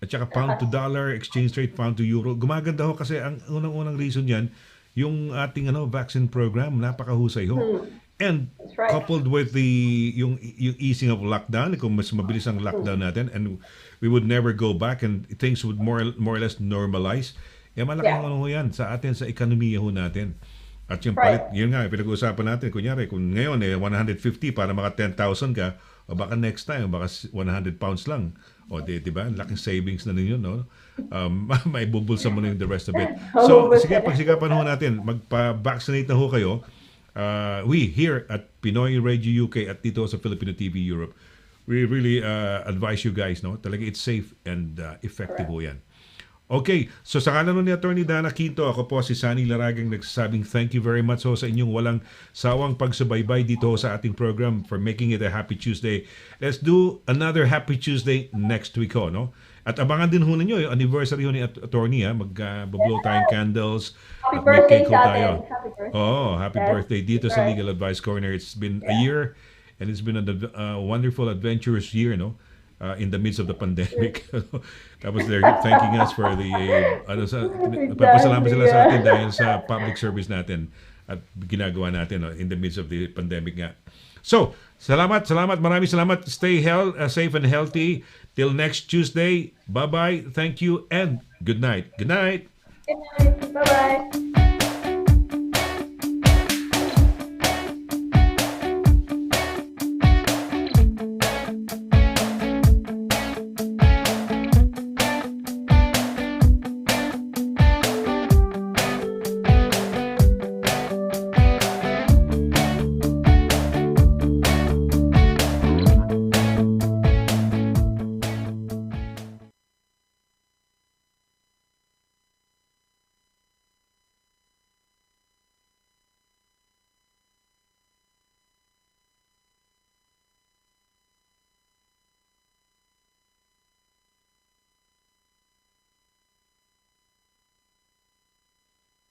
at saka pound to dollar, exchange rate, pound to euro. Gumaganda ho kasi ang unang-unang reason yan, yung ating vaccine program, napakahusay ho. And right. coupled with yung easing of lockdown, kung mas mabilis ang lockdown natin, and we would never go back and things would more or less normalize, malaking ho yan sa atin, sa ekonomiya ho natin. At yung palit, yun nga, pinag-uusapan natin, kunyari, kung ngayon 150 para maka 10,000 ka, o baka next time, baka 100 pounds lang. O di ba? Laking savings na ninyo, no? May bubulsa mo na yung the rest of it. So, sige, pagsikapan ho natin, magpa-vaccinate na ho kayo. We here at Pinoy Radio UK at dito sa Filipino TV Europe, we really advise you guys, no? Talaga it's safe and effective ho yan. Okay, so sa kanan ni Attorney Dana Quinto, ako po si Sunny Laragang nagsasabing thank you very much ho sa inyong walang sawang pagsubaybay dito ho sa ating program for making it a Happy Tuesday. Let's do another Happy Tuesday next week ho, no? At abangan din ho ninyo yung anniversary ho ni Attorney, ha? Mag-blow tayong candles. Happy at may birthday cake ho sa tayo. atin. Happy birthday. Oh, happy Yes. birthday dito sa Right. Legal Advice Corner. It's been a year and it's been a wonderful, adventurous year, no? In the midst of the pandemic. Tapos they're thanking us for the papasalamat sila sa atin dahil sa public service natin at ginagawa natin, no, in the midst of the pandemic nga. So, salamat, maraming salamat. Stay safe and healthy till next Tuesday. Bye-bye. Thank you and good night. Good night. Good night. Bye-bye.